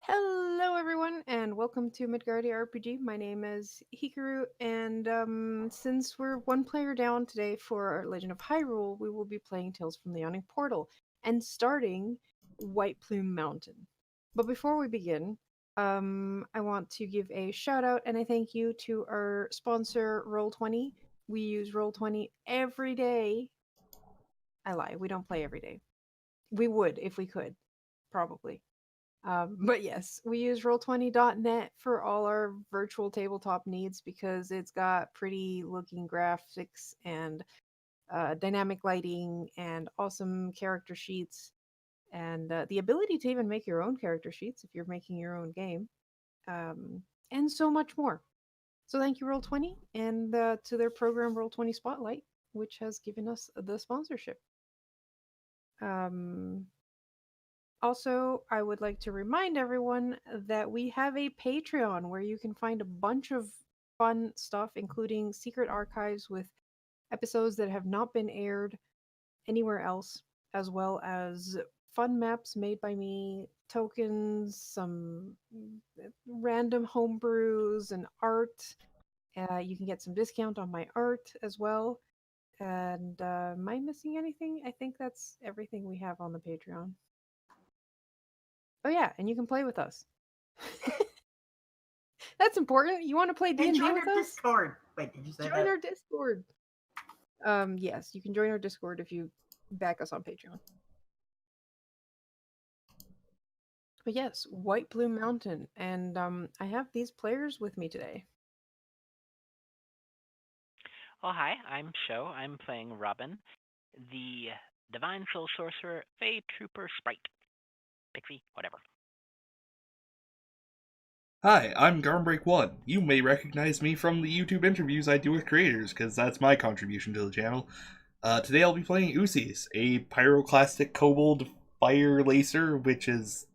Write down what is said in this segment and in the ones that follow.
Hello, everyone, and welcome to Midgardia RPG. My name is Hikaru, and since we're one player down today for our Legend of Hyrule, we will be playing Tales from the Yawning Portal and starting White Plume Mountain. But before we begin, I want to give a shout out and a thank you to our sponsor, Roll20. We use Roll20 every day. I lie, we don't play every day. We would if we could, probably. But yes, we use roll20.net for all our virtual tabletop needs because it's got pretty looking graphics and dynamic lighting and awesome character sheets and the ability to even make your own character sheets if you're making your own game um, and so much more. So thank you, Roll20, and to their program Roll20 Spotlight, which has given us the sponsorship. Um, Also, I would like to remind everyone that we have a Patreon where you can find a bunch of fun stuff, including secret archives with episodes that have not been aired anywhere else, as well as fun maps made by me, tokens, some random homebrews, and art. You can get some discount on my art as well. And am I missing anything? I think that's everything we have on the Patreon. Oh yeah, and you can play with us. That's important. You want to play And D&D join with our us? Discord. Wait, did you say Join that? our Discord. Yes, you can join our Discord if you back us on Patreon. But yes, White Plume Mountain, and I have these players with me today. Well, hi, I'm Sho. I'm playing Robin, the Divine Soul Sorcerer, Fey Trooper Sprite. Pixie, whatever. Hi, I'm Garmbreak1. You may recognize me from the YouTube interviews I do with creators, because that's my contribution to the channel. Today I'll be playing Usis, a pyroclastic kobold fire lacer, which is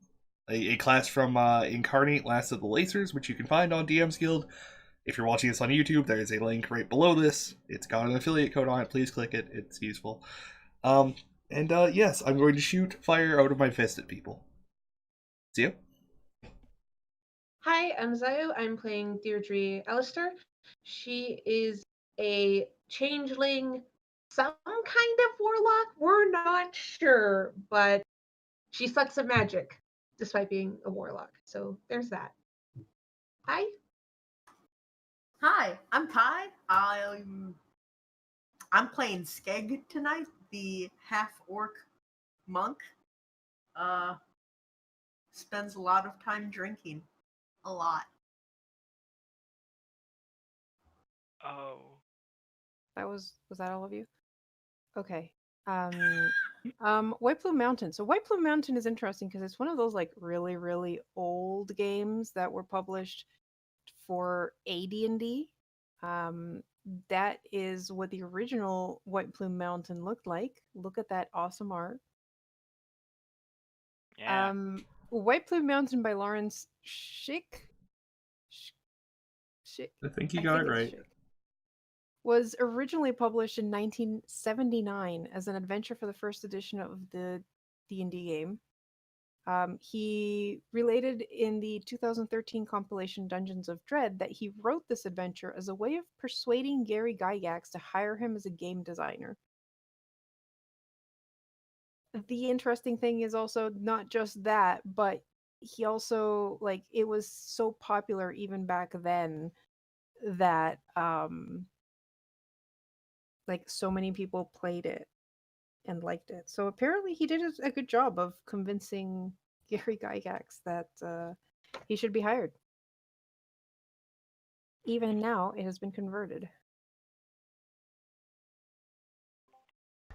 a class from Incarnate Last of the Lacers, which you can find on DM's Guild. If you're watching this on YouTube, there is a link right below this. It's got an affiliate code on it. Please click it. It's useful. Yes, I'm going to shoot fire out of my fist at people. See you. Hi, I'm Zayu. I'm playing Deirdre Alistair. She is a changeling, some kind of warlock. We're not sure, but she sucks at magic despite being a warlock. So there's that. Hi. Hi, I'm Ty. I'm playing Skeg tonight, the half-orc monk. Spends a lot of time drinking. A lot. Oh. Was that all of you? Okay. White Plume Mountain. So White Plume Mountain is interesting because it's one of those like really, really old games that were published for AD&D. That is what the original White Plume Mountain looked like. Look at that awesome art. Yeah. White Plume Mountain by Lawrence Schick. I think you I got think it it's right. Schick. Was originally published in 1979 as an adventure for the first edition of the D&D game. He related in the 2013 compilation Dungeons of Dread that he wrote this adventure as a way of persuading Gary Gygax to hire him as a game designer. The interesting thing is also not just that, but he also like it was so popular even back then that like so many people played it and liked it. So apparently he did a good job of convincing Gary Gygax that he should be hired. Even now, it has been converted.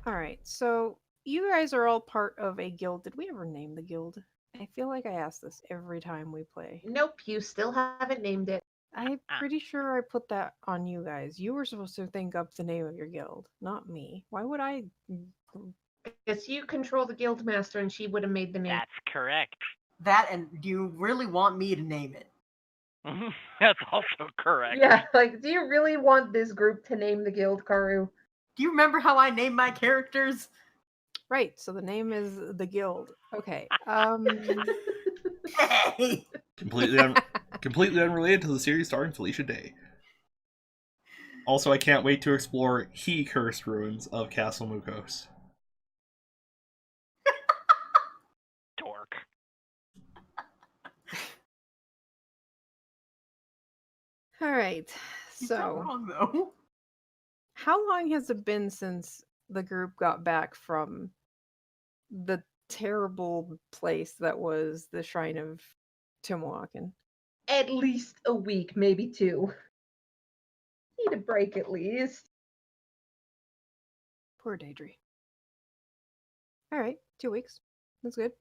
All right, so you guys are all part of a guild. Did we ever name the guild? I feel like I ask this every time we play. Nope, you still haven't named it. I'm pretty sure I put that on you guys. You were supposed to think up the name of your guild, not me. Why would I? Because you control the guild master and she would have made the name. That's correct. That, and do you really want me to name it? That's also correct. Yeah, like, do you really want this group to name the guild, Karu? Do you remember how I named my characters? Right, so the name is the guild. Okay. Hey! completely unrelated to the series starring Felicia Day. Also, I can't wait to explore he cursed ruins of Castle Mukos. Dork. All right. He's not So, wrong, though. how long has it been since the group got back from the terrible place that was the Shrine of Timawakan? At least a week, maybe 2. Need a break at least. Poor Daedry. All right, 2 weeks. That's good.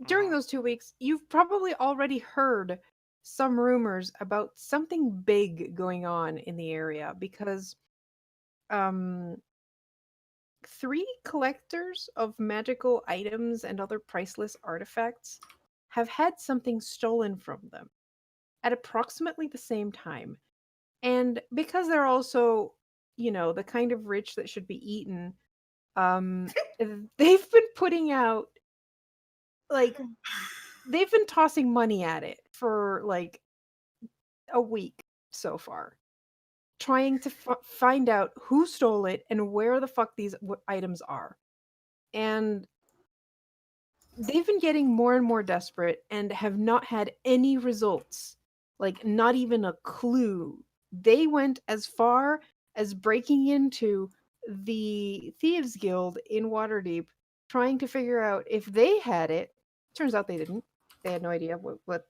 During those 2 weeks, you've probably already heard some rumors about something big going on in the area because 3 collectors of magical items and other priceless artifacts have had something stolen from them at approximately the same time. And because they're also, the kind of rich that should be eaten, they've been putting out, like, they've been tossing money at it for like a week so far, trying to find out who stole it and where the fuck these items are. And they've been getting more and more desperate and have not had any results, like not even a clue. They went as far as breaking into the Thieves Guild in Waterdeep, trying to figure out if they had it. Turns out they didn't. They had no idea what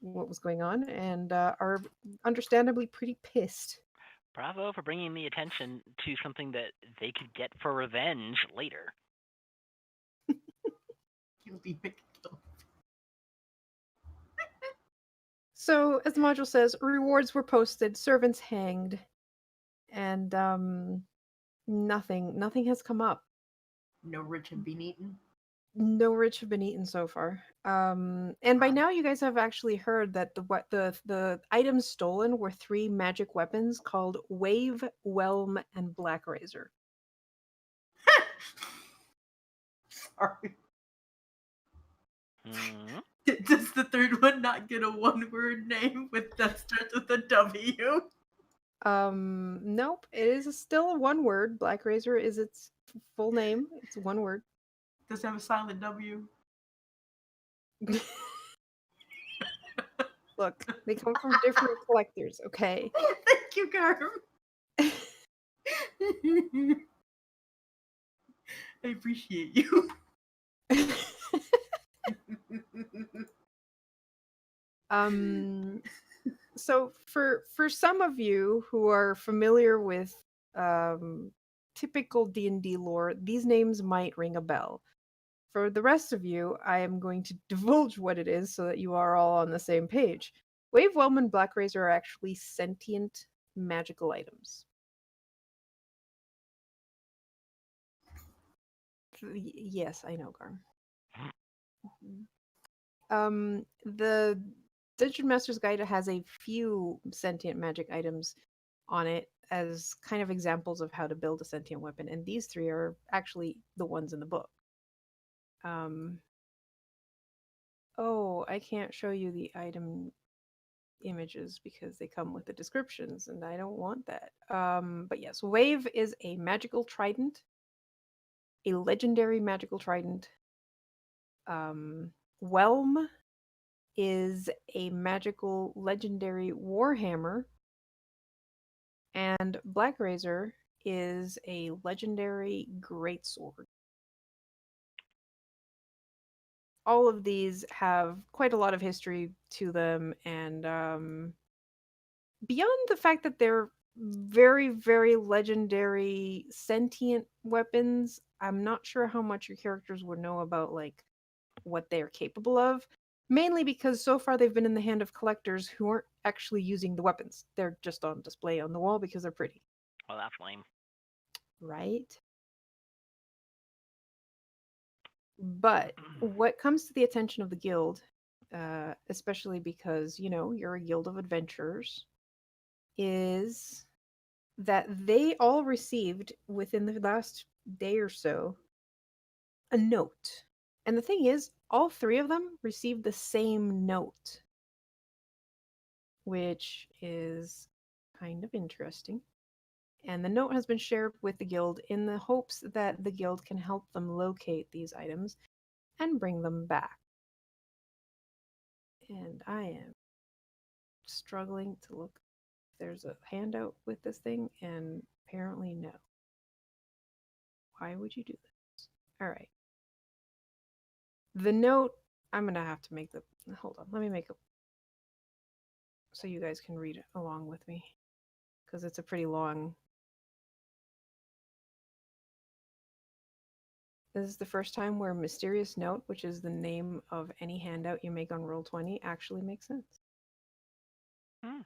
was going on, and are understandably pretty pissed. Bravo for bringing the attention to something that they could get for revenge later. He'll be picked up. So, as the module says, rewards were posted, servants hanged, and nothing has come up. No rich have been eaten. No rich have been eaten so far. And by now you guys have actually heard that the items stolen were 3 magic weapons called Wave, Whelm, and Black Razor. Sorry. Hmm. Does the third one not get a one-word name that starts with a W? Nope, it is still a one word. Black Razor is its full name. It's one word. Does it have a silent W? Look, they come from different collectors, okay? Thank you, Garm. I appreciate you. So for some of you who are familiar with typical D&D lore, these names might ring a bell. For the rest of you, I am going to divulge what it is so that you are all on the same page. Wave, Whelm, and Black Razor are actually sentient magical items. Yes, I know, Garm. The Dungeon Master's Guide has a few sentient magic items on it as kind of examples of how to build a sentient weapon, and these 3 are actually the ones in the book. Oh, I can't show you the item images because they come with the descriptions, and I don't want that. But yes, Wave is a magical trident, a legendary magical trident. Whelm is a magical legendary warhammer, and Black Razor is a legendary greatsword. All of these have quite a lot of history to them, and beyond the fact that they're very, very legendary sentient weapons, I'm not sure how much your characters would know about like what they're capable of. Mainly because so far they've been in the hand of collectors who aren't actually using the weapons. They're just on display on the wall because they're pretty. Well, that's lame. Right? But what comes to the attention of the guild, especially because, you're a guild of adventurers, is that they all received within the last day or so a note. And the thing is, all three of them received the same note, which is kind of interesting. And the note has been shared with the guild in the hopes that the guild can help them locate these items and bring them back. And I am struggling to look if there's a handout with this thing, and apparently no. Why would you do this? All right. The note, I'm going to have to make the, hold on, let me make it so you guys can read it along with me, because it's a pretty long. This is the first time where Mysterious Note, which is the name of any handout you make on Roll20, actually makes sense. Hmm.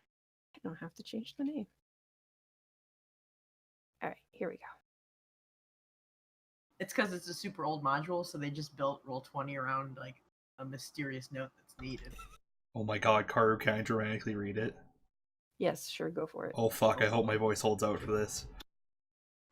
I don't have to change the name. All right, here we go. It's because it's a super old module, so they just built Roll20 around like a mysterious note that's needed. Oh my god, Karu, can I dramatically read it? Yes, sure, go for it. Oh fuck, I hope my voice holds out for this.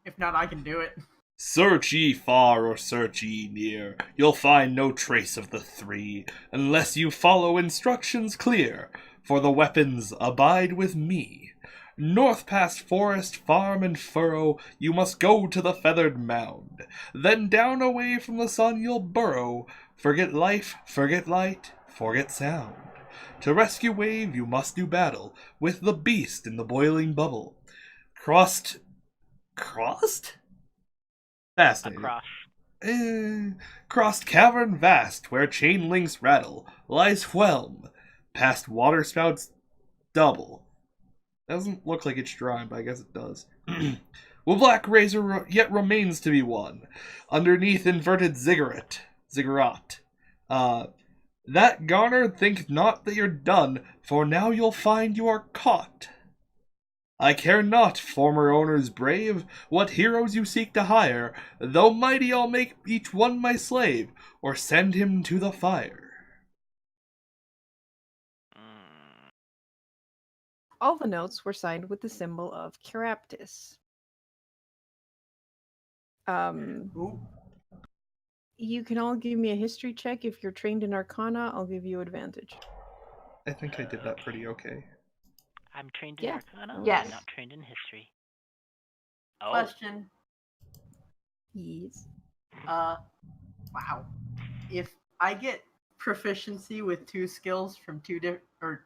If not, I can do it. Search ye far or search ye near, you'll find no trace of the three, unless you follow instructions clear, for the weapons abide with me. North past forest, farm, and furrow, you must go to the feathered mound. Then down away from the sun you'll burrow. Forget life, forget light, forget sound. To rescue wave you must do battle with the beast in the boiling bubble. Crossed? Fascinating. Across. Crossed cavern vast, where chain links rattle, lies whelm, past waterspouts double. Doesn't look like it's drawing, but I guess it does. Well, Black Razor yet remains to be won, underneath inverted ziggurat. That Garner, think not that you're done, for now you'll find you are caught. I care not, former owners brave, what heroes you seek to hire, though mighty I'll make each one my slave, or send him to the fire. All the notes were signed with the symbol of Caraptus. Ooh. You can all give me a history check. If you're trained in Arcana, I'll give you advantage. I think I did that pretty okay. I'm trained in Yeah. Arcana. Yes. I'm not trained in history. Oh. Question. Yes. Wow. If I get proficiency with two skills from two different, or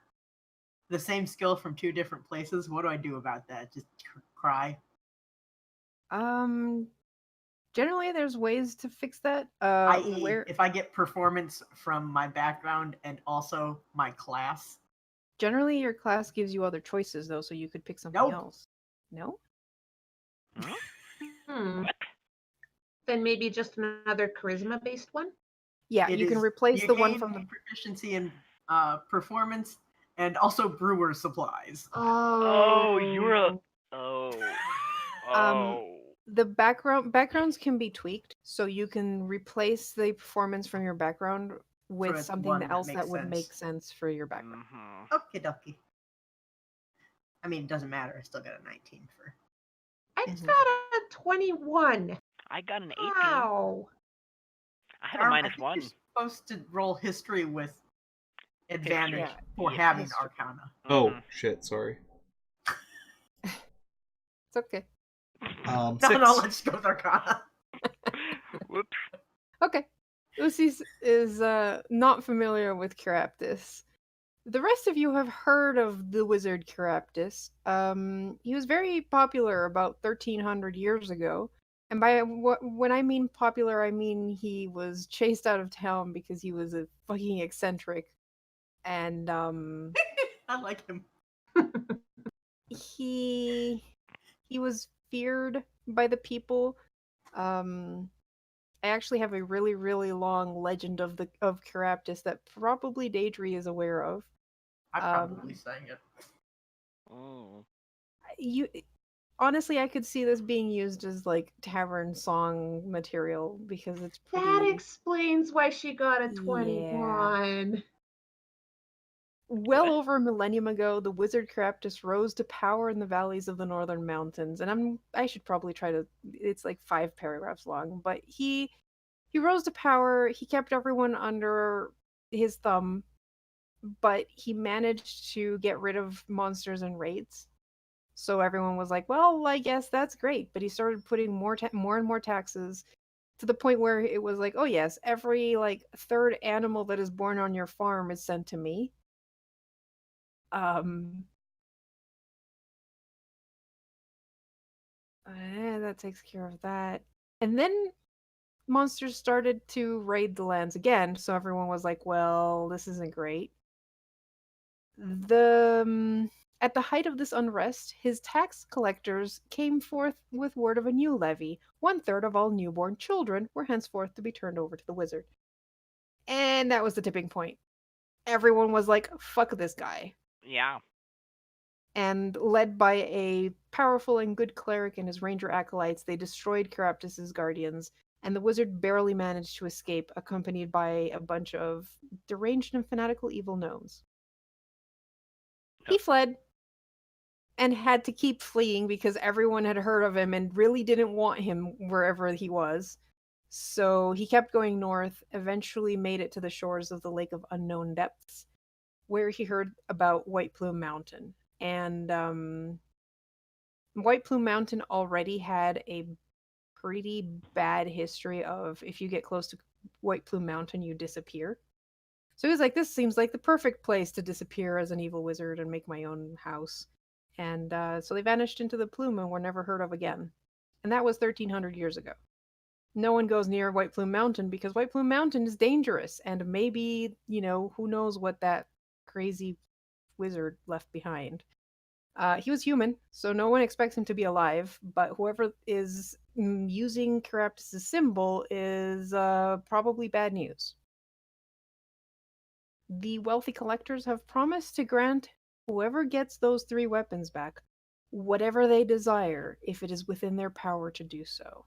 the same skill from two different places, what do I do about that? Just cry? Generally, there's ways to fix that. I.e., Where if I get performance from my background and also my class. generally your class gives you other choices though, so you could pick something Nope. else. No? Hmm. What? Then maybe just another charisma-based one? Yeah, It you can is- replace you the one gain from the. proficiency in performance and also brewer supplies. Oh, you're a. Oh. Um, Oh. The backgrounds can be tweaked, so you can replace the performance from your background with it's something one that else makes that would sense. make sense for your background. Mm-hmm. Okie dokie. I mean, it doesn't matter. I still got a 19 for. I Mhm. got a 21. I got an 18. Wow. I have a I minus think 1. You're supposed to roll history with advantage Yeah, for yeah, having history. Arcana. Oh, Mhm. shit, sorry. It's okay. No, 6. let's go with Arcana. Whoops. Okay. Usis is not familiar with Caraptus. The rest of you have heard of the wizard Caraptus. He was very popular about 1300 years ago. And by when I mean popular, I mean he was chased out of town because he was a fucking eccentric. And I like him. he was feared by the people. I actually have a really, really long legend of Caraptus that probably Daedry is aware of. I probably sang it. Oh. You honestly, I could see this being used as like tavern song material because it's pretty. That explains why she got a Yeah. 21. Well What? over a millennium ago, the wizard Caraptus rose to power in the valleys of the northern mountains, and I should probably try to. It's like 5 paragraphs long, but he He rose to power. He kept everyone under his thumb, but he managed to get rid of monsters and raids. So everyone was like, "Well, I guess that's great." But he started putting more and more taxes to the point where it was like, "Oh yes, every like third animal that is born on your farm is sent to me." Um, that takes care of that. And then monsters started to raid the lands again, so everyone was like, "Well, this isn't great." The At the height of this unrest, his tax collectors came forth with word of a new levy. 1/3 of all newborn children were henceforth to be turned over to the wizard. And that was the tipping point. Everyone was like, "Fuck this guy." Yeah. And led by a powerful and good cleric and his ranger acolytes, they destroyed Caraptus's guardians, and the wizard barely managed to escape, accompanied by a bunch of deranged and fanatical evil gnomes. He fled and had to keep fleeing because everyone had heard of him and really didn't want him wherever he was. So he kept going north, eventually made it to the shores of the Lake of Unknown Depths, where he heard about White Plume Mountain. And White Plume Mountain already had a pretty bad history of if you get close to White Plume Mountain, you disappear. So he was like, "This seems like the perfect place to disappear as an evil wizard and make my own house." And so they vanished into the Plume and were never heard of again. And that was 1,300 years ago. No one goes near White Plume Mountain because White Plume Mountain is dangerous. And maybe, who knows what that crazy wizard left behind. He was human, so no one expects him to be alive, but whoever is using Caraptus' symbol is probably bad news. The wealthy collectors have promised to grant whoever gets those 3 weapons back whatever they desire if it is within their power to do so.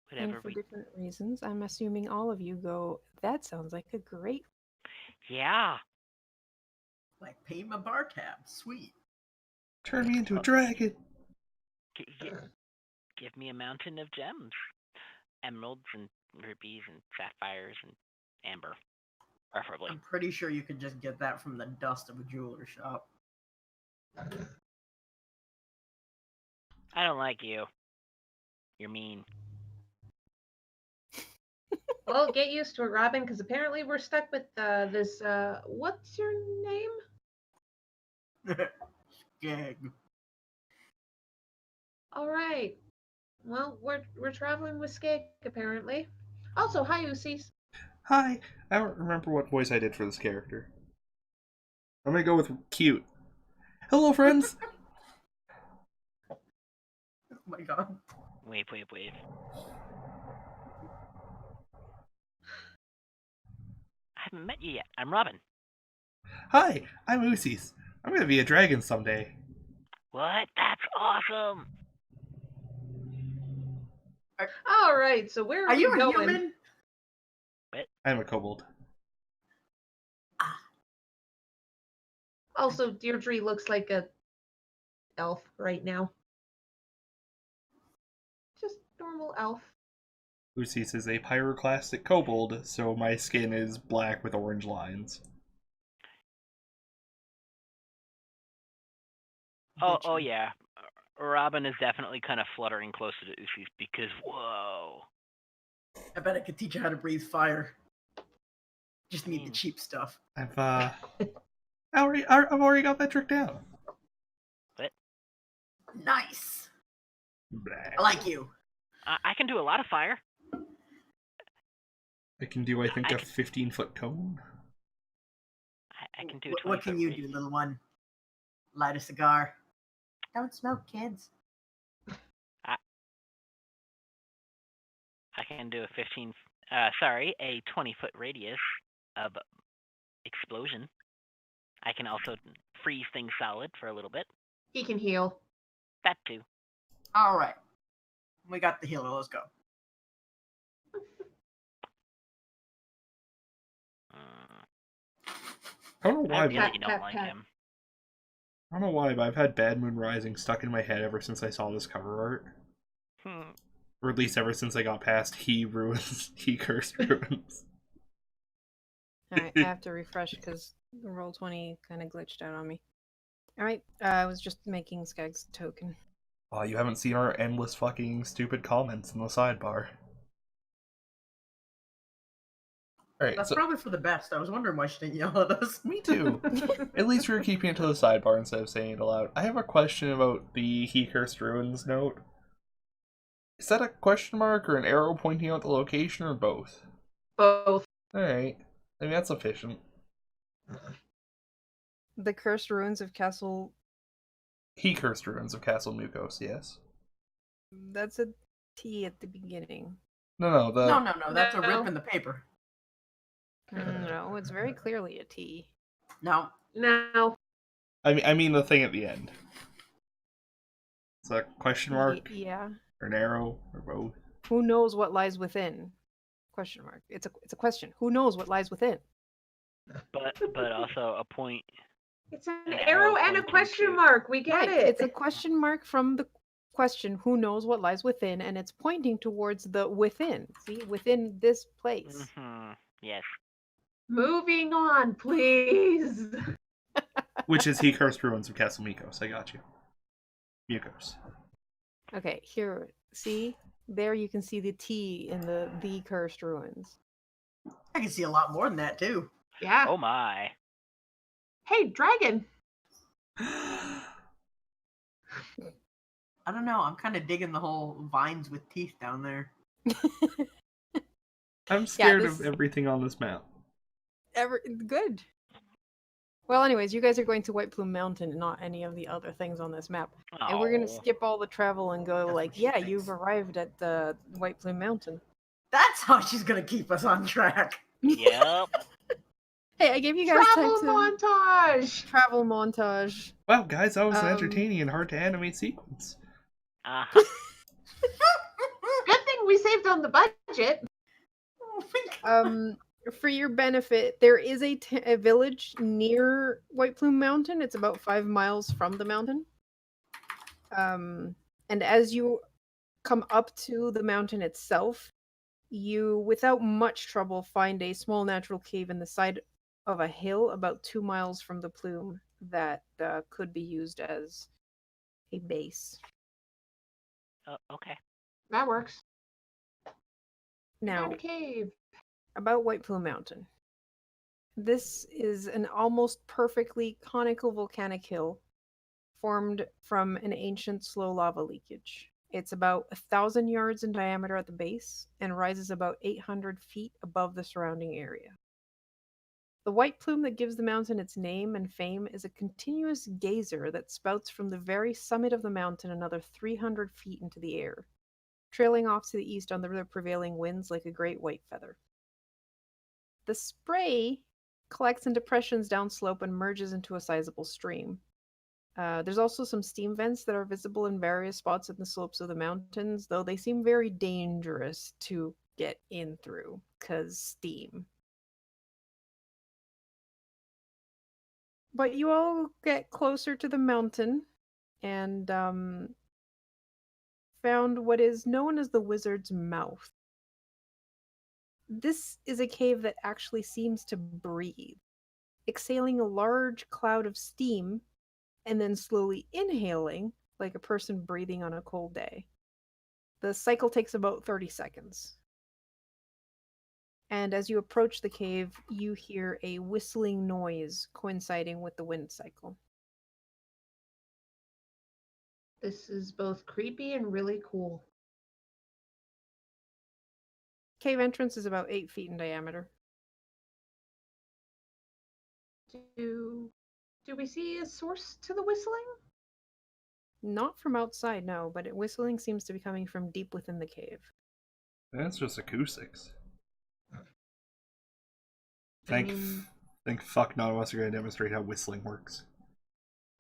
Whatever And for different reasons, I'm assuming all of you go, "That sounds like a great..." Yeah. Like pay my bar tab. Sweet. Turn me into a dragon. Give me a mountain of gems. Emeralds and rubies and sapphires and amber, preferably. I'm pretty sure you could just get that from the dust of a jeweler shop. I don't like you. You're mean. Well, get used to it, Robin, because apparently we're stuck with this. What's your name? Gag. All right. Well, we're traveling with Skeg apparently. Also, hi, Usis. Hi. I don't remember what voice I did for this character. I'm gonna go with cute. Hello, friends. Oh my god. Wait. I haven't met you yet. I'm Robin. Hi, I'm Usis. I'm gonna be a dragon someday. What? That's awesome. All right. So where Are we you a going? human? I'm a kobold. Also, Deirdre looks like a elf right now. Just normal elf. Usis is a pyroclastic kobold, so my skin is black with orange lines. Oh yeah. Robin is definitely kind of fluttering closer to Usis because whoa. I bet I could teach you how to breathe fire. Just need the cheap stuff. I've already got that trick down. What? Nice. Blah. I like you. I can do a lot of fire. I can do, I think, a 15-foot cone. I can do a 20 What can you do, little one? Light a cigar. Don't smoke, kids. I can do a 20-foot radius of explosion. I can also freeze things solid for a little bit. He can heal. That too. All right. We got the healer. Let's go. I don't know why. I really Pat, don't pat, like pat. him. I don't know why, but I've had Bad Moon Rising stuck in my head ever since I saw this cover art. Or at least ever since I got past He Cursed Ruins. Alright, I have to refresh because Roll20 kind of glitched out on me. Alright, I was just making Skag's token. Oh, you haven't seen our endless fucking stupid comments in the sidebar. Alright, That's so probably for the best. I was wondering why she didn't yell at us. me too. At least we were keeping it to the sidebar instead of saying it aloud. I have a question about the He Cursed Ruins note. Is that a question mark or an arrow pointing out the location or both? Both. Alright. I mean, that's sufficient. The cursed ruins of Castle... He Cursed Ruins of Castle Nukos, yes. That's a T at the beginning. No, No, that's a No. rip in the paper. No, it's very clearly a T. No. No. I mean the thing at the end. It's a question mark? Yeah. Or an arrow? Or both? Who knows what lies within? Question mark. It's a question. Who knows what lies within? But also a point. It's an An arrow arrow and a pointing question to- mark. We get Right. it. It's a question mark from the question, who knows what lies within, and it's pointing towards the within. See, within this place. Yes. Moving on, please. Which is He Cursed Ruins of Castle Mikos. I got you. Mikos. Okay, here. See? There you can see the T in the cursed ruins. I can see a lot more than that, too. Yeah. Oh my. Hey, dragon. I don't know. I'm kind of digging the whole vines with teeth down there. I'm scared this- of everything on this map. Good. Well, anyways, you guys are going to White Plume Mountain and not any of the other things on this map. And we're going to Oh. skip all the travel and go That's like, what she yeah, thinks. you've arrived at the White Plume Mountain. That's how she's gonna keep us on track. Yep. Hey, I gave you guys Travel time to... montage. Travel montage. Wow, guys, that was an Um, entertaining and hard to animate sequence. Uh-huh. Good thing we saved on the budget. For your benefit, there is a village near White Plume Mountain. It's about 5 miles from the mountain. And as you come up to the mountain itself, you, without much trouble, find a small natural cave in the side of a hill about 2 miles from the plume that could be used as a base. Okay. That works. Now, Found a cave. about White Plume Mountain. This is an almost perfectly conical volcanic hill formed from an ancient slow lava leakage. It's about 1,000 yards in diameter at the base and rises about 800 feet above the surrounding area. The white plume that gives the mountain its name and fame is a continuous geyser that spouts from the very summit of the mountain another 300 feet into the air, trailing off to the east under the prevailing winds like a great white feather. The spray collects in depressions downslope and merges into a sizable stream. There's also some steam vents that are visible in various spots in the slopes of the mountains, though they seem very dangerous to get in through, because steam. But you all get closer to the mountain and found what is known as the Wizard's Mouth. This is a cave that actually seems to breathe, exhaling a large cloud of steam and then slowly inhaling like a person breathing on a cold day. The cycle takes about 30 seconds. And as you approach the cave, you hear a whistling noise coinciding with the wind cycle. This is both creepy and really cool. Cave entrance is about 8 feet in diameter. Do we see a source to the whistling? Not from outside, no, but whistling seems to be coming from deep within the cave. That's just acoustics. I Think mean, fuck none of us are going to demonstrate how whistling works.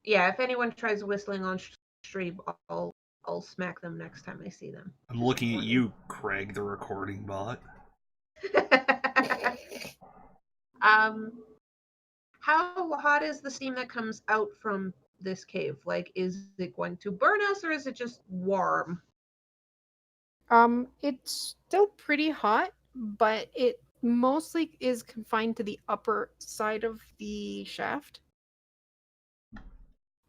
yeah, if anyone tries whistling on stream, I'll smack them next time I see them. I'm looking at you, Craig, the recording bot. How hot is the steam that comes out from this cave? Like, is it going to burn us or is it just warm? It's still pretty hot, but it mostly is confined to the upper side of the shaft.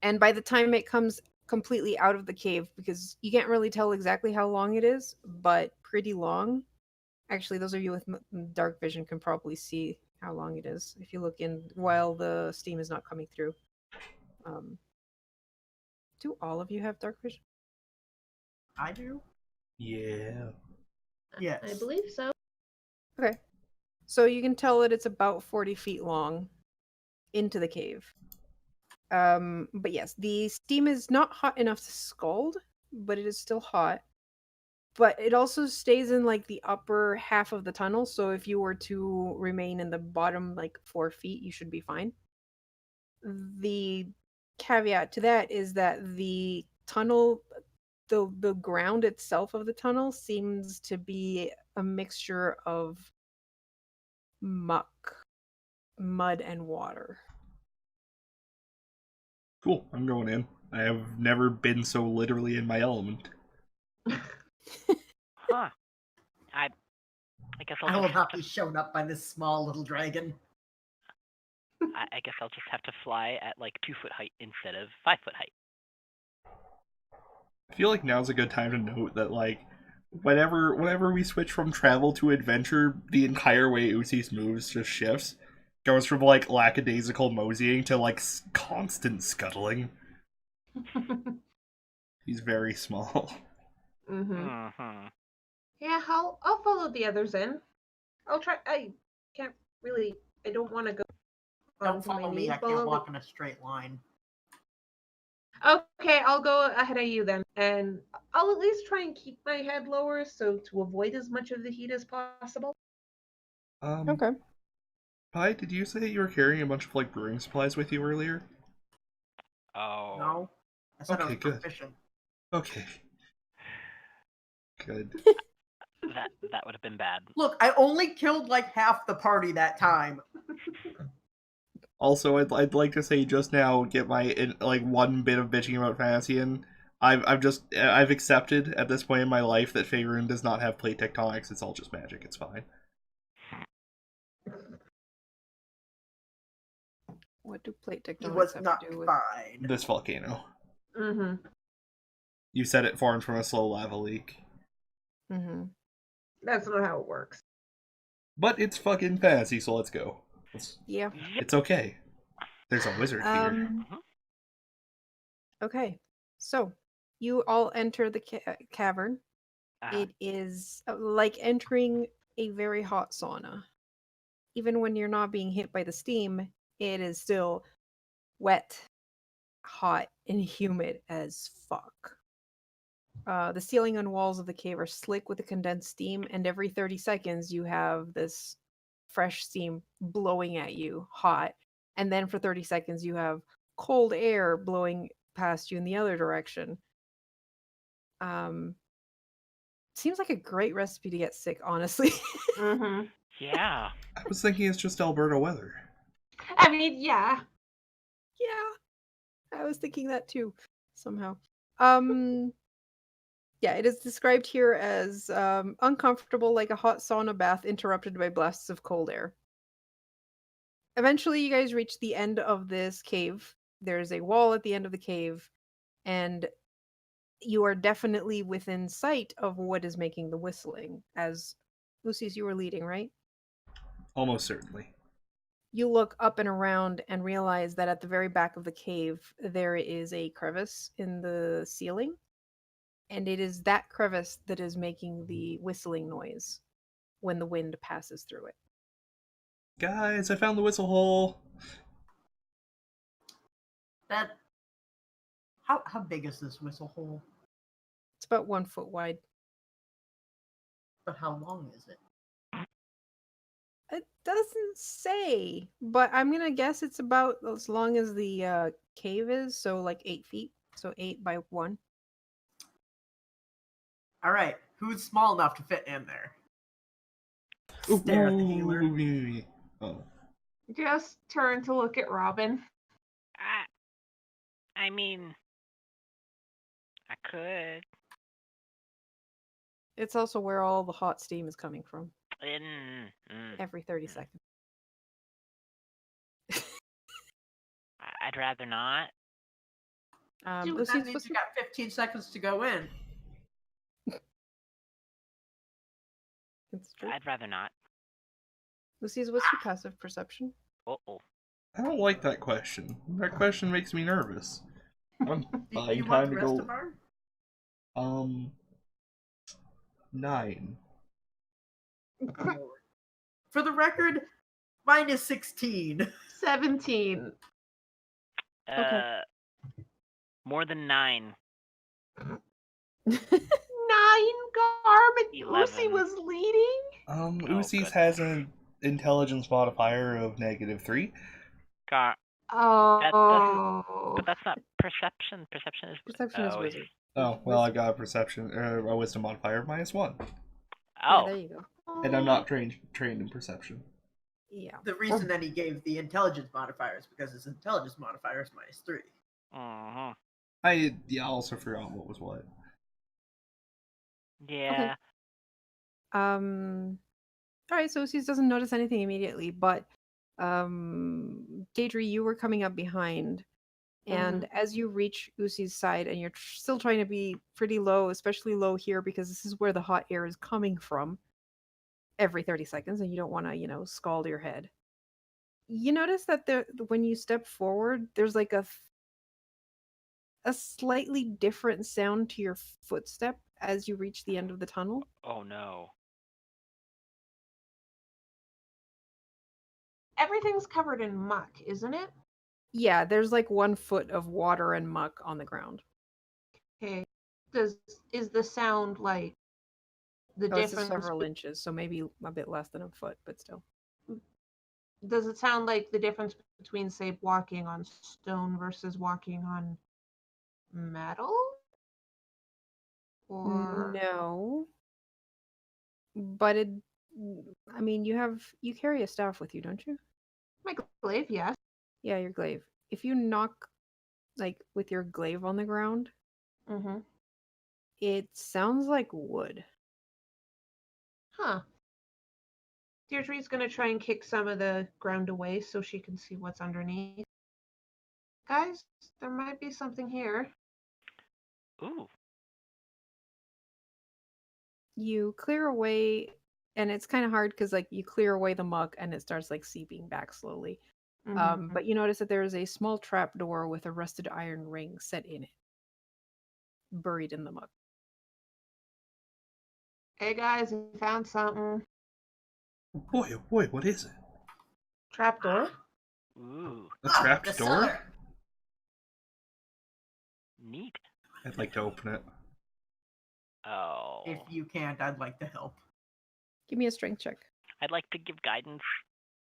And by the time it comes completely out of the cave, because you can't really tell exactly how long it is, but pretty long. Actually, those of you with dark vision can probably see how long it is if you look in while the steam is not coming through. Do all of you have dark vision? I do. Yeah. Yes. I believe so. Okay. So you can tell that it's about 40 feet long into the cave. But yes, the steam is not hot enough to scald, but it is still hot. But it also stays in like the upper half of the tunnel, so if you were to remain in the bottom like 4 feet, you should be fine. The caveat to that is that the tunnel, the ground itself of the tunnel seems to be a mixture of muck, mud, and water. Cool. I'm going in. I have never been so literally in my element. Huh. I guess I'll I just will have not to, be shown up by this small little dragon. I guess I'll just have to fly at like 2-foot height instead of 5-foot height. I feel like now's a good time to note that, like, whenever we switch from travel to adventure, the entire way Usis moves just shifts. Goes from, like, lackadaisical moseying to, like, constant scuttling. He's very small. Mm-hmm. Yeah, I'll follow the others in. I'll try. I can't really. I don't want to go Don't onto my follow knees. me. I Follow can't walk in a straight line. Okay, I'll go ahead of you then, and I'll at least try and keep my head lower so to avoid as much of the heat as possible. Okay. Pi, did you say you were carrying a bunch of, like, brewing supplies with you earlier? Oh. No, I said I Okay, was good. proficient. Okay. Good. That would have been bad. Look, I only killed like half the party that time. Also, I'd like to say just now, get my like one bit of bitching about fantasy in. I've accepted at this point in my life that Faerun does not have plate tectonics. It's all just magic. It's fine. What do plate He tectonics was have not to do with? fine. This volcano. Mm-hmm. You said it formed from a slow lava leak, Mm-hmm. That's not how it works. but it's fucking fantasy. So let's go. Yeah. It's okay. There's a wizard here. Mhm. Okay. So you all enter the cavern. Uh-huh. It is like entering a very hot sauna. Even when you're not being hit by the steam, it is still wet, hot, and humid as fuck. The ceiling and walls of the cave are slick with the condensed steam, and every 30 seconds you have this fresh steam blowing at you, hot. And then for 30 seconds you have cold air blowing past you in the other direction. Seems like a great recipe to get sick, honestly. Mm-hmm. Yeah. I was thinking it's just Alberta weather. I mean, yeah. Yeah, I was thinking that too, somehow. Yeah, it is described here as uncomfortable, like a hot sauna bath interrupted by blasts of cold air. Eventually, you guys reach the end of this cave. There's a wall at the end of the cave, and you are definitely within sight of what is making the whistling. As Lucy's, you were leading, right? Almost certainly. You look up and around and realize that at the very back of the cave, there is a crevice in the ceiling. And it is that crevice that is making the whistling noise when the wind passes through it. Guys, I found the whistle hole. That. How big is this whistle hole? It's about 1 foot wide. But how long is it? It doesn't say, but I'm gonna guess it's about as long as the cave is, so like 8 feet. So 8 by 1. All right, who's small enough to fit in there? Ooh, Stare at the healer. Oh. Just turn to look at Robin. I mean, I could. It's also where all the hot steam is coming from every 30 Mm. seconds. I'd rather not. Dude, Lucy, that means you got 15 seconds to go in. it's true. I'd rather not. Lucy's, what's your passive perception? Uh-oh. I don't like that question. That question makes me nervous. I'm Do buying you want time the to rest go. of our? 9. For the record, mine is 16. 17. Okay. More than 9. 9, Garb, and Lucy 11. was leading? Usis good. has an intelligence modifier of -3. Oh. But that's not perception. Perception is Perception is wizard. Oh, well, I got a perception, a wisdom modifier of -1. Yeah, Oh, there you go. And I'm not trained in perception. Yeah. The reason that he gave the intelligence modifier is because his intelligence modifier is -3. uh-huh. I also forgot what was what. Yeah. Alright, so Lucy doesn't notice anything immediately, but Daedry, you were coming up behind. And as you reach Usi's side, and you're still trying to be pretty low, especially low here, because this is where the hot air is coming from every 30 seconds, and you don't want to, scald your head. You notice that when you step forward, there's like a slightly different sound to your footstep as you reach the end of the tunnel. Oh no. Everything's covered in muck, isn't it? Yeah, there's like 1 foot of water and muck on the ground. Okay. Is the sound like the Oh, it's difference? several inches, so maybe a bit less than a foot, but still. Does it sound like the difference between, say, walking on stone versus walking on metal? Or No. But I mean, you carry a staff with you, don't you? my glaive, yes. Yeah, your glaive. If you knock like with your glaive on the ground, Mm-hmm. it sounds like wood. Huh. Deirdre's gonna try and kick some of the ground away so she can see what's underneath. Guys, there might be something here. Ooh. You clear away, and it's kind of hard because like you clear away the muck and it starts like seeping back slowly. Mhm. But you notice that there is a small trap door with a rusted iron ring set in it, buried in the muck. Hey guys, we found something. Boy, oh boy, what is it? Trapdoor? Ooh. A trapped the door? cellar. Neat. I'd like to open it. Oh. If you can't, I'd like to help. Give me a strength check. I'd like to give guidance.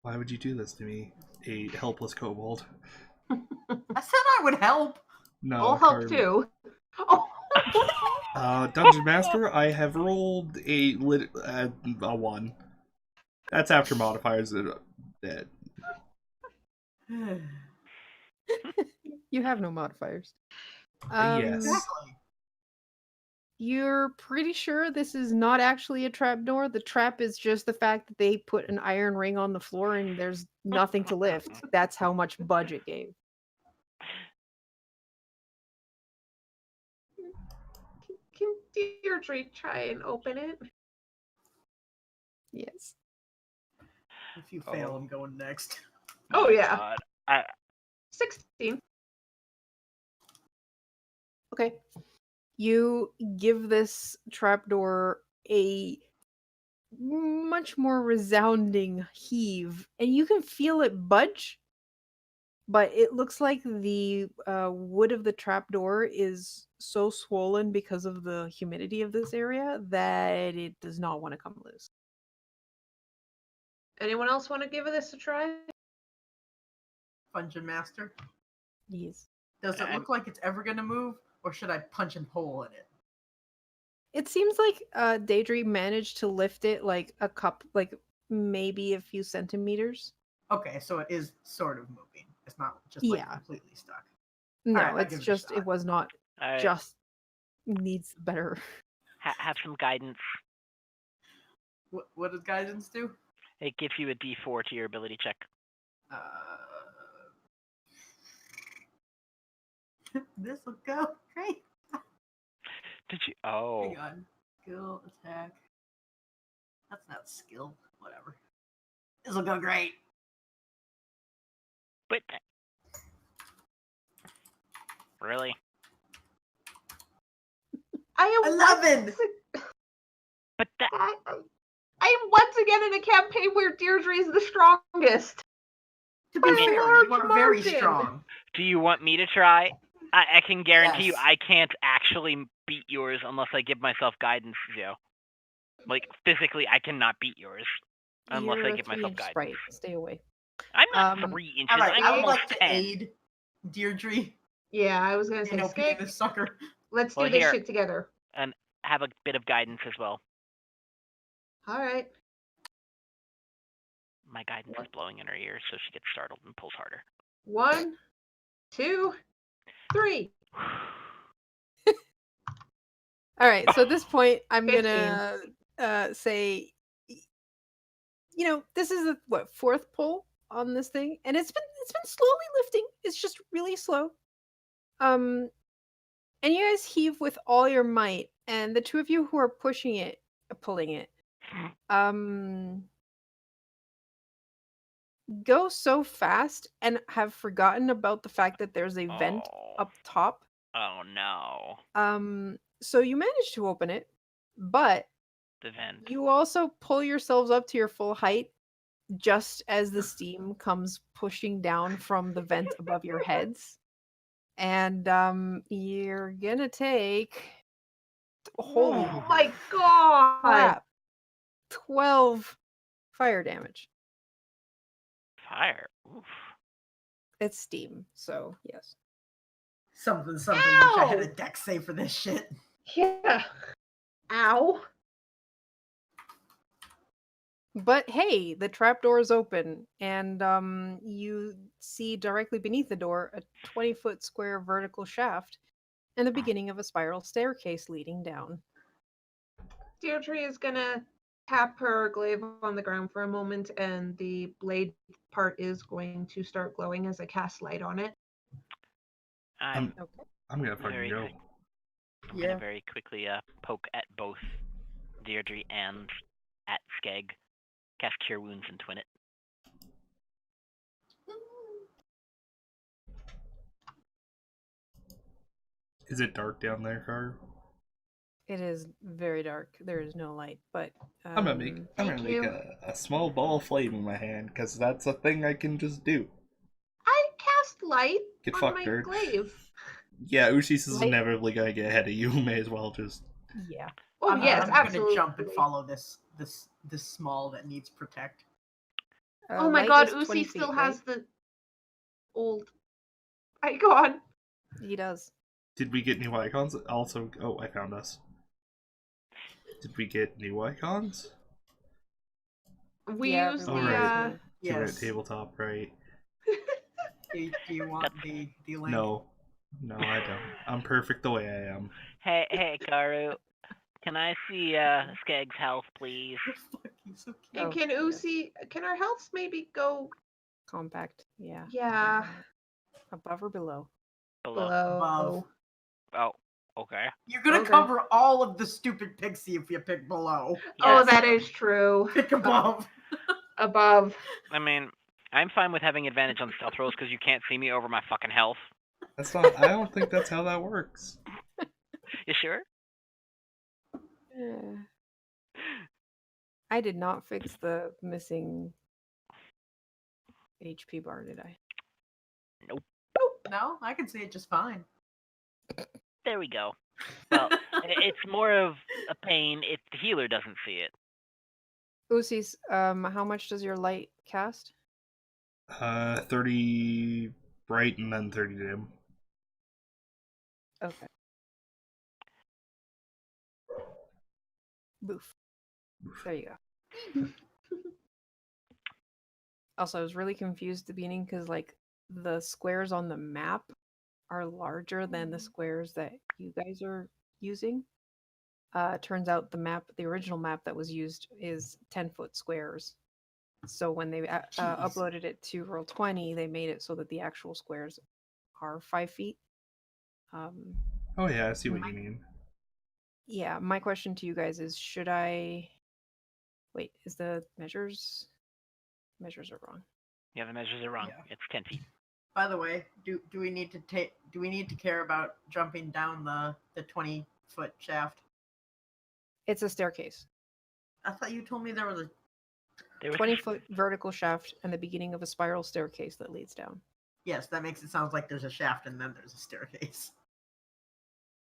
Why would you do this to me, a helpless kobold? I said I would help. No, I'll help Carmen. too. Oh. Dungeon Master, I have rolled a 1. That's after modifiers. That You have no modifiers. yes. Exactly. You're pretty sure this is not actually a trap door. The trap is just the fact that they put an iron ring on the floor and there's nothing to lift. That's how much budget gave. Can Deirdre try and open it? Yes. If you fail, Oh. I'm going next. Oh, My yeah. God. 16. Okay. You give this trapdoor a much more resounding heave, and you can feel it budge. But it looks like the wood of the trapdoor is so swollen because of the humidity of this area that it does not want to come loose. Anyone else want to give this a try? Dungeon Master. Yes. Does it look like it's ever gonna move, or should I punch a hole in it? It seems like Daedry managed to lift it like maybe a few centimeters. Okay, so it is sort of moving. It's not just Yeah. completely stuck. No, Alright, I'll it's give it a just shot. it was not Alright, just needs better. have some guidance. What does guidance do? It gives you a D4 to your ability check. This will go great. Did you? Oh. Hang on. Skill, attack. That's not skill. Whatever. This will go great. But really? I am 11! once But that I am once again in a campaign where Deirdre is the strongest. To be By a fair, large you are very margin. strong. do you want me to try? I can guarantee you Yes. I can't actually beat yours unless I give myself guidance, Joe. Like physically I cannot beat yours unless You're I a give myself 3-inch guidance. sprite. Stay away. I'm not Um, 3 inches. Alright, I'm I would almost like to 10. aid Deirdre Yeah, I was gonna say, in being Skeg, the sucker. let's Well, do this here. shit together. And have a bit of guidance as well. All right. My guidance is blowing in her ears, so she gets startled and pulls harder. 1, 2, 3. All right, so at this point, I'm 15. gonna say, this is the fourth pull on this thing, and it's been slowly lifting. It's just really slow. And you guys heave with all your might, and the two of you who are pulling it, go so fast and have forgotten about the fact that there's a vent up top. Oh no. So you manage to open it, but The vent. you also pull yourselves up to your full height just as the steam comes pushing down from the vent above your heads. And you're gonna take holy Oh my god. crap, 12 fire damage. Fire. Oof. It's steam, so yes. Something. Wish I had a Ow! deck save for this shit. Yeah. Ow. But hey, the trapdoor is open, and you see directly beneath the door a 20-foot square vertical shaft and the beginning of a spiral staircase leading down. Deirdre is gonna tap her glaive on the ground for a moment, and the blade part is going to start glowing as I cast light on it. I'm gonna fucking very go. gonna very quickly poke at both Deirdre and at Skeg. Cast Cure Wounds and twin it. Is it dark down there, Car? It is very dark. There is no light, but I'm gonna make a small ball of flame in my hand because that's a thing I can just do. I cast light Get on fucked, my nerd. glaive. Yeah, Usis is Light- inevitably gonna get ahead of you. May as well just. yeah. Oh yes, I'm absolutely. gonna jump and follow this small that needs protect. Oh my Light god, is 20 Usi feet, still right? has the old icon. He does. Did we get new icons? Also, I found us. Did we get new icons? We Yeah, use everyone the has one. So we're at Yes. tabletop, right? Do you want the link? No, I don't. I'm perfect the way I am. Hey, Karu. Can I see Skeg's health, please? Fuck, he's so cute. and Oh, can yes. Usi can our healths maybe go Compact. Yeah. Yeah. Above or below? Below. below? Oh, okay. You're gonna Okay. cover all of the stupid pixie if you pick below. Oh, Yes. that is true. Pick above. Above. I mean, I'm fine with having advantage on stealth rolls because you can't see me over my fucking health. That's not. I don't think that's how that works. You sure? Yeah. I did not fix the missing HP bar, did I? Nope. No, I can see it just fine. There we go. Well, it's more of a pain if the healer doesn't see it. Usis, how much does your light cast? 30 bright and then 30 dim. Okay. Boof. There you go. Also, I was really confused at the beginning because, like, the squares on the map are larger than the squares that you guys are using. Turns out the original map that was used is 10-foot squares. So when they Jeez. uploaded it to Roll20, they made it so that the actual squares are 5 feet. Oh yeah, I see what you mean. Yeah, my question to you guys is, should I... Wait, is the measures are wrong? Yeah, the measures are wrong. Yeah. It's 10 feet. By the way, do we need to care about jumping down the 20-foot shaft? It's a staircase. I thought you told me there was a 20-foot vertical shaft and the beginning of a spiral staircase that leads down. Yes, that makes it sound like there's a shaft and then there's a staircase.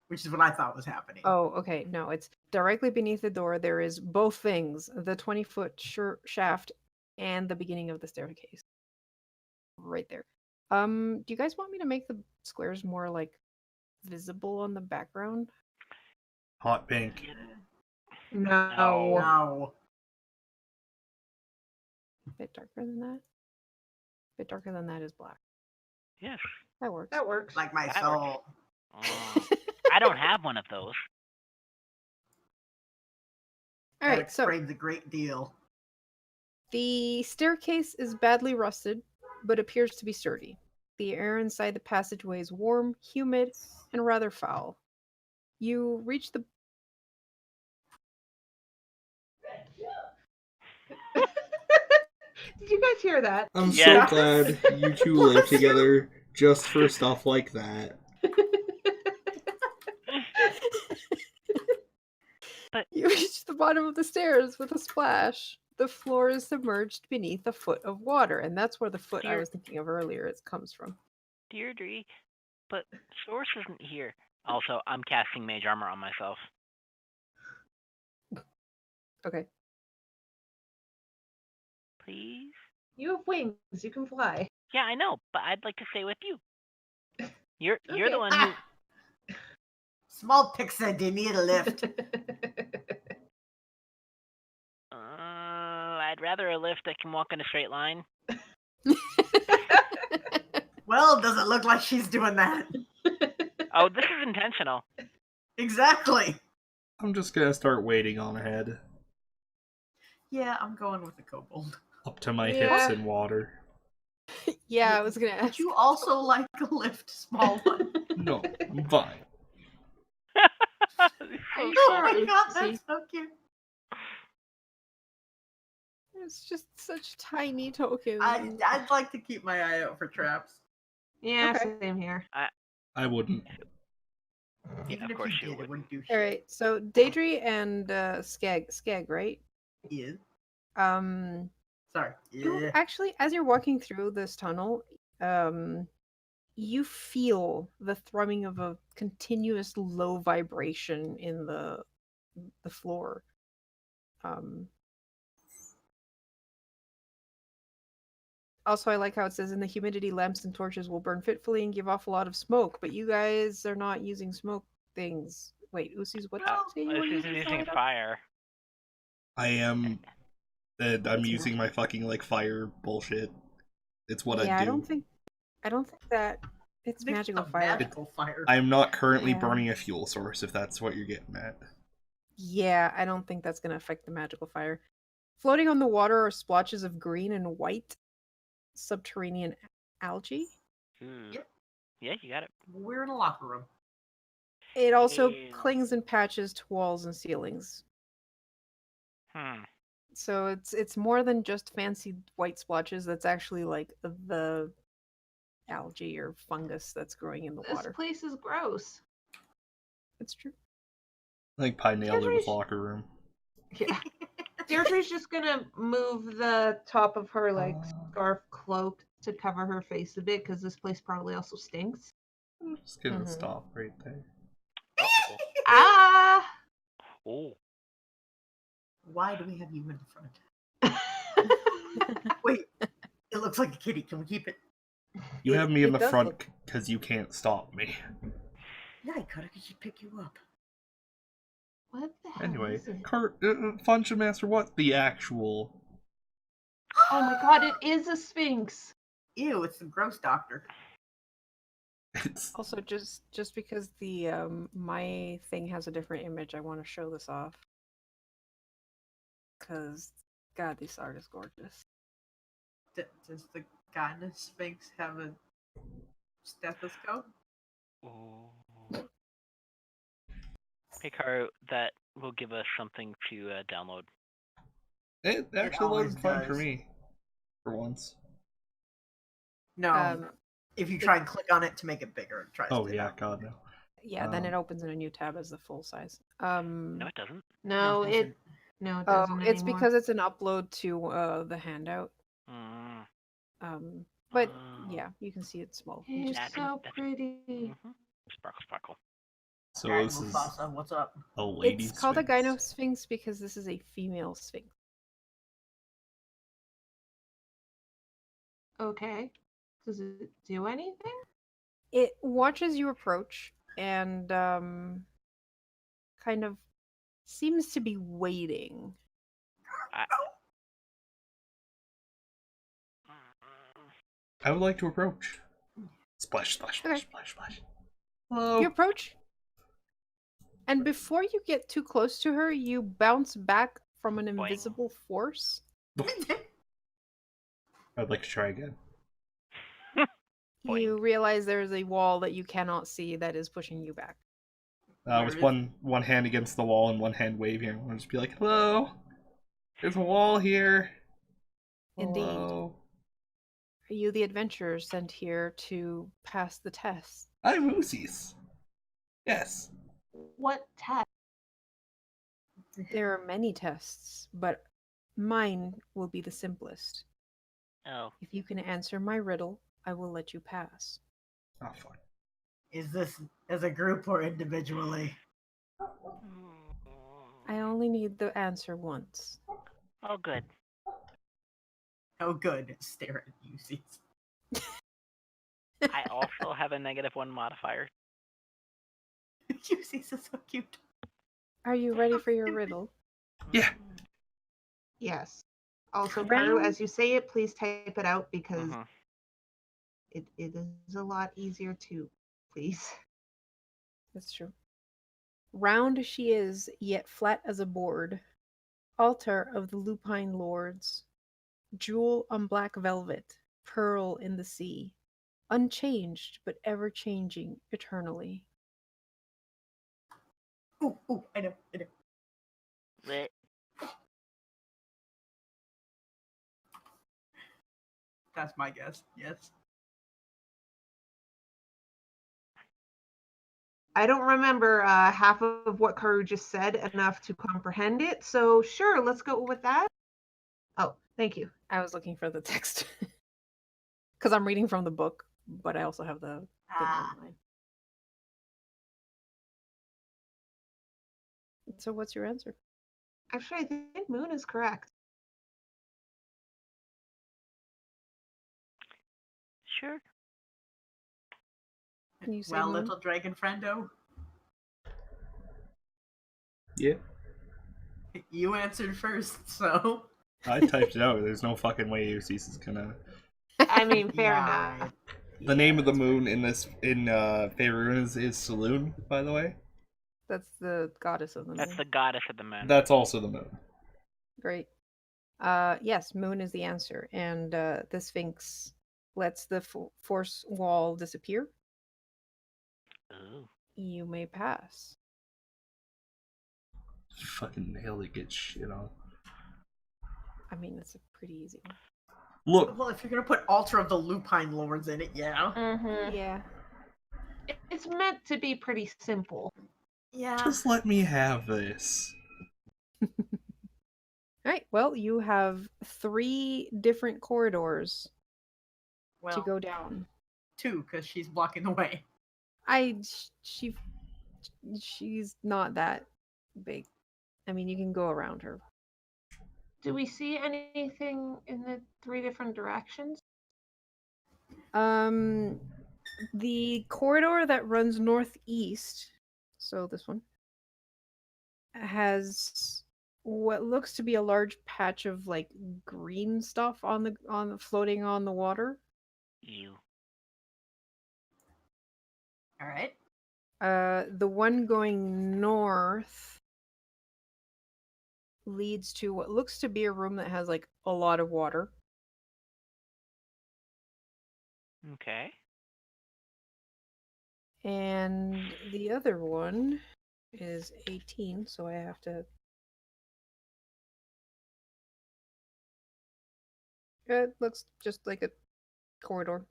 Which is what I thought was happening. Oh, okay. No, it's directly beneath the door. There is both things, the 20-foot shaft and the beginning of the staircase. Right there. Do you guys want me to make the squares more like visible on the background? Hot pink. No. No. A bit darker than that? A bit darker than that is black. Yes. That works. That works. Like my That soul. Oh. I don't have one of those. All That right, so explains a great deal. the staircase is badly rusted, but appears to be sturdy. The air inside the passageway is warm, humid, and rather foul. You reach the... Did you guys hear that? I'm Yeah. so glad you two live together just for stuff like that. You reach the bottom of the stairs with a splash. The floor is submerged beneath a foot of water, and that's where the foot I Dear- was thinking of earlier comes from. Deirdre, but Source isn't here. Also, I'm casting Mage Armor on myself. Okay. Please? You have wings. You can fly. Yeah, I know, but I'd like to stay with you. You're Okay. the one who... Small pixel, they need a lift. I'd rather a lift that can walk in a straight line. Well, does it look like she's doing that? Oh, this is intentional. Exactly. I'm just gonna start wading on ahead. Yeah, I'm going with the kobold. Up to my Yeah. hips in water. Yeah, I was gonna Would ask. you also like a lift, small one? No, I'm fine. So you Oh sure? my Lucy? god, that's so cute. It's just such tiny tokens. I'd like to keep my eye out for traps. Yeah, Okay. same here. I wouldn't. Yeah, Even of if course you you did, it wouldn't. wouldn't do shit. All right, so Daedry and Skeg, right? Yeah. Um, Sorry. you Yeah. actually, as you're walking through this tunnel, you feel the thrumming of a continuous low vibration in the floor. Also, I like how it says in the humidity, lamps and torches will burn fitfully and give off a lot of smoke, but you guys are not using smoke things. Wait, Usi's what did you say you were She's using? using Salada? fire. I am. I'm using my fucking like fire bullshit. It's what Yeah, I do. I don't think that it's Mix magical the fire. Magical fire. I am not currently Yeah. burning a fuel source, if that's what you're getting at. Yeah, I don't think that's going to affect the magical fire. Floating on the water are splotches of green and white subterranean algae. Yep. Yeah, you got it. We're in a locker room. It also Ew. clings in patches to walls and ceilings. So it's more than just fancy white splotches. That's actually like the algae or fungus that's growing in the This water. place is gross. It's true. I think Pie nailed it with Deirdre's- locker room. Yeah. Deirdre's just gonna move the top of her like scarf cloak to cover her face a bit because this place probably also stinks. I'm just gonna Mhm. stop right there. Uh-oh. Ah! Oh. Why do we have you in the front? Wait, it looks like a kitty. Can we keep it? You have me in it the does front look- because you can't stop me. Yeah, I could. I could just pick you up. What the hell Anyway, is it? Function Master, what the actual? Oh my god, it is a sphinx. Ew, it's the gross doctor. It's Also, just because the my thing has a different image, I want to show this off. Cause God, this art is gorgeous. Does the guy in the Sphinx have a stethoscope? Ooh. Hikaru, that will give us something to download. it actually always loaded fine for does. me, for once. No. If you try and click on it to make it bigger, it tries Oh to. yeah, God no. Yeah, then it opens in a new tab as the full size. No, it doesn't. No, it it no, it Oh, doesn't it's anymore. because it's an upload to the handout. But yeah, you can see it's small. You It's just so pretty. Mm-hmm. Sparkle, sparkle. So Alright, this is Mufasa, what's up? a lady It's called a sphinx. gyno sphinx because this is a female sphinx. Okay. Does it do anything? It watches you approach and kind of seems to be waiting. I would like to approach. Splash, splash, splash, Okay. splash, splash. Hello. You approach, and before you get too close to her, you bounce back from an Boing. invisible force. I'd like to try again. Boing. You realize there is a wall that you cannot see that is pushing you back. With one hand against the wall and one hand waving, I'll just be like, "Hello, there's a wall here." Indeed. Hello. Are you the adventurer sent here to pass the test? I'm Usis. Yes. What test? There are many tests, but mine will be the simplest. Oh. If you can answer my riddle, I will let you pass. Oh fuck. Is this as a group or individually? I only need the answer once. Oh, good. Oh, good. Stare at UCs. I also have a -1 modifier. UCs is so cute. Are you ready for your riddle? Yeah. Yes. Also, Round- Karu, as you say it, please type it out because Mhm. it is a lot easier too. Please. That's true. Round she is, yet flat as a board. Altar of the lupine lords. Jewel on black velvet, pearl in the sea. Unchanged, but ever changing eternally. Ooh, I know. Lit. That's my guess. Yes. I don't remember half of what Karu just said enough to comprehend it, so sure, let's go with that. Oh, thank you. I was looking for the text. Because I'm reading from the book, but I also have the thing online. So what's your answer? Actually, I think Moon is correct. Sure. You say Well, Moon? little dragon friendo, Yeah. you answered first, so. I typed it out. There's no fucking way Usis is gonna. I mean, fair Yeah, enough. The name of the moon in Faerun is Saloon, by the way. That's the goddess of the moon. That's the goddess of the moon. That's also the moon. Great. Yes, Moon is the answer, and the Sphinx lets the force wall disappear. Ooh. You may pass. Fucking nailed it. Get shit on. I mean, it's a pretty easy one. Look, Well, if you're gonna put Altar of the Lupine Lords in it, yeah. Mm-hmm. Yeah. It's meant to be pretty simple. Yeah. just let me have this. All right. Well, you have 3 different corridors Well, to go down. 2, because she's blocking the way. She's not that big. I mean, you can go around her. Do we see anything in the 3 different directions? The corridor that runs northeast, so this one, has what looks to be a large patch of like green stuff on the floating on the water. You. All right. The one going north leads to what looks to be a room that has like a lot of water. Okay. And the other one is 18, so I have to. It looks just like a corridor.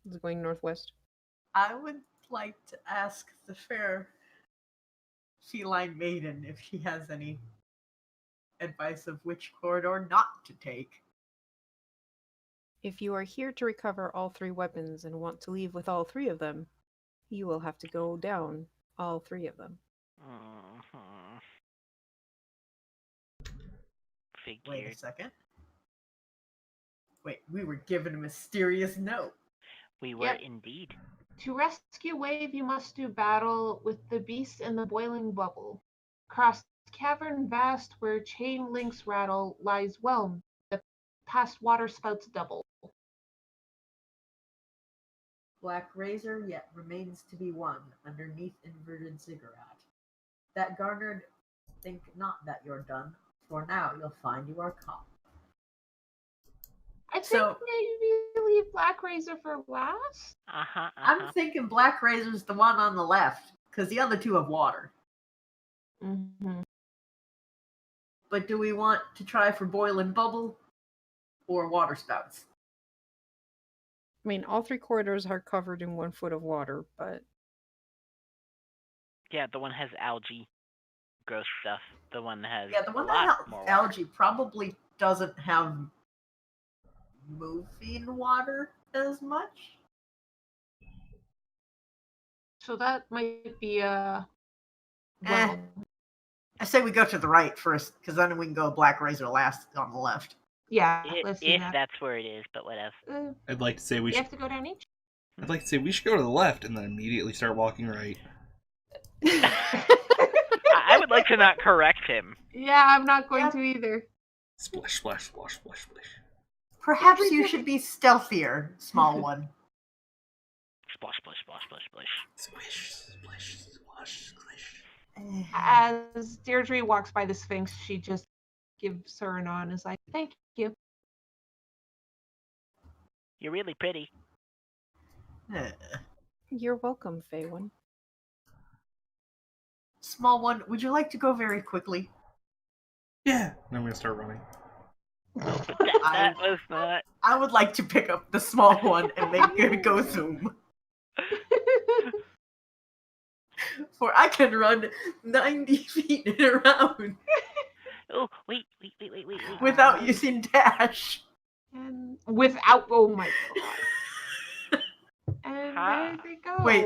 It's going northwest. I would like to ask the fair feline maiden if she has any advice of which corridor not to take. If you are here to recover all 3 weapons and want to leave with all 3 of them, you will have to go down all 3 of them. Mhm. Wait a Figured. second. Wait, we were given a mysterious note. We were Yep. indeed. To rescue Wave, you must do battle with the beast in the boiling bubble. Cross cavern vast where chain links rattle lies whelm. The past water spouts double. Black razor yet remains to be won underneath inverted ziggurat. That garnered, think not that you're done, for now you'll find you are caught. I think So- maybe leave Black Razor for last. I'm thinking Black Razor's the one on the left, because the other 2 have water. Mm-hmm. But do we want to try for boiling bubble or water spouts? I mean, all 3 corridors are covered in 1 foot of water, but Yeah, the one has algae, gross stuff. The one has Yeah, the one a that lot has more water. algae probably doesn't have moving water as much. So that might be Eh. well. I say we go to the right first, because then we can go Black Razor last on the left. Yeah, let's do If that. that's where it is, but whatever. I'd like to say We have to go down each. I'd like to say we should go to the left and then immediately start walking right. I would like to not correct him. Yeah, I'm not going Yep. to either. Splash, splash, splash, splash, splash. Perhaps you should be stealthier, small one. Splash, splash, splash, splash, splash. Splish, splish, splash, splish. As Deirdre walks by the Sphinx, she just gives her a nod and is like, "Thank you." You're really pretty. you're welcome, Fey One. Small one, would you like to go very quickly? Yeah. And I'm gonna start running. But that was not. I would like to pick up the small one and make it go zoom. For I can run 90 feet in a round Oh, wait. without using dash. And without, oh my god. And Ha. there they go. Wait.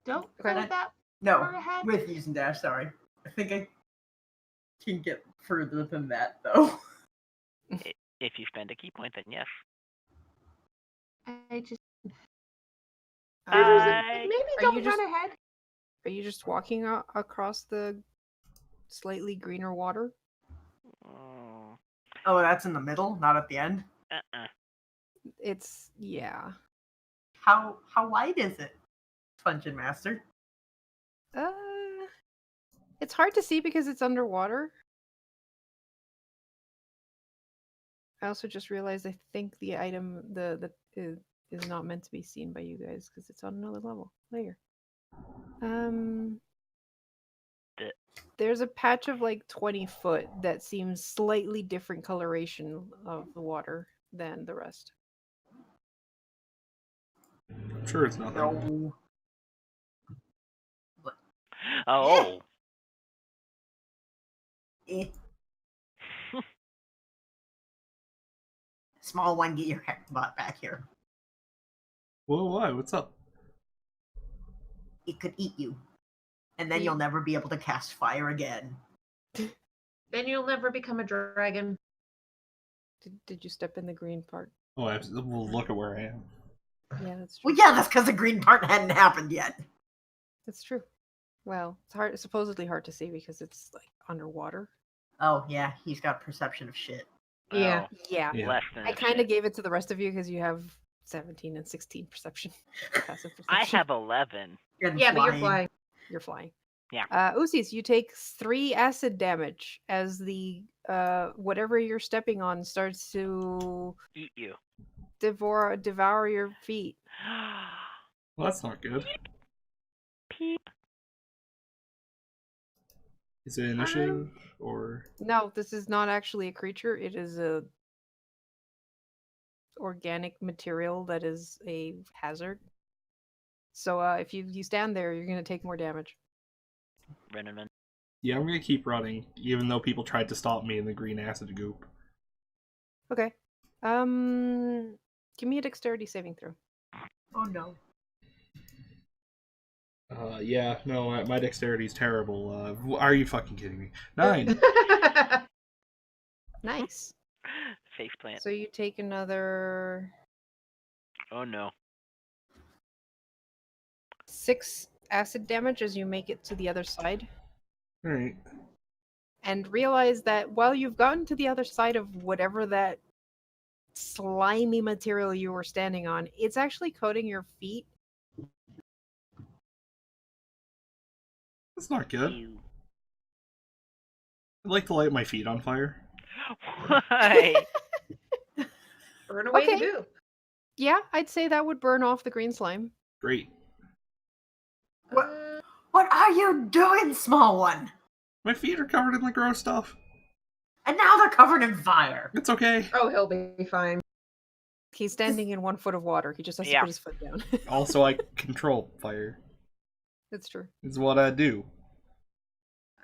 Don't Okay. go that No, far ahead. with using dash, sorry. I think I can get further than that, though. If you spend a key point, then yes. I just I- maybe Are don't you run just- ahead. Are you just walking across the slightly greener water? Oh, Oh, that's in the middle, not at the end? It's, yeah. How wide is it, Dungeon Master? It's hard to see because it's underwater. I also just realized I think the item is not meant to be seen by you guys because it's on another layer. There's a patch of like 20 foot that seems slightly different coloration of the water than the rest. I'm sure it's nothing. No. Oh. Eh. Small one, get your butt back here. Whoa, why? What's up? It could eat you. And then you'll never be able to cast fire again. Then you'll never become a dragon. Did you step in the green part? Oh, well, look at where I am. Yeah, that's true. Well, yeah, that's because the green part hadn't happened yet. That's true. Well, it's supposedly hard to see because it's like underwater. Oh, yeah, he's got perception of shit. Yeah. Yeah. Yeah. Less than I a kind shit. of gave it to the rest of you because you have 17 and 16 perception. Passive I perception. have 11. And Yeah, but you're flying. flying. You're flying. Yeah. Usis, you take 3 acid damage as the whatever you're stepping on starts to Eat you. devour your feet. Well, that's not good. Peep. Is it initiative or? No, this is not actually a creature. It is a organic material that is a hazard. So if you stand there, you're gonna take more damage. Run. Yeah, I'm gonna keep running, even though people tried to stop me in the green acid goop. Okay. Give me a dexterity saving throw. Oh no. Yeah, no, my dexterity's terrible. Are you fucking kidding me? 9. Nice. Face plant. So you take another Oh no. 6 acid damage as you make it to the other side. All right. And realize that while you've gotten to the other side of whatever that slimy material you were standing on, it's actually coating your feet. That's not good. Ew. I'd like to light my feet on fire. Why? Burn away the Okay. goop. Yeah, I'd say that would burn off the green slime. Great. What? Uh, What are you doing, small one? My feet are covered in the gross stuff. And now they're covered in fire. It's okay. oh, he'll be fine. He's standing in 1 foot of water. He just has to Yeah. put his foot down. Also, I control fire. That's true. It's what I do.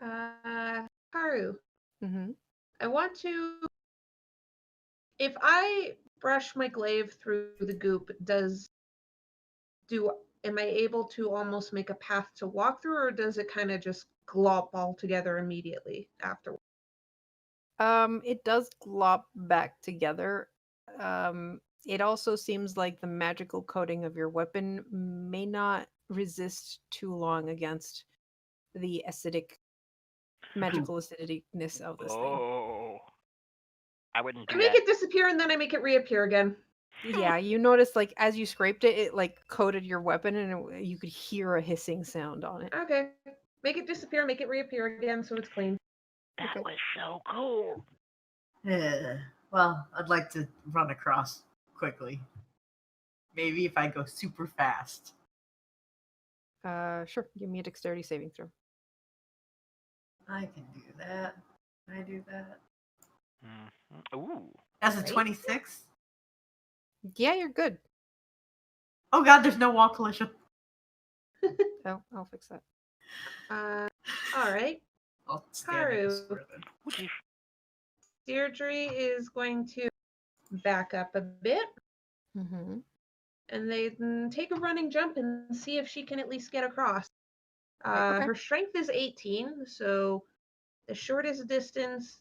Haru, Mm-hmm. I want to. If I brush my glaive through the goop, am I able to almost make a path to walk through, or does it kind of just glop all together immediately afterwards? It does glop back together. It also seems like the magical coating of your weapon may not resist too long against the magical acidicness of this Oh. I wouldn't I do make that. it disappear and then I make it reappear again. thing. Yeah, you notice like as you scraped it, it like coated your weapon, and you could hear a hissing sound on it. Okay. Make it disappear, make it reappear again so it's clean. That Okay. was so cool. Well, I'd like to run across quickly. Maybe if I go super fast. Sure. Give me a dexterity saving throw. I can do that. Can I do that? Mm-hmm. Ooh. That's a Right. 26. Yeah, you're good. Oh god, there's no wall collision. Oh, I'll fix that. All right. I'll stand in this Haru. square then. Would you? Deirdre is going to back up a bit Mm-hmm. and then take a running jump and see if she can at least get across. Okay. Her strength is 18, so the shortest distance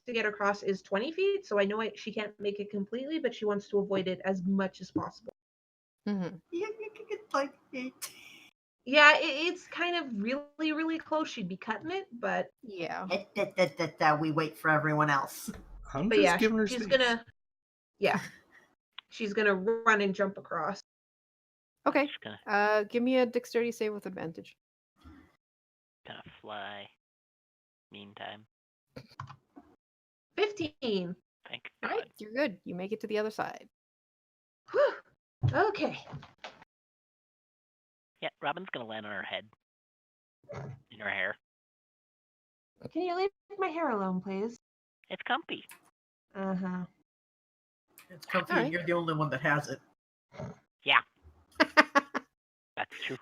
to get across is 20 feet. So I know she can't make it completely, but she wants to avoid it as much as possible. Mm-hmm. You can get like 8. Yeah, it's kind of really, really close. She'd be cutting it, but Yeah. We wait for everyone else. I'm but just yeah, giving her she's space. gonna run and jump across. Okay. Just gonna Give me a dexterity save with advantage. fly. Meantime, 15. thank All God. right, you're good. You make it to the other side. Whew. Okay. Yeah, Robin's gonna land on her head. In her hair. Can you leave my hair alone, please? It's comfy. Uh-huh. It's comfy Alright. and you're the only one that has it. Yeah, that's true.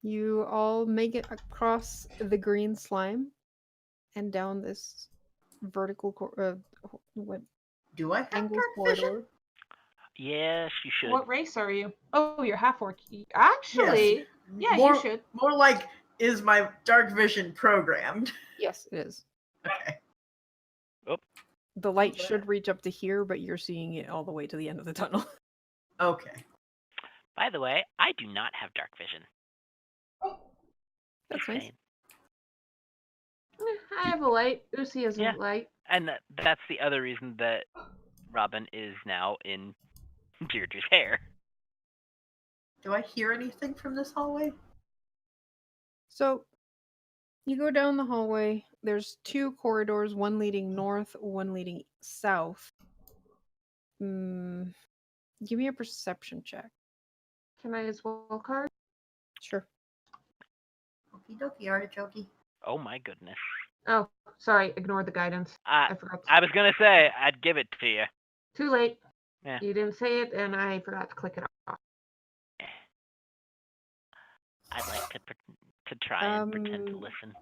You all make it across the green slime and down this vertical what Do I have angled dark vision? corridor. Yes, you should. What race are you? Oh, you're half orc. Actually, yeah, more, you should. More like, is my dark vision programmed? Yes, it is. Okay. The light Okay. should reach up to here, but you're seeing it all the way to the end of the tunnel. Okay. By the way, I do not have dark vision. That's Just nice. saying. I have a light. Usi has Yeah. a light. And that's the other reason that Robin is now in Deirdre's hair. Do I hear anything from this hallway? So you go down the hallway. There's 2 corridors, one leading north, one leading south. Give me a perception check. Can I as well card? Sure. Okie dokie, artichoke. Oh my goodness. Oh, sorry. Ignore the guidance. I forgot. I was gonna say I'd give it to you. Too late. Yeah. You didn't say it, and I forgot to click it off. I'd like to try and pretend to listen.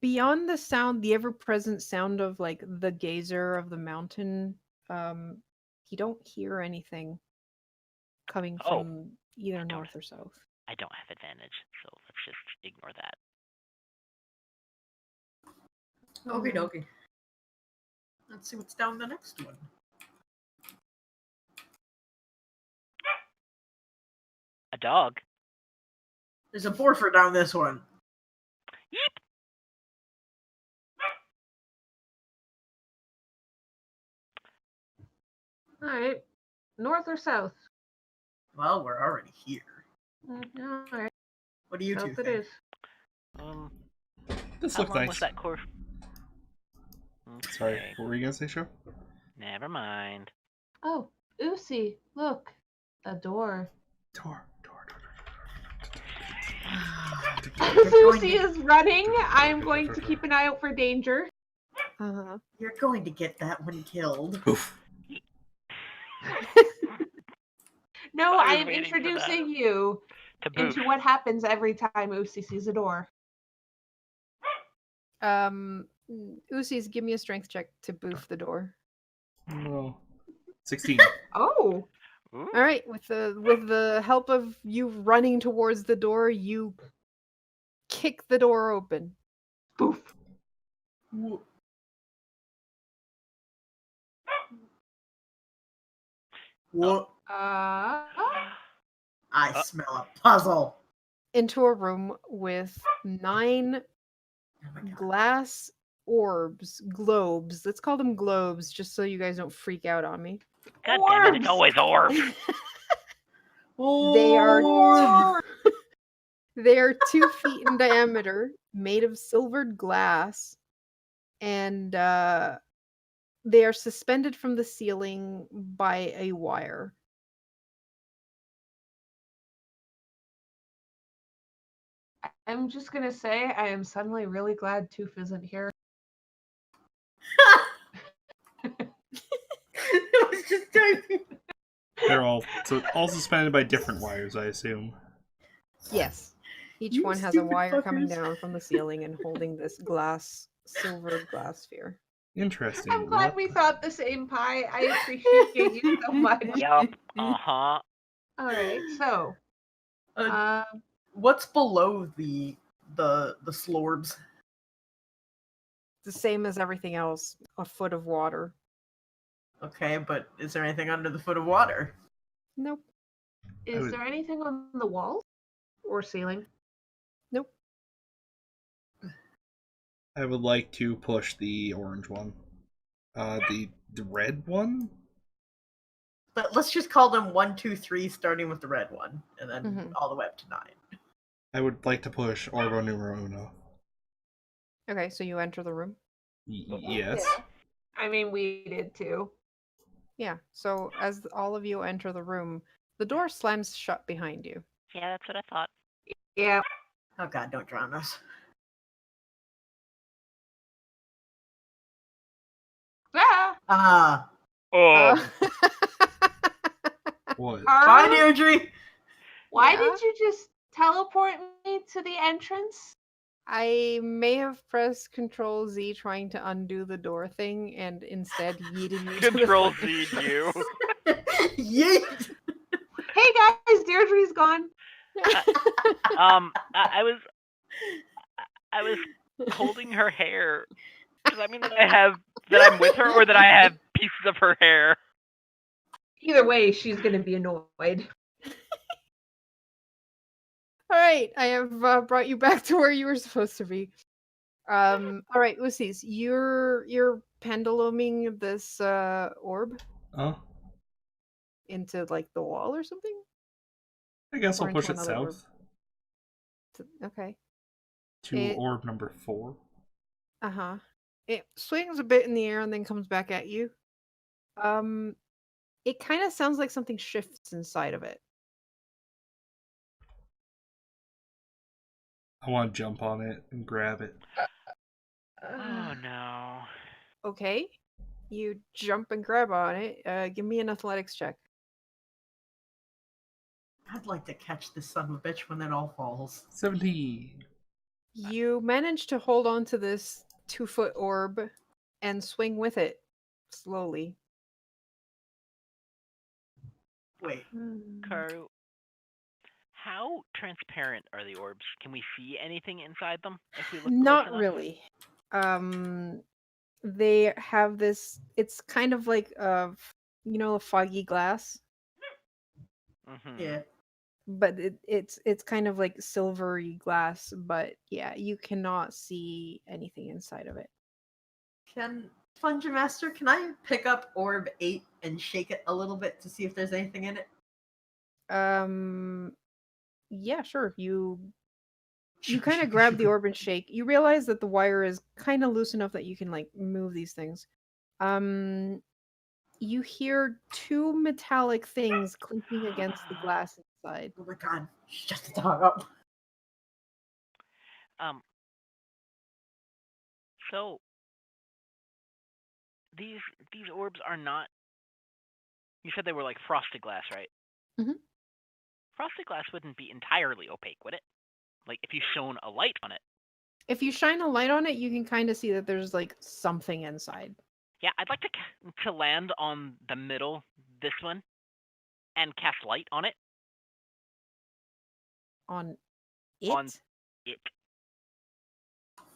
Beyond the sound, the ever-present sound of like the gazer of the mountain, you don't hear anything coming from either north or south. I don't have advantage, so let's just ignore that. Okie dokie. Let's see what's down the next one. A dog. There's a Borfer down this one. Yeep. All right. North or south? Well, we're already here. All right. What do you two South it think? is. This How looks long nice. was that course? Sorry, Okay, what were you gonna say, Show? never mind. Oh, Usi, look. A door. Door. As Usi is running, I'm going to keep an eye out for danger. Uh-huh. You're going to get that one killed. Poof. No, I I was am waiting for introducing you To boot. into what happens every time Usi sees a door. Usi's, give me a strength check to boof the door. No. 16. Oh, Ooh. All right, with the help of you running towards the door, you kick the door open. poof. What? Uh, I smell a puzzle. Into a room with 9 Oh my god. glass globes. Let's call them globes, just so you guys don't freak out on me. God damn it, it's Orbs! always orbs. They are Orbs! they are 2 feet in diameter, made of silvered glass, and they are suspended from the ceiling by a wire. I'm just gonna say I am suddenly really glad Toof isn't here. I was just typing. They're all suspended by different wires, I assume. Yes. Each You one has a stupid wire coming fuckers. down from the ceiling and holding this silvered glass sphere. Interesting. I'm glad What- we thought the same pie. I appreciate you so much. Yup. Uh-huh. All right, so What's below the slorbs? The same as everything else, a foot of water. Okay, but is there anything under the foot of water? Nope. is there anything on the wall or ceiling? Nope. I would like to push the orange one. The red one? But let's just call them 1, 2, 3, starting with the red one, and then Mhm. all the way up to 9. I would like to push Orbo Numero Uno. Okay, so you enter the room. Yes. I mean, we did too. Yeah, so as all of you enter the room, the door slams shut behind you. Yeah, that's what I thought. Yeah. Oh god, don't drown us. Ah! Ah, Oh, What? bye, Arlo, Deirdre. why Yeah? did you just teleport me to the entrance? I may have pressed Control Z trying to undo the door thing and instead yeeted you to the Control front Z entrance. you. Yeet! Hey guys, Deirdre's gone. I was holding her hair. Does that mean that I'm with her, or that I have pieces of her hair? Either way, she's gonna be annoyed. All right, I have brought you back to where you were supposed to be. All right, Usis, you're penduluming this orb Oh, into like the wall or something, I guess or I'll push into it another orb. south Okay. to It orb number 4. uh-huh. It swings a bit in the air and then comes back at you. Um, it kind of sounds like something shifts inside of it. I want to jump on it and grab it. Oh no. Okay. You jump and grab on it. Give me an athletics check. I'd like to catch this son of a bitch when it all falls. 17. You manage to hold on to this 2-foot orb and swing with it slowly. Wait, Karu, how transparent are the orbs? Can we see anything inside them if we look close Not enough? really. They have this. It's kind of like a foggy glass, Mm-hmm. yeah. but it's kind of like silvery glass. But yeah, you cannot see anything inside of it. Can Fungi Master, can I pick up Orb 8 and shake it a little bit to see if there's anything in it? Yeah, sure. You kind of grab the orb and shake. You realize that the wire is kind of loose enough that you can like move these things. You hear two metallic things clinking against the glass inside. Oh my god, shut the dog up. Um. So these orbs are not. You said they were like frosted glass, right? Mhm. Frosted glass wouldn't be entirely opaque, would it? Like if you shone a light on it. If you shine a light on it, you can kind of see that there's like something inside. Yeah, I'd like to land on the middle, this one, and cast light on it. On On it? it.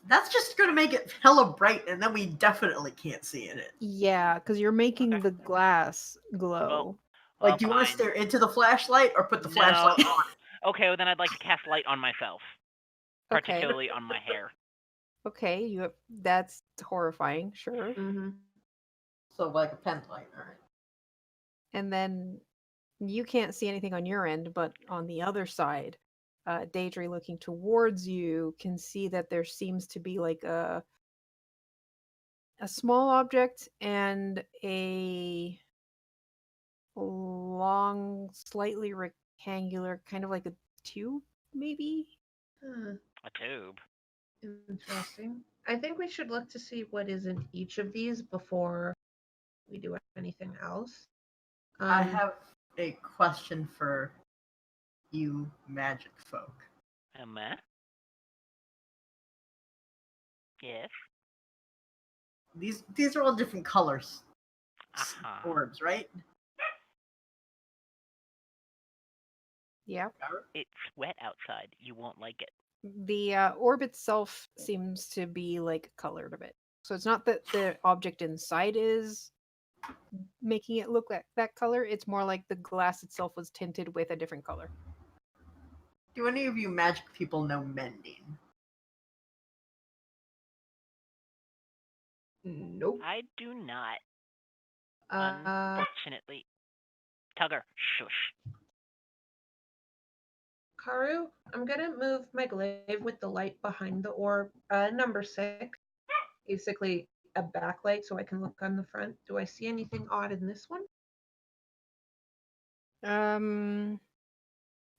That's just gonna make it hella bright, and then we definitely can't see in it. Yeah, because you're making Okay. the glass glow. Well, Like, do you want to fine. stare into the flashlight or put the No. flashlight on it? Okay, well then I'd like to cast light on myself, Okay. particularly on my hair. Okay, that's horrifying, sure. Mm-hmm. So, like a pen light, alright. And then you can't see anything on your end, but on the other side, Daedry looking towards you can see that there seems to be like a small object and a long, slightly rectangular, kind of like a tube, maybe? A tube. Interesting. I think we should look to see what is in each of these before we do anything else. I have a question for you magic folk. Emma? Yes. These are all different colors. Uh-huh. Orbs, right? Yeah. It's wet outside. You won't like it. The orb itself seems to be like colored a bit. So it's not that the object inside is making it look like that color, it's more like the glass itself was tinted with a different color. Do any of you magic people know mending? Nope. I do not. Uh, Unfortunately. Tugger, shush. Karu, I'm gonna move my glaive with the light behind the orb. Number 6. Basically a backlight so I can look on the front. Do I see anything odd in this one?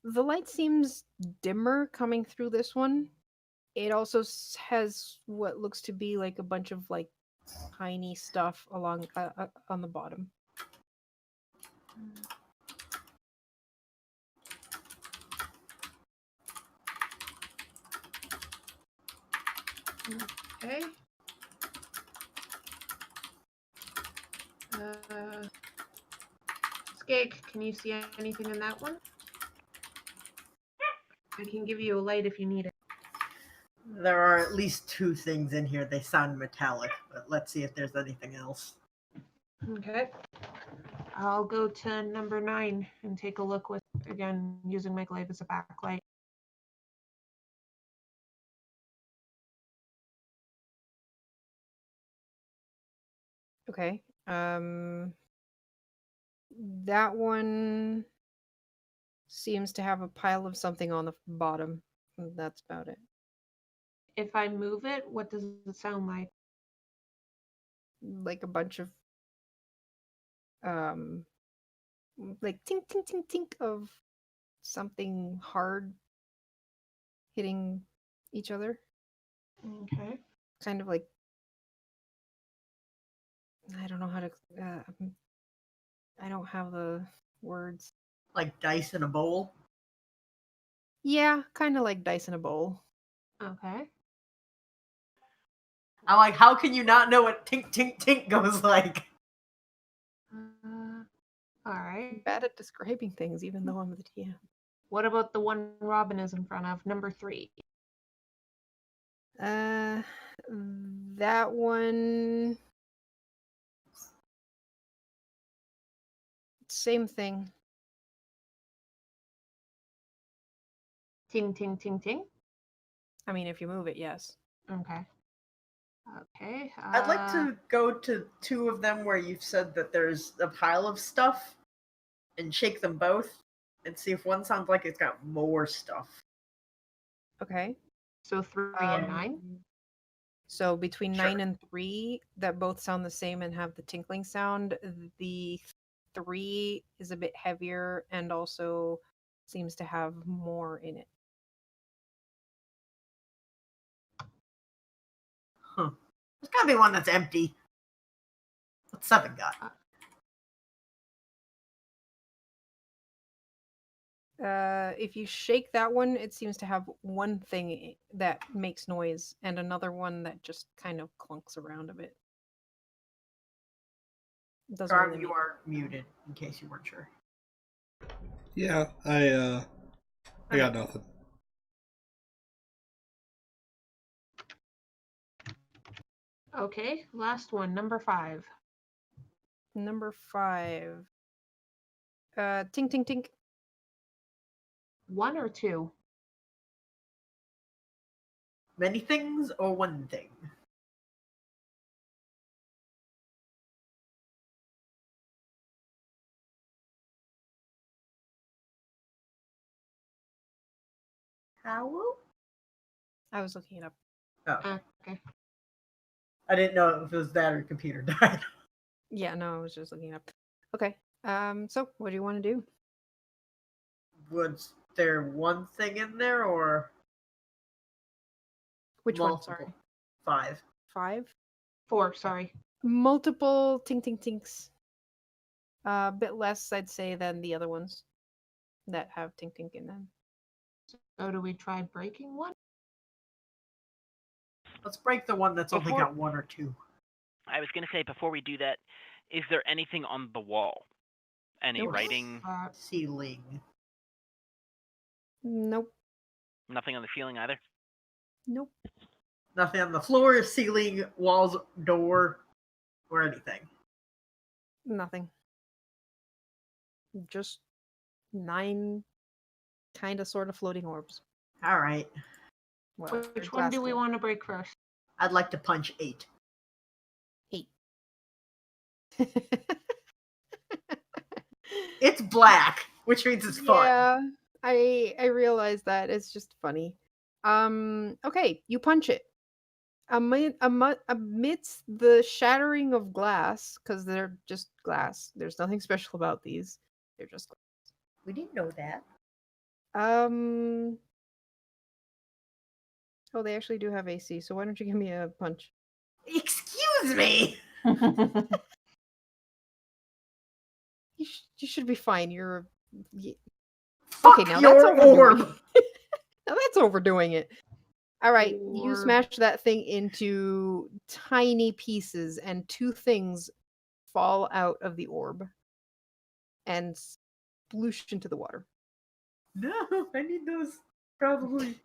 The light seems dimmer coming through this one. It also has what looks to be like a bunch of like tiny stuff along on the bottom. Okay. Skeg, can you see anything in that one? I can give you a light if you need it. There are at least 2 things in here. They sound metallic, but let's see if there's anything else. Okay. I'll go to number 9 and take a look with, again, using my glaive as a backlight. Okay. That one seems to have a pile of something on the bottom. That's about it. If I move it, what does it sound like? Like a bunch of um like tink tink tink tink of something hard hitting each other. Okay. Kind of like I don't know how to I don't have the words. Like dice in a bowl. Yeah, kind of like dice in a bowl. Okay. I'm like, how can you not know what tink tink tink goes like? All right. Bad at describing things, even though I'm the TM. What about the one Robin is in front of? Number 3. That one. Same thing. Ting, ting, ting, ting. I mean, if you move it, yes. Okay. Okay. I'd like to go to 2 of them where you've said that there's a pile of stuff and shake them both and see if one sounds like it's got more stuff. Okay. So 3 and 9. So between Sure. 9 and 3, that both sound the same and have the tinkling sound. The 3 is a bit heavier and also seems to have more in it. Huh. There's gotta be one that's empty. What's 7 got? If you shake that one, it seems to have one thing that makes noise and another one that just kind of clunks around a bit. Doesn't Garm, really you make are muted, in case you weren't sure. Yeah, I got nothing. Okay. Last one. Number 5. Number 5. Tink tink tink. 1 or 2? Many things or one thing? Howl? I was looking it up. Oh, Okay. I didn't know if it was that or your computer died. Yeah, no, I was just looking it up. Okay. So what do you want to do? Was there one thing in there or Which one? multiple? Sorry. 5. 5. 4. Sorry. Multiple tink tink tinks. A bit less, I'd say, than the other ones that have tink tink in them. So do we try breaking one? Let's break the one that's only Before- got 1 or 2. I was going to say, before we do that, is there anything on the wall? Any Nope. writing? Ceiling. Nope. Nothing on the ceiling either? Nope. Nothing on the floor, ceiling, walls, door, or anything. Nothing. Just 9 kind of sort of floating orbs. All right. Well, Which one do we glass want to break first? I'd like to punch 8. 8. It's black, which means it's fun. Yeah, I realize that. It's just funny. Okay, you punch it. Amidst the shattering of glass, because they're just glass. There's nothing special about these. They're just glass. We didn't know that. Oh, they actually do have AC, so why don't you give me a punch? Excuse me. You should be fine. You're Fuck okay. Now your that's overdoing orb. it. Now that's overdoing it. All right, you Orb. smash that thing into tiny pieces, and 2 things fall out of the orb and sploosh into the water. No, I need those. Probably.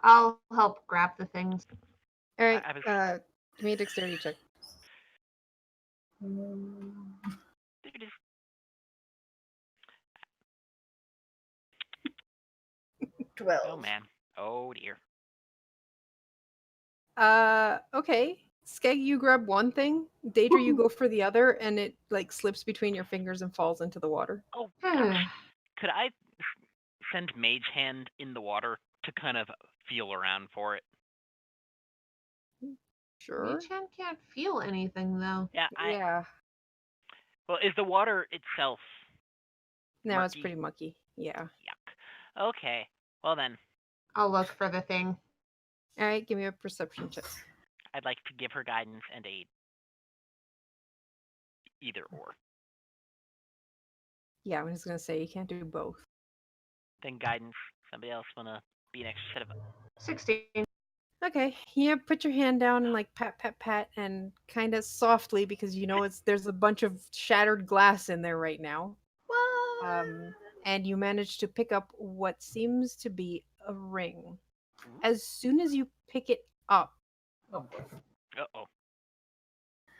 I'll help grab the things. All right, I was- give me a dexterity check. Doo-doo. 12. Oh man. Oh dear. Okay. Skeg, you grab one thing. Daedra, you go for the other, and it like slips between your fingers and falls into the water. Oh, gosh. Could I send Mage Hand in the water to kind of feel around for it? Sure. Mage Hand can't feel anything though. Yeah, Yeah. Well, is the water itself Now it's murky? pretty mucky. Yeah. Yuck. Okay. Well then, I'll look for the thing. All right, give me a perception check. I'd like to give her guidance and aid. Either or. Yeah, I was gonna say you can't do both. Then guidance. Somebody else wanna be an extra set of 16. Okay, yeah, put your hand down and like pat, pat, pat, and kind of softly because you know there's a bunch of shattered glass in there right now. And you manage to pick up what seems to be a ring. As soon as you pick it up, Oh boy. Uh-oh.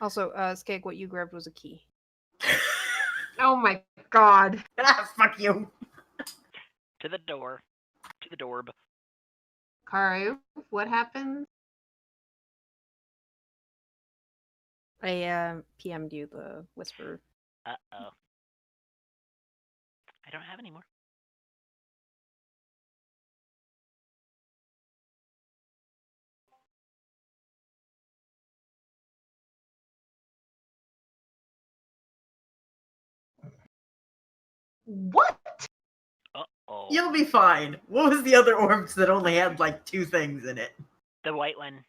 also, Skeg, what you grabbed was a key. Oh my god. Fuck you. To the door. To the dorb. Karu, what happened? I PM'd you the whisper. Uh-oh. I don't have any more. What? Uh-oh. You'll be fine. What was the other orbs that only had like 2 things in it? The white one.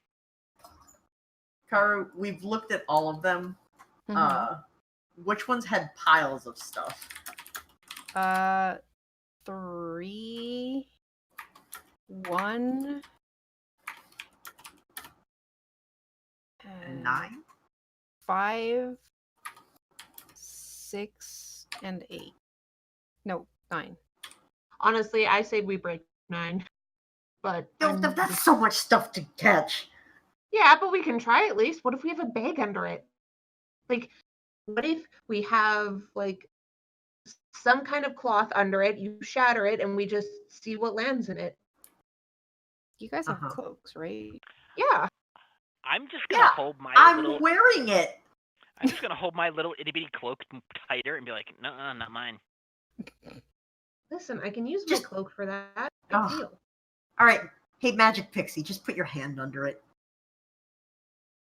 Karu, we've looked at all of them. Which ones had piles of stuff? 3, 1, And 9? 5, 6, and 8. No, 9. Honestly, I say we break 9. But Yo, that's so much stuff to catch. yeah, but we can try at least. What if we have a bag under it? Like, what if we have like some kind of cloth under it, you shatter it, and we just see what lands in it? You guys have Uh-huh. cloaks, right? Yeah. I'm just gonna Yeah, hold my I'm little wearing it. I'm just gonna hold my little itty bitty cloak tighter and be like, no, not mine. Listen, I can use Just- my cloak for that. Ugh. Big deal. All right. Hey, Magic Pixie, just put your hand under it.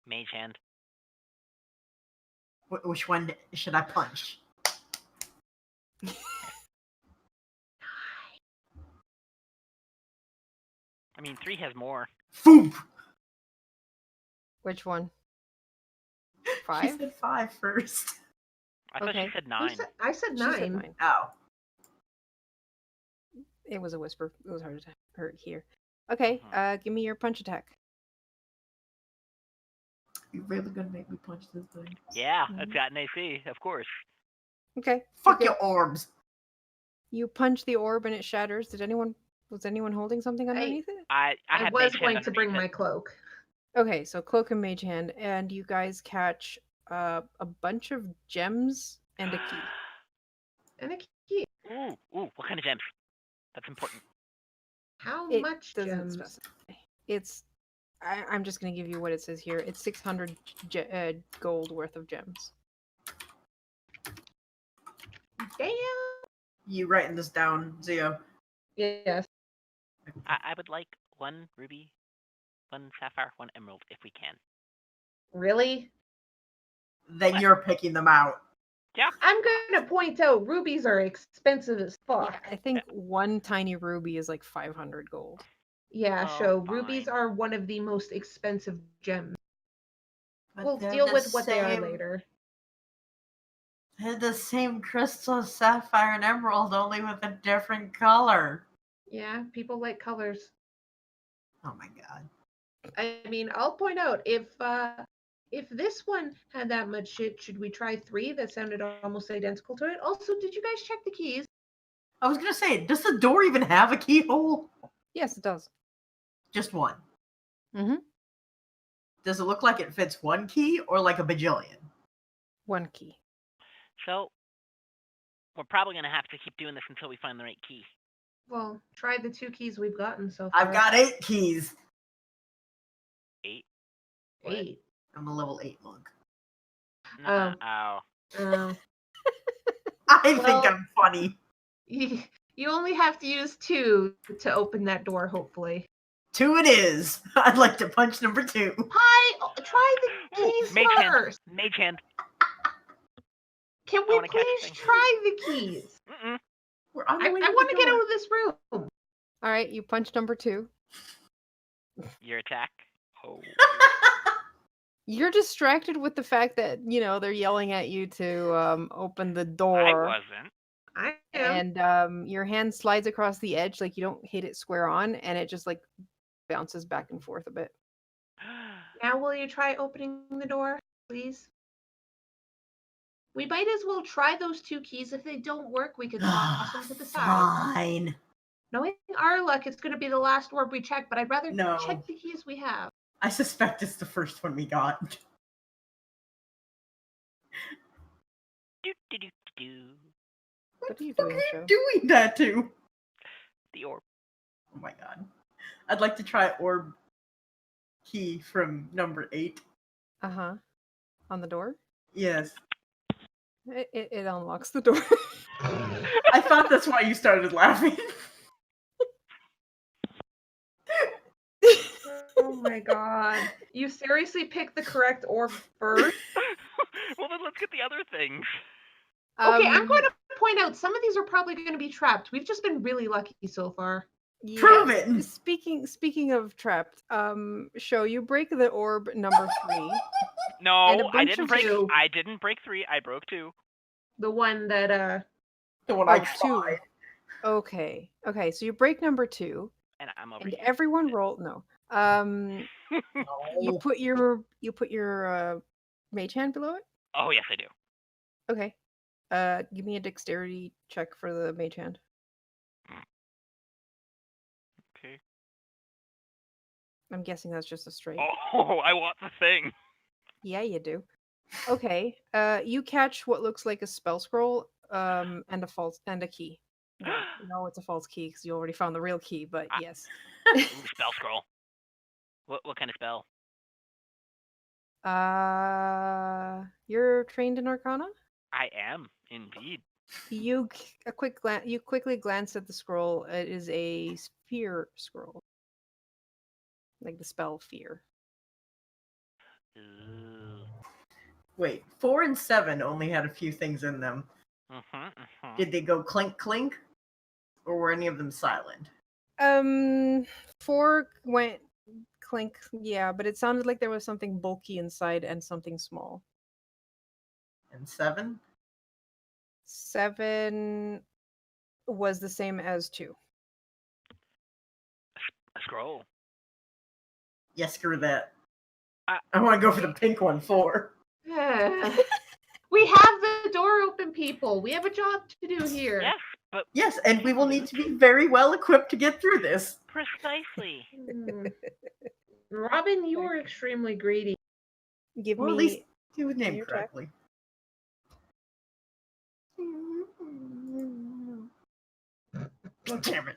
Mage Hand. Which one should I punch? I mean, 3 has more. Foom! Which one? She 5? said 5 first. I thought Okay. she said Who 9. I said She 9. said 9. Oh. It was a whisper. It was hard to hear. Okay, give me your punch attack. You really gonna make me punch this thing? Yeah, it's got an AC, of course. Okay. Fuck you're your orbs. You punch the orb and it shatters. Was anyone holding something underneath it? I had was Mage Hand going to bring underneath my it. cloak. Okay, so cloak and mage hand, and you guys catch a bunch of gems and a key. And a key. Ooh, what kind of gems? That's important. How It much doesn't gems? specify. It's I'm just gonna give you what it says here. It's 600 gold worth of gems. Damn. You writing this down, Zio? Yes. I would like 1 ruby, 1 sapphire, 1 emerald, if we can. Really? Then What? you're picking them out. Yeah. I'm gonna point out rubies are expensive as fuck. Yeah, I think one tiny ruby is like 500 gold. Yeah, Oh, so rubies fine. are one of the most expensive gems. But We'll they're deal the with what they are same- later. They're the same crystal, sapphire, and emerald, only with a different color. Yeah, people like colors. Oh my god. I mean, I'll point out if this one had that much shit, should we try 3 that sounded almost identical to it? Also, did you guys check the keys? I was gonna say, does the door even have a keyhole? Yes, it does. Just one. Mm-hmm. Does it look like it fits 1 key or like a bajillion? 1 key. So, we're probably going to have to keep doing this until we find the right key. Well, try the 2 keys we've gotten so far. I've got 8 keys. 8? 8. I'm a level 8 monk. Nuh-uh. Ow. I think Well- I'm funny. You only have to use 2 to open that door, hopefully. 2 it is. I'd like to punch number 2. Try the keys Mage hand. first. Mage hand. Can I we wanna catch please things. try the keys? Mm-mm. We're on I the way want to the get door. out of this room. All right, you punch number 2. Your attack. Oh. You're distracted with the fact that they're yelling at you to open the door. I wasn't. I am. And your hand slides across the edge, like you don't hit it square on, and it just like bounces back and forth a bit. Now will you try opening the door, please? We might as well try those 2 keys. If they don't work, we can toss them to the side. Fine. Knowing our luck, it's going to be the last orb we check, but I'd rather No. check the keys we have. I suspect it's the first one we got. Do, do, do, do. What are you What doing, are Joe? you doing that to? The orb. Oh my god. I'd like to try orb key from number 8. Uh-huh. On the door? Yes. It unlocks the door. I thought that's why you started laughing. Oh my god. You seriously picked the correct orb first? Well, then let's get the other things. Okay, I'm going to point out some of these are probably going to be trapped. We've just been really lucky so far. Yeah. Prove it. Speaking of trapped, Show, you break the orb number 3. And No, a I bunch didn't of break. two. I didn't break 3. I broke 2. The one that The one Oh, I 2. tried. Okay, so you break number 2, And I'm over and here. everyone roll. No, you No. put your mage hand below it. Oh, yes, I do. Okay, give me a dexterity check for the mage hand. Okay. I'm guessing that's just a straight. Oh, I want the thing. Yeah, you do. Okay, you catch what looks like a spell scroll, and a key. No, it's a false key because you already found the real key. But yes. Ooh, spell scroll. What kind of spell? You're trained in Arcana. I am indeed. You quickly glance at the scroll. It is a fear scroll, like the spell fear. Ooh. Wait, 4 and 7 only had a few things in them. Did they go clink clink? Or were any of them silent? 4 went clink, yeah, but it sounded like there was something bulky inside and something small. And 7? 7 was the same as 2. A scroll. Yeah, screw that. I want to go for the pink one, 4. we have the door open, people. We have a job to do here. Yes, but Yes, and we will need to be very well equipped to get through this. precisely. Robin, you are extremely greedy. Give Well, at me least do his name your check. correctly. Oh, damn it.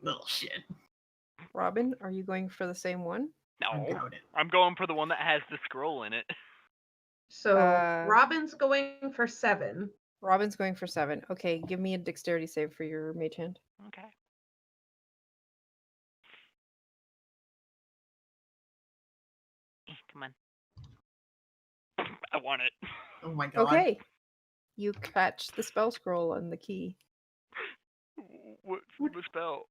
Little shit. Robin. Are you going for the same one? I No, doubt it. I'm going for the one that has the scroll in it. So Uh, Robin's going for 7. Robin's going for 7. Okay, give me a dexterity save for your mage hand. Okay. Come on. I want it. Oh my god. Okay. You catch the spell scroll and the key. What's the spell?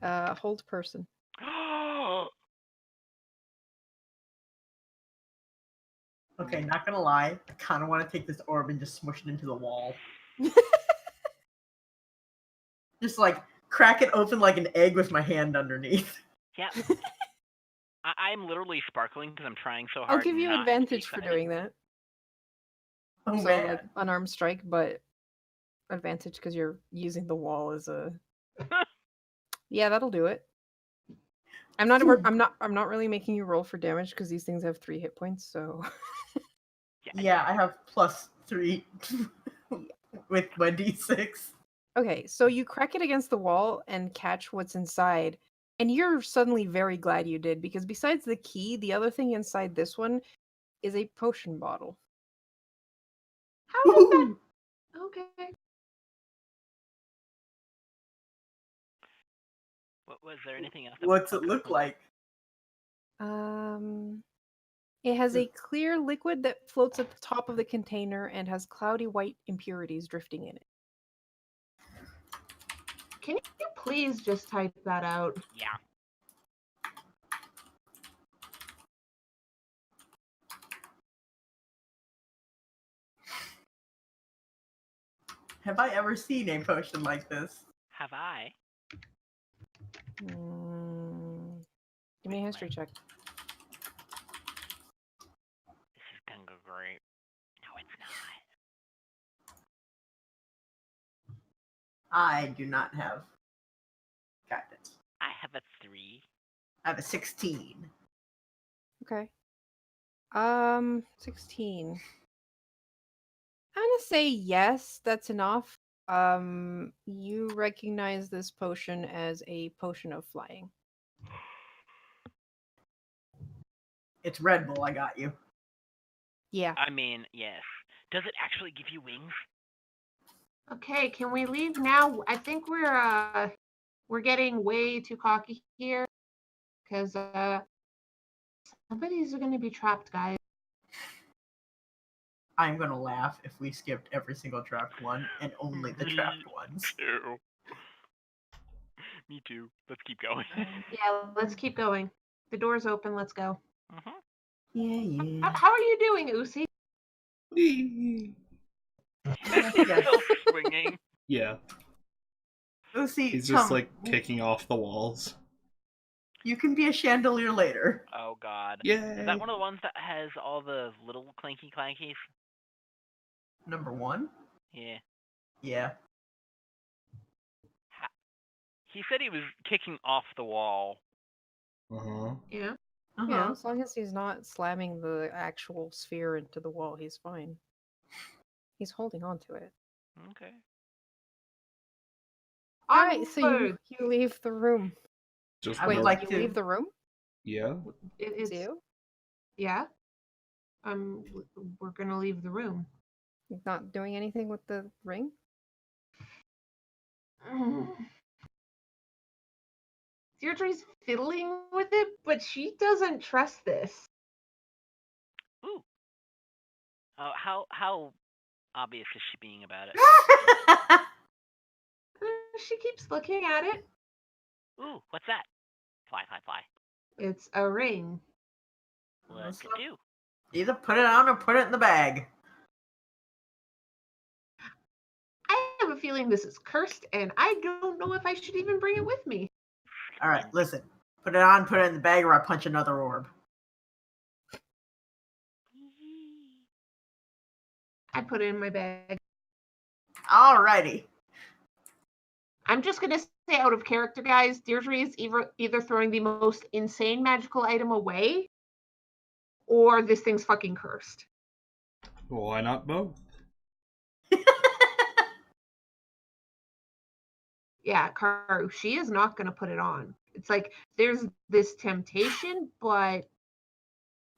Hold person. Okay, not gonna lie. I kind of want to take this orb and just smush it into the wall. Just like crack it open like an egg with my hand underneath. Yeah. I'm literally sparkling because I'm trying so hard. I'll give you not to be advantage for excited. doing that. Oh So, man. like, unarmed strike, but advantage because you're using the wall as a. Yeah, that'll do it. I'm not really making you roll for damage because these things have 3 hit points. So. Yeah, I have +3 with my d6. Okay, so you crack it against the wall and catch what's inside. And you're suddenly very glad you did, because besides the key, the other thing inside this one is a potion bottle. How did that? Woohoo! Okay. Was there anything else? That What's was it look like? It has a clear liquid that floats at the top of the container and has cloudy white impurities drifting in it. Can you please just type that out? Yeah. Have I ever seen a potion like this? Have I? Give me a history check. This is gonna go great. No, it's not. I do not have guidance. I have a 3. I have a 16. Okay. 16. I'm gonna say yes, that's enough. You recognize this potion as a potion of flying. It's Red Bull, I got you. Yeah. I mean, yes. Does it actually give you wings? Okay, can we leave now? I think we're getting way too cocky here, because somebody's going to be trapped, guys. I'm gonna laugh if we skipped every single trapped one and only the trapped ones. Ew. Me too. Let's keep going. Yeah, let's keep going. The door's open. Let's go. Uh-huh. Yeah. How are you doing, Usi? He's still swinging. Yeah, Lucy, he's just Chum, like kicking off the walls. you can be a chandelier later. Oh god. Yeah. Is that one of the ones that has all the little clanky clankies? Number 1? Yeah. Yeah. He said he was kicking off the wall. Uh-huh. Yeah. Yeah, as long as he's not slamming the actual sphere into the wall, he's fine. He's holding on to it. Okay. Alright, so Onward. you leave the room. Just I would Wait, like you to- leave the room? Yeah. It's You? yeah. We're gonna leave the room. You're not doing anything with the ring? Deirdre's fiddling with it, but she doesn't trust this. Ooh. Oh, how obvious is she being about it? She keeps looking at it. Ooh, what's that? Fly, fly, fly. It's a ring. What's it do? Either put it on or put it in the bag. I have a feeling this is cursed, and I don't know if I should even bring it with me. Alright, listen. Put it on, put it in the bag, or I punch another orb. I put it in my bag. Alrighty. I'm just gonna say out of character, guys, Deirdre is either throwing the most insane magical item away, or this thing's fucking cursed. Why not both? Yeah, Karu, she is not gonna put it on. It's like there's this temptation, but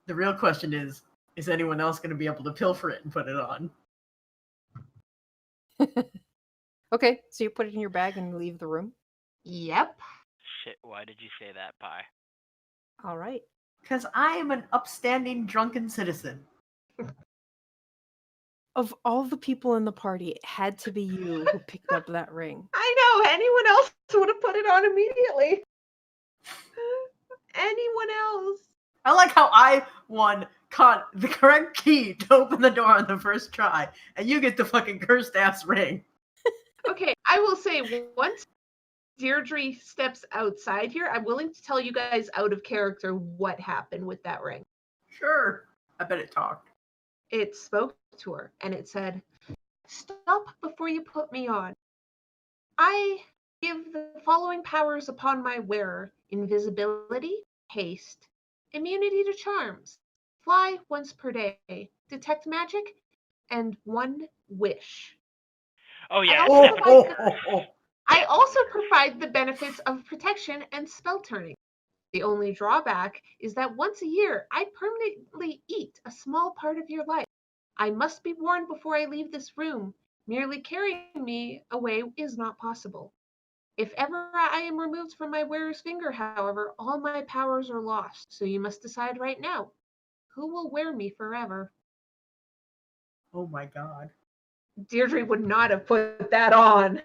The real question is anyone else going to be able to pilfer it and put it on? Okay, so you put it in your bag and leave the room? yep. Shit, why did you say that, Pie? Alright. Because I am an upstanding drunken citizen. Of all the people in the party, it had to be you who picked up that ring. I know. Anyone else would have put it on immediately. Anyone else? I like how I caught the correct key to open the door on the first try, and you get the fucking cursed ass ring. Okay, I will say once Deirdre steps outside here, I'm willing to tell you guys out of character what happened with that ring. Sure. I bet it talked. It spoke to her and it said, "Stop before you put me on. I give the following powers upon my wearer: invisibility, haste, immunity to charms, fly once per day, detect magic, and one wish." Oh yeah. Oh, it's- I also provide the benefits of protection and spell turning. The only drawback is that once a year, I permanently eat a small part of your life. I must be warned before I leave this room. Merely carrying me away is not possible. If ever I am removed from my wearer's finger, however, all my powers are lost. So you must decide right now, who will wear me forever? Oh my god. Deirdre would not have put that on.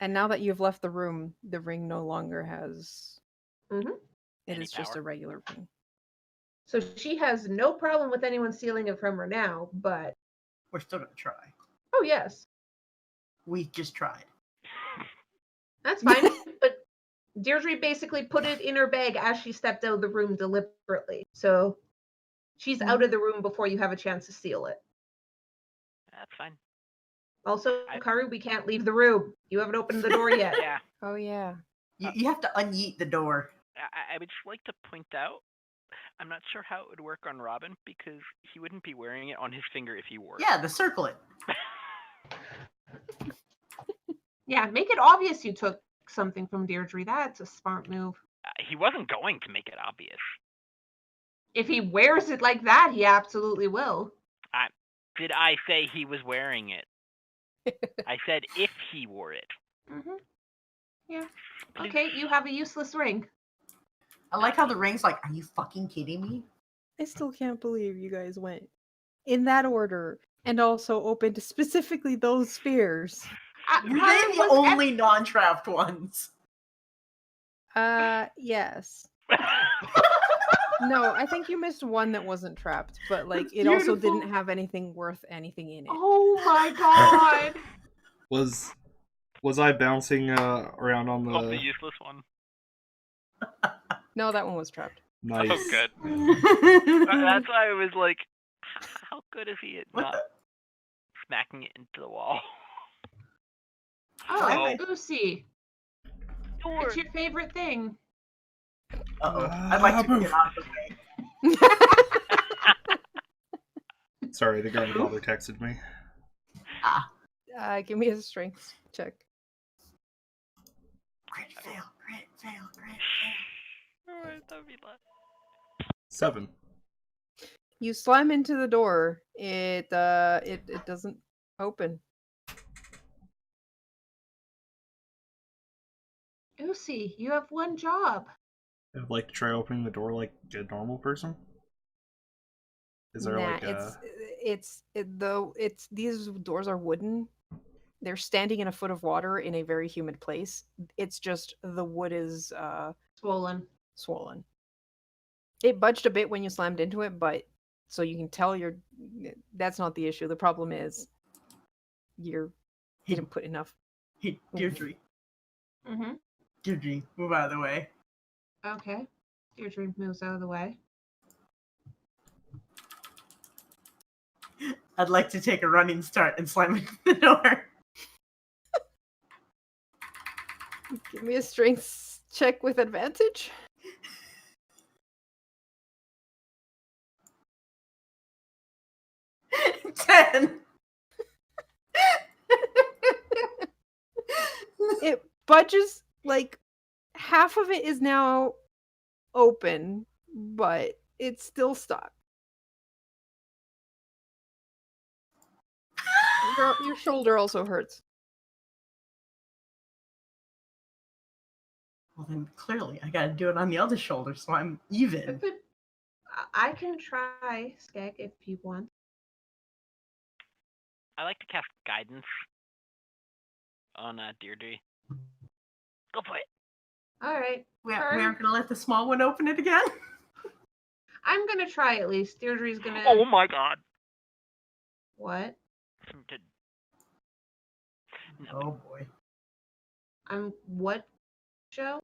And now that you've left the room, the ring no longer has. Mhm. It Any is just power. a regular ring. So she has no problem with anyone stealing it from her now, but We're still gonna try. oh yes, We just tried. that's fine. But Deirdre basically put it in her bag as she stepped out of the room deliberately. So she's out of the room before you have a chance to steal it. That's fine. Also, Karu, we can't leave the room. You haven't opened the door yet. Yeah. Oh yeah. You have to unyeet the door. I would just like to point out, I'm not sure how it would work on Robin because he wouldn't be wearing it on his finger if he wore it. Yeah, the circlet. Yeah, make it obvious you took something from Deirdre. That's a smart move. He wasn't going to make it obvious. If he wears it like that, he absolutely will. Did I say he was wearing it? I said if he wore it. Mm-hmm. Yeah. Okay, you have a useless ring. I like how the ring's like, are you fucking kidding me? I still can't believe you guys went in that order and also opened specifically those spheres. Were they the only non-trapped ones? Yes. No, I think you missed one that wasn't trapped, but like That's it also beautiful. didn't have anything worth anything in it. Oh my god. Was I bouncing around on Off the the useless one. No, that one was trapped. nice? Oh, good. That's why I was like, how good is he at What not the? smacking it into the wall? Oh, Oh. Lucy. Door. It's your favorite thing. Uh-oh. I'd like to move. get out of the way. Sorry, the grandfather texted me. Give me a strength check. Crit fail, crit fail, crit fail. Alright, that'd be less. 7. You slam into the door. It doesn't open. Lucy, you have one job. I'd like to try opening the door like a normal person. Is there like a? it's these doors are wooden. They're standing in a foot of water in a very humid place. It's just the wood is Swollen. swollen. It budged a bit when you slammed into it, but so you can tell that's not the issue. The problem is you didn't put enough. Hey, Deirdre. Mm-hmm. Deirdre, move out of the way. Okay. Deirdre moves out of the way. I'd like to take a running start and slam into the door. Give me a strength check with advantage. Ten. It budges, like half of it is now open, but it's still stuck. Your shoulder also hurts. Well, then clearly I gotta do it on the other shoulder, so I'm even. But I can try, Skeg, if you want. I like to cast guidance on Deirdre. Go for it. All right. We aren't gonna let the small one open it again? I'm going to try at least. Deirdre's going to... Oh my god. What? Oh boy. What show?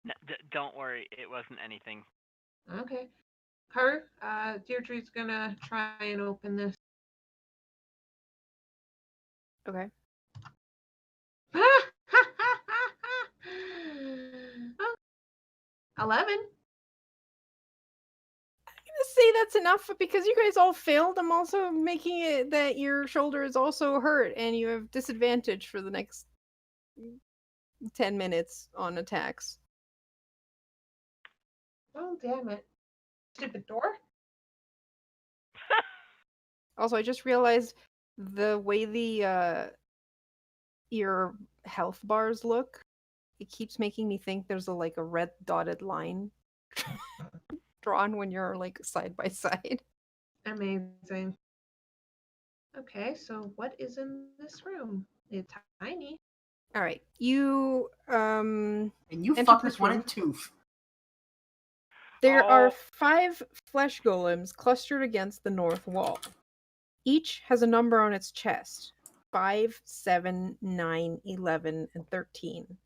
No, don't worry, it wasn't anything. Okay. Her, Deirdre's going to try and open this. Okay. Oh, 11. gonna say that's enough, but because you guys all failed, I'm also making it that your shoulder is also hurt and you have disadvantage for the next 10 minutes on attacks. Oh, damn it. Stupid door? Also, I just realized the way your health bars look, it keeps making me think there's a red dotted line drawn when you're like side by side. Amazing. Okay, so what is in this room? It's tiny. All right, you And you Enter fuckers this want a room. tooth. There Oh. are 5 flesh golems clustered against the north wall. Each has a number on its chest: 5, 7, 9, 11, and 13.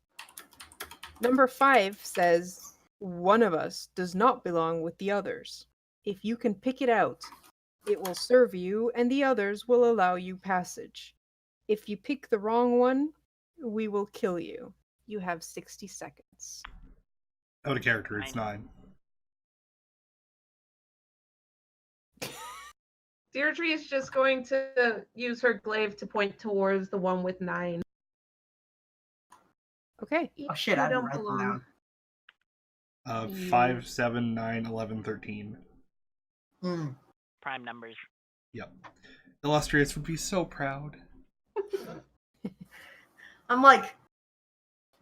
Number 5 says, "One of us does not belong with the others. If you can pick it out, it will serve you and the others will allow you passage. If you pick the wrong one, we will kill you. You have 60 seconds." Out of character, it's 9. Deirdre is just going to use her glaive to point towards the one with 9. Okay. Oh shit, You I didn't don't write them belong. down. 5, 7, 9, 11, 13. Prime numbers. Yep. Illustrious would be so proud. I'm like,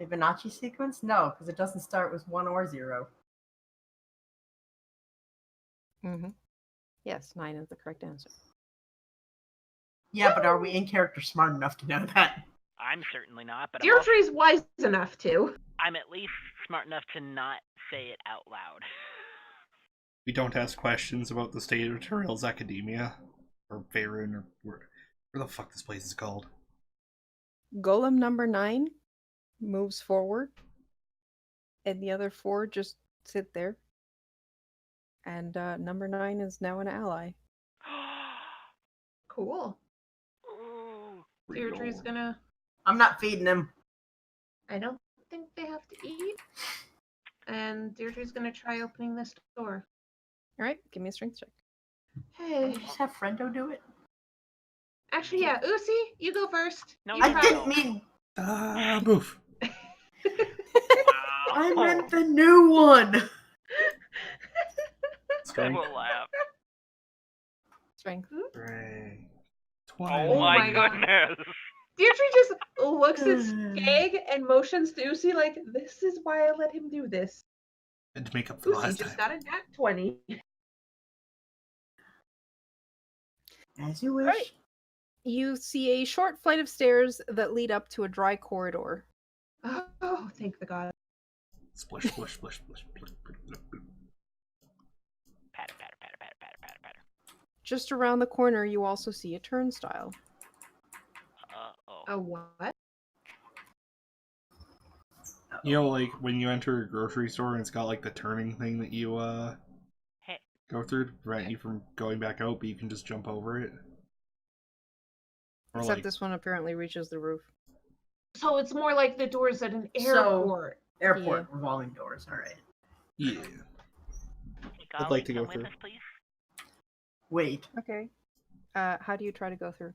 Fibonacci sequence? No, because it doesn't start with 1 or 0. Mm-hmm. Yes, 9 is the correct answer. Yeah, but are we in character smart enough to know that? I'm certainly not, but Deirdre's wise enough to. I'm at least smart enough to not say it out loud. We don't ask questions about the state of Tyrell's academia, or Faerun, or where the fuck this place is called. Golem number 9 moves forward, and the other 4 just sit there. And number 9 is now an ally. Cool. Ooh. Deirdre's gonna... I'm not feeding him. I don't think they have to eat. And Deirdre's gonna try opening this door. All right, give me a strength check. Hey. Just have Friendo do it. Actually, yeah, Usi, you go first. No, You you I try. didn't mean. Move. Wow. I meant the new one. I Strength. will laugh. Strength. Hooray. Oh 20. my my God. goodness. Deirdre just looks at Skag and motions to Usi like, this is why I let him do this. And to make up for the Usi last just time. got a nat 20. As you wish. Right. You see a short flight of stairs that lead up to a dry corridor. Oh, thank the god. Splish, splish, splish, splish, splish, splish, splish. Patter, patter, patter, patter, patter, patter, patter. Just around the corner, you also see a turnstile. Uh-oh. A what? You know, like when you enter a grocery store and it's got like the turning thing that you Hey. go through to prevent you from going back out, but you can just jump over it. Or Except like, this one apparently reaches the roof. So it's more like the doors at an So- airport. Airport revolving doors. All right. yeah. Hey, I'd Golly, like to come go with through. us, please. Wait. Okay. How do you try to go through?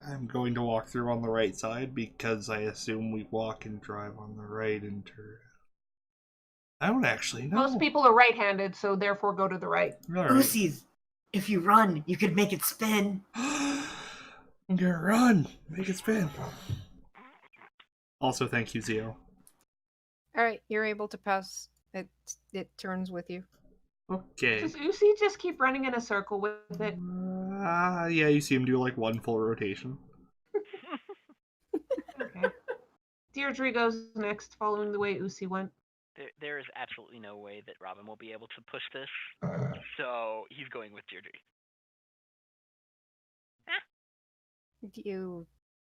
I'm going to walk through on the right side because I assume we walk and drive on the right and turn. I don't actually know. Most people are right-handed, so therefore go to the right. All right. Usi's. If you run, you could make it spin. I'm gonna run. Make it spin. Also, thank you, Zio. All right, you're able to pass. It turns with you. Okay. Does Usi just keep running in a circle with it? Yeah, you see him do like one full rotation. Okay. Deirdre goes next, following the way Usi went. There is absolutely no way that Robin will be able to push this, so he's going with Deirdre. You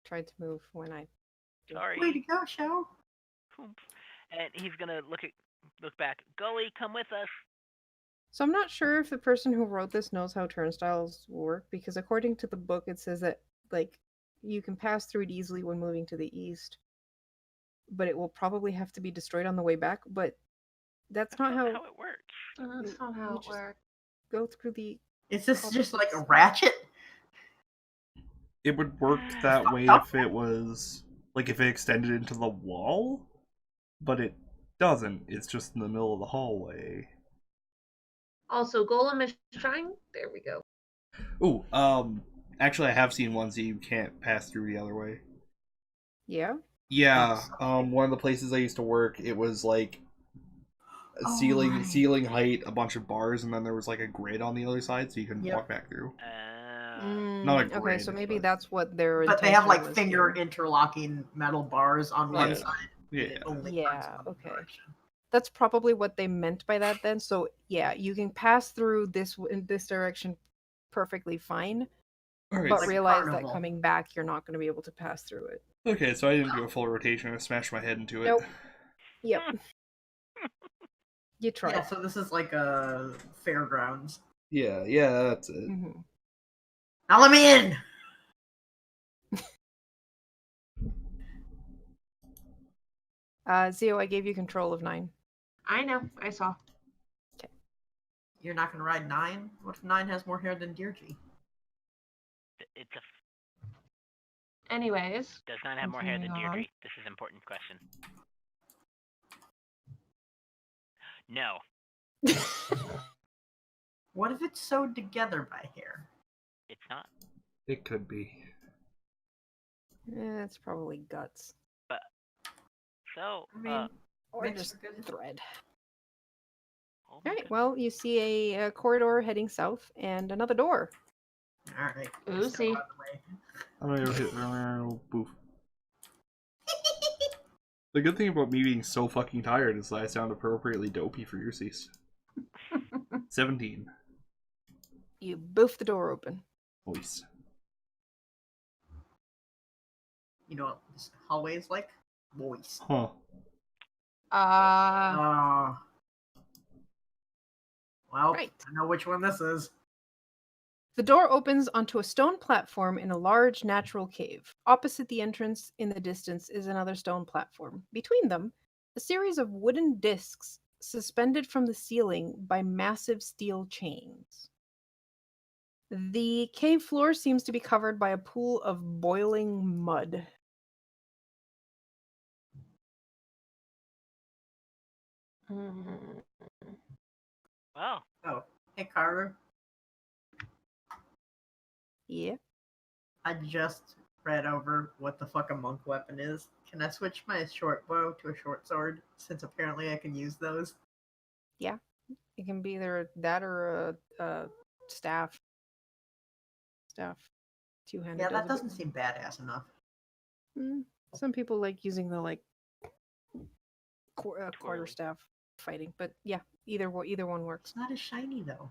tried to move when I. Sorry. Way to go, show. Oomph. And he's gonna look back. Gully, come with us. So I'm not sure if the person who wrote this knows how turnstiles work, because according to the book, it says that like you can pass through it easily when moving to the east, but it will probably have to be destroyed on the way back. But that's not how. it works. That's not how You it just- works. go through the. Is this just like a Opposites. ratchet? It would work that way Fucked up? if it was like if it extended into the wall, but it doesn't. It's just in the middle of the hallway. Also, Golem is trying. There we go. Ooh, actually, I have seen ones that you can't pass through the other way. Yeah. Yeah, Oh, one of the places I used to work, it was like a Oh, ceiling right. ceiling height, a bunch of bars, and then there was like a grid on the other side, so you couldn't Yep. walk back through. Mm, Not a okay, grid, so maybe but- that's what their But they intention have like was finger here. interlocking metal bars on one Right. side. Yeah. And it only Yeah, turns in one okay. direction. That's probably what they meant by that then. So yeah, you can pass through this in this direction perfectly fine, All right. but Like a realize that carnival. coming back you're not going to be able to pass through it. Okay, so I didn't do a full rotation. I smashed my head into it. Nope. Yep. You Yeah, tried. so this is like a fairgrounds. Yeah, that's it. Mm-hmm. Now let me in! Zio, I gave you control of 9. I know. I saw. You're not gonna ride 9? What if 9 has more hair than Deirdre? It's a Anyways. does not have more hair than Continuing on. Deirdre. This is an important question. No. What if it's sewed together by hair? It's not. It could be. It's probably guts. So, I mean, Or makes just for good- thread. oh my Alright, goodness. well, you see a corridor heading south and another door. Alright. Ooh, step see. out of the way. I'm gonna hit. Boof. The good thing about me being so fucking tired is that I sound appropriately dopey for Urses. 17. You boof the door open. Voice. You know what this hallway is like? Moist. Huh. Well, Right. I know which one this is. The door opens onto a stone platform in a large natural cave. Opposite the entrance in the distance is another stone platform. Between them, a series of wooden discs suspended from the ceiling by massive steel chains. The cave floor seems to be covered by a pool of boiling mud. Mm. Well, Oh, hey Carter. Yeah. I just read over what the fuck a monk weapon is. Can I switch my short bow to a short sword? Since apparently I can use those. It can be either that or a staff. Staff. Two-handed. Yeah, does that a bit doesn't seem badass enough. Some people like using the quarter Twirly. staff fighting, but yeah, either one works. It's not as shiny though.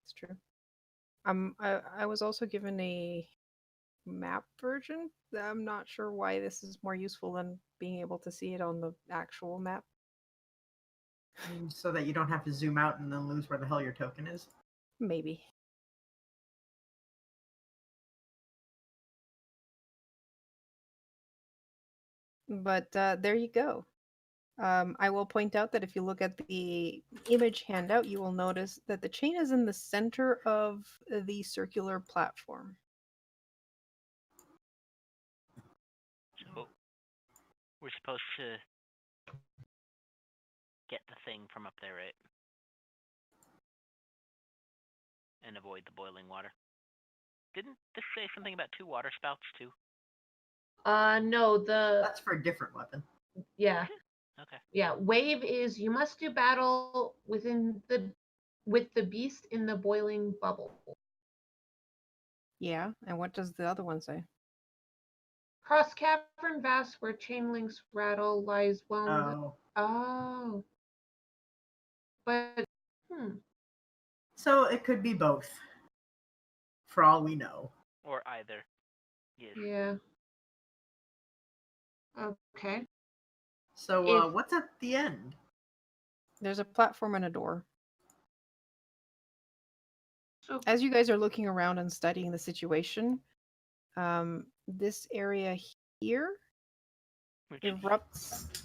It's true. I was also given a map version. I'm not sure why this is more useful than being able to see it on the actual map. So that you don't have to zoom out and then lose where the hell your token is. Maybe. But there you go. I will point out that if you look at the image handout, you will notice that the chain is in the center of the circular platform. so we're supposed to get the thing from up there, right? And avoid the boiling water. Didn't this say something about 2 water spouts too? No, That's for a different weapon. yeah. Okay. Yeah, wave is you must do battle with the beast in the boiling bubble. Yeah, and what does the other one say? Cross cavern vast where chain links rattle lies well. Oh. Oh. But So it could be both. For all we know. Or either. Yes. yeah. Okay. So If- what's at the end? There's a platform and a door. So As you guys are looking around and studying the situation, this area here Which is erupts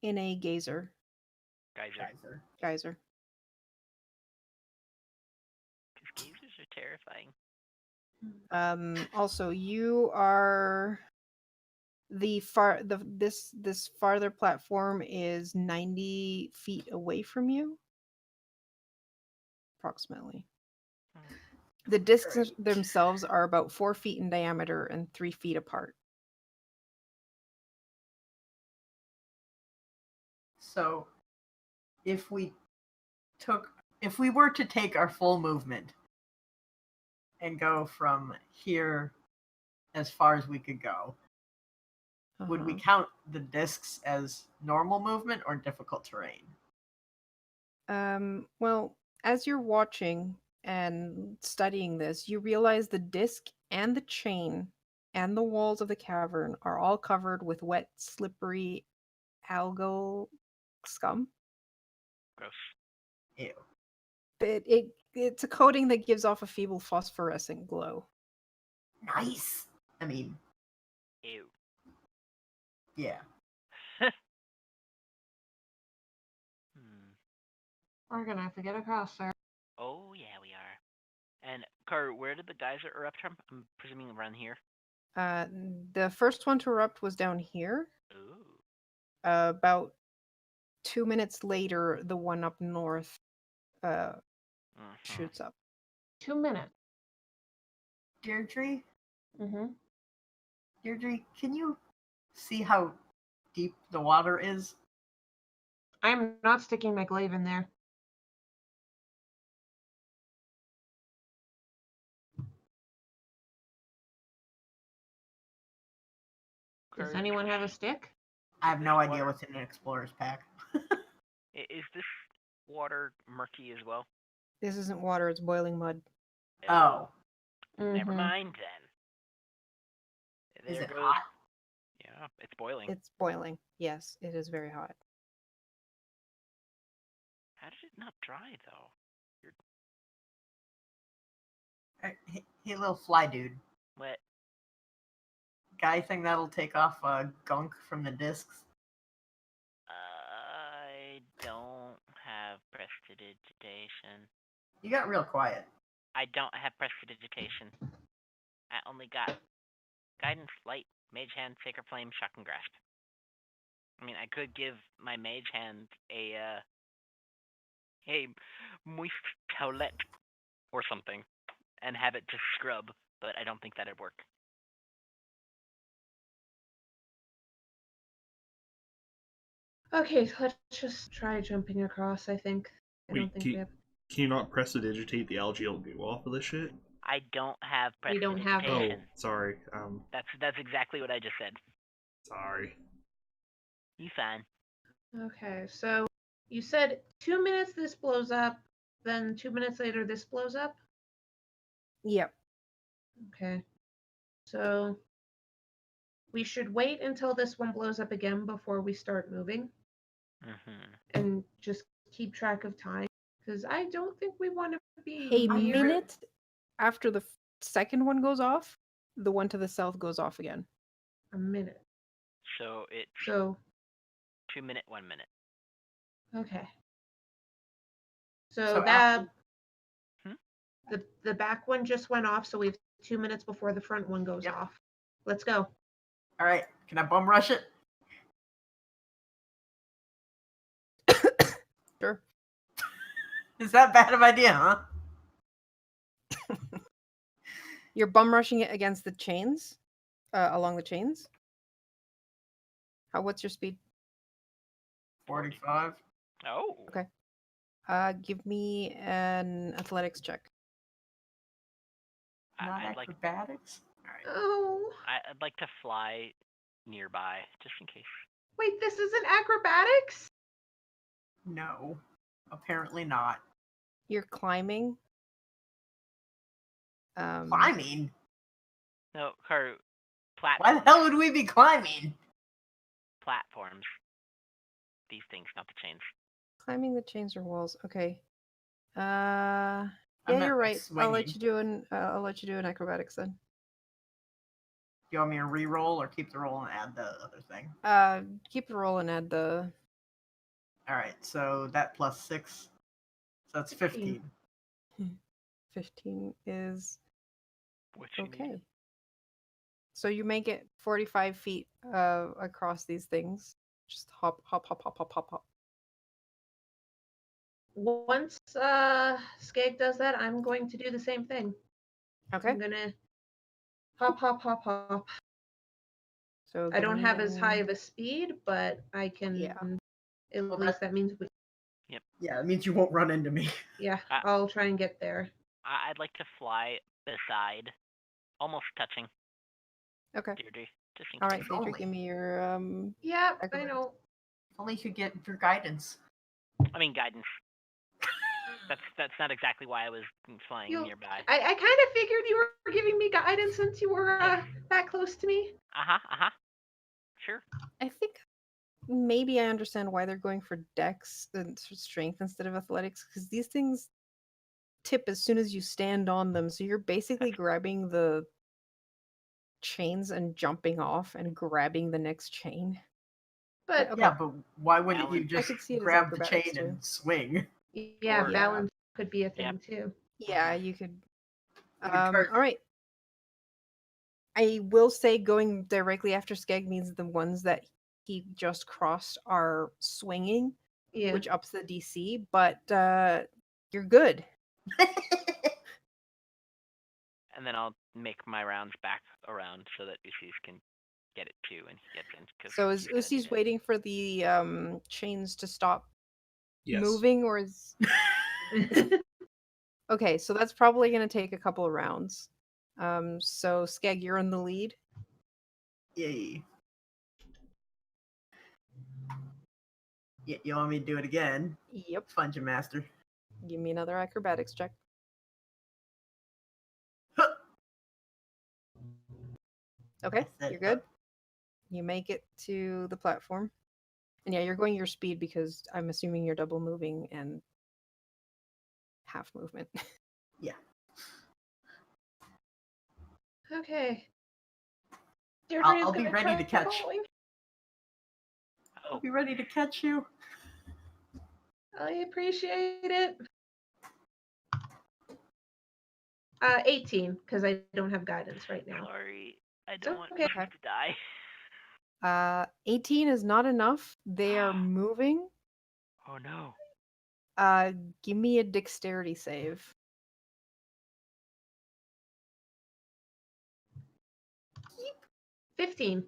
in a geyser. geyser. Geyser. Geyser. are terrifying. Also, you are this farther platform is 90 feet away from you, approximately. The discs Great. themselves are about 4 feet in diameter and 3 feet apart. So, if we were to take our full movement and go from here as far as we could go, would we count the discs as normal movement or difficult terrain? Well, as you're watching and studying this, you realize the disc and the chain and the walls of the cavern are all covered with wet, slippery algal scum. Gross. Ew. It's a coating that gives off a feeble phosphorescent glow. Nice. I mean, Ew. yeah. We're gonna have to get across, sir. Oh, yeah, we are. And, Car, where did the geyser erupt from? I'm presuming around here. The first one to erupt was down here. Ooh. About 2 minutes later, the one up north shoots up. 2 minutes. Deirdre? Mm-hmm. Deirdre, can you see how deep the water is? I'm not sticking my glaive in there. Does anyone have a stick? I have no idea what's in an explorer's pack. Is this water murky as well? This isn't water, it's boiling mud. Oh. Never Mhm. mind then. Is There it goes. hot? Yeah, it's boiling. It's boiling. Yes, it is very hot. How did it not dry though? Hey, little fly dude. What? Guy thing that'll take off gunk from the discs? I don't have prestidigitation. You got real quiet. I don't have prestidigitation. I only got guidance, light, mage hand, sacred flame, shock and grasp. I mean, I could give my mage hand a moist towelette or something and have it just scrub, but I don't think that'd work. Okay, let's just try jumping across, I think. I don't think we have... Can you not prestidigitate the algae goo off of this shit? I don't have We don't have it. Oh, prestidigitation. sorry. That's exactly what I just said. Sorry. You fine. Okay, so you said 2 minutes this blows up, then 2 minutes later this blows up? Yep. Okay. So we should wait until this one blows up again before we start moving and just keep track of time, because I don't think we want to be A near... minute after the second one goes off, the one to the south goes off again. A minute. So it's So 2 minute, 1 minute. okay. So So that after- the back one just went off, so we have 2 minutes before the front one goes Yep. off. Let's go. All right, can I bum rush it? Sure. Is that bad of an idea, huh? You're bum rushing it against the chains, along the chains. What's your speed? 45. Oh. Okay. Give me an athletics check. Not I'd like acrobatics? All right. Oh, I'd like to fly nearby just in case. wait, this isn't acrobatics? No, apparently not. You're climbing. Climbing? No, Karu, Why the hell would we be climbing? platforms. These things, not the chains. Climbing the chains or walls. Okay. I Yeah, meant you're like right. swinging. I'll let you do an acrobatics then. Do you want me to re-roll or keep the roll and add the other thing? Keep the roll and add the. All right, so that plus 6. So that's 15. 15 is What you okay. needed. So you make it 45 feet across these things. Just hop, hop, hop, hop, hop, hop, hop. Once Skag does that, I'm going to do the same thing. Okay. I'm gonna hop, hop, hop, hop. So I give don't me have as high an- of a speed, but I can. Yeah. At Well, least that means we. Yeah, it means you won't run into me. Yeah, Ah. I'll try and get there. I'd like to fly beside, almost touching Okay. Deirdre. Just in All right, case. Deidre, only. give me your Yeah, I acrobatics. know. If only you could get your guidance. I mean guidance. That's not exactly why I was flying nearby. I kind of figured you were giving me guidance since you were that close to me. Sure. I think maybe I understand why they're going for dex and strength instead of athletics, because these things tip as soon as you stand on them. So you're basically grabbing the chains and jumping off and grabbing the next chain. But okay. Yeah, but why wouldn't you Balance. just could see it as grab the acrobatics, chain too. and swing? yeah, Or- balance could be a thing Yep. too. Yeah, you could. You could turn- All right. I will say going directly after Skeg means the ones that he just crossed are swinging, Yeah. which ups the DC, but you're good. And then I'll make my rounds back around so that Usis can get it too, and he gets in. 'Cause So is he's gonna need Usi's it. waiting for the chains to stop Yes. moving, or is okay? So that's probably going to take a couple of rounds. So Skeg, you're in the lead. Yay. You want me to do it again? Yep. Sponge Master. Give me another acrobatics check. Okay, you're good. You make it to the platform. And yeah, you're going your speed because I'm assuming you're double moving and half movement. Yeah. Okay. I'll be ready to catch. Oh, I'll be ready to catch you. I appreciate it. 18, because I don't have guidance right now. sorry. I don't want okay. Usis to die. 18 is not enough. They are moving. Oh no. Give me a dexterity save. 15.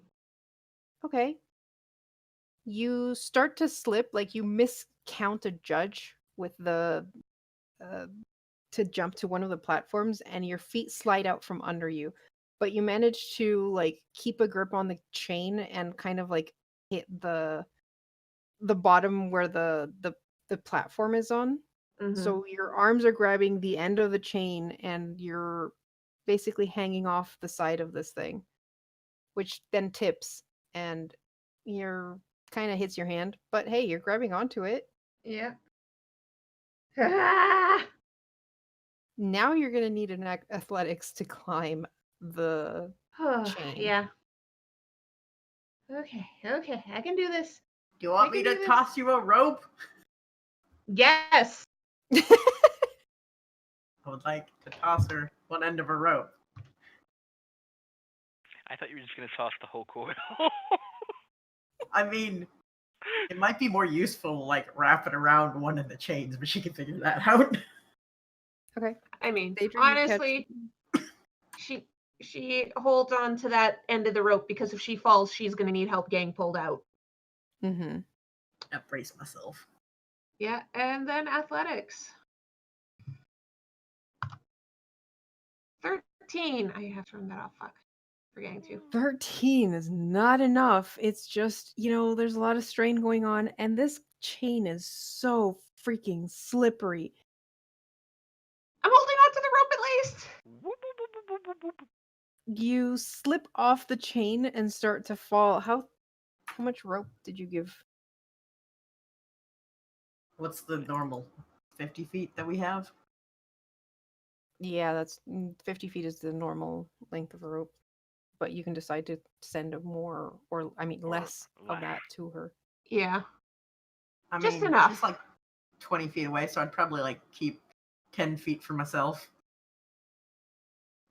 Okay. You start to slip, like you miscount a judge with the to jump to one of the platforms, and your feet slide out from under you. But you manage to like keep a grip on the chain and kind of like hit the bottom where the platform is on. Mhm. So your arms are grabbing the end of the chain and you're basically hanging off the side of this thing, which then tips and you're kind of hits your hand. But hey, you're grabbing onto it. Yeah. Now you're gonna need an athletics to climb the chain. Yeah. Okay, I can do this. Do you want me to toss you a rope? Yes. I would like to toss her one end of a rope. I thought you were just gonna toss the whole coil. I mean, it might be more useful to like wrap it around one of the chains, but she can figure that out. Okay. I mean, Deidre, you honestly, she holds on to that end of the rope because if she falls, she's gonna need help getting pulled out. Mm-hmm. I brace myself. Yeah, and then athletics. 13. I have to turn that off. Fuck. Forgetting to. 13 is not enough. It's just, there's a lot of strain going on, and this chain is so freaking slippery. I'm holding on to the rope at least. Whoop, whoop, whoop, whoop, whoop, whoop. You slip off the chain and start to fall. How much rope did you give? What's the normal 50 feet that we have? Yeah, that's 50 feet is the normal length of a rope. But you can decide to send more, or less of that to her. Yeah. I Just mean, enough. she's like 20 feet away, so I'd probably like keep 10 feet for myself.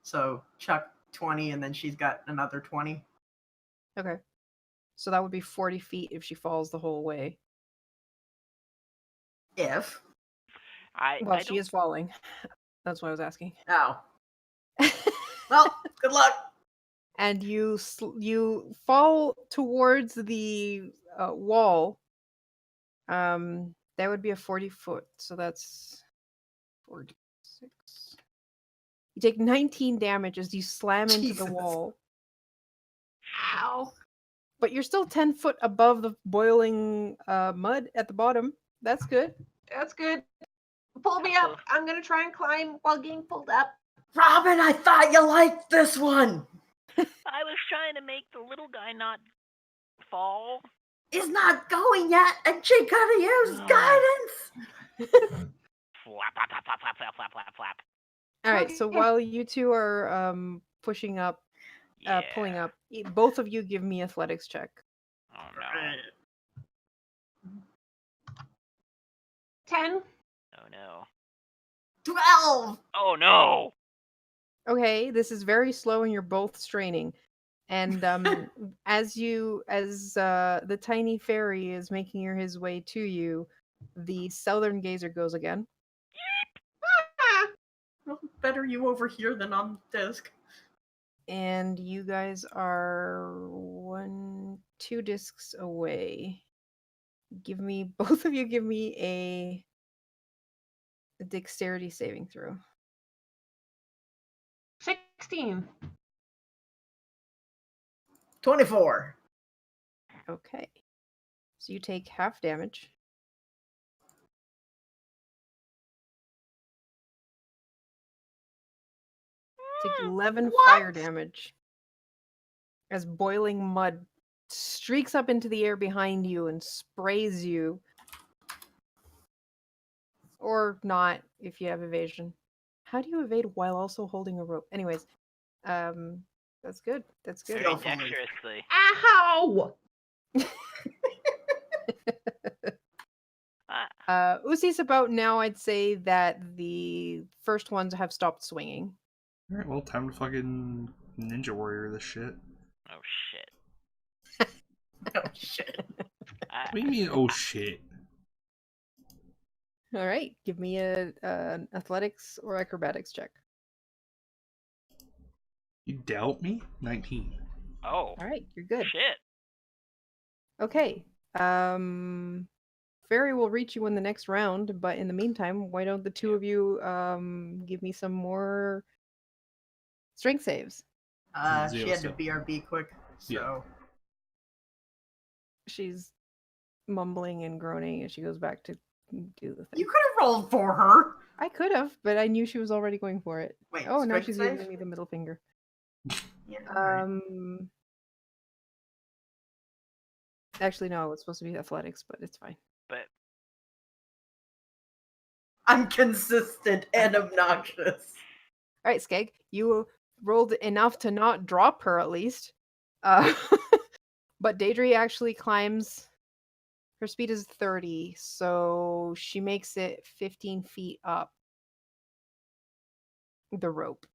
So chuck 20, and then she's got another 20. Okay. So that would be 40 feet if she falls the whole way. If. Well, I she don't. is falling. That's what I was asking. Oh. Well, good luck. And you fall towards the wall. That would be a 40-foot, so that's 46. You take 19 damage as you slam into the Jesus. wall, Ow. but you're still 10 foot above the boiling mud at the bottom. That's good. That's good. Pull me up. I'm gonna try and climb while getting pulled up. Robin, I thought you liked this one. I was trying to make the little guy not fall. He's not going yet, and she could have used No. guidance. Flap, flap, flap, flap, flap, flap, flap, flap, flap. All right, so Okay. while you two are pushing up, Yeah. pulling up, both of you give me athletics check. Oh no. 10. Oh no. 12. Oh no. Okay, this is very slow and you're both straining. And as the tiny fairy is making his way to you, the southern gazer goes again. Ah, Well, better you over here than on the disc. And you guys are 2 discs away. Both of you give me a dexterity saving throw. 16. 24. Okay. So you take half damage. Take 11 fire What? damage as boiling mud streaks up into the air behind you and sprays you. Or not, if you have evasion. How do you evade while also holding a rope? Anyways, that's good. That's good. Very Skillfully. dexterously. Ow! Usi's about now, I'd say that the first ones have stopped swinging. Alright, well, time to fucking Ninja Warrior this shit. Oh shit. Oh, shit. What do you mean, oh shit? All right, give me an athletics or acrobatics check. You doubt me? 19. Oh. All right, you're good. Shit. Okay. Fairy will reach you in the next round, but in the meantime, why don't the two of you give me some more strength saves? She Zero had to stuff. BRB quick, so. Yeah. She's mumbling and groaning as she goes back to do the thing. You could have rolled for her. I could have, but I knew she was already going for it. Wait, Oh, now strength she's save? giving me the middle finger. Yeah, alright. Actually, no, it's supposed to be athletics, but it's fine. But I'm consistent and obnoxious. All right, Skeg, you rolled enough to not drop her at least. But Daedry actually climbs. Her speed is 30, so she makes it 15 feet up the rope.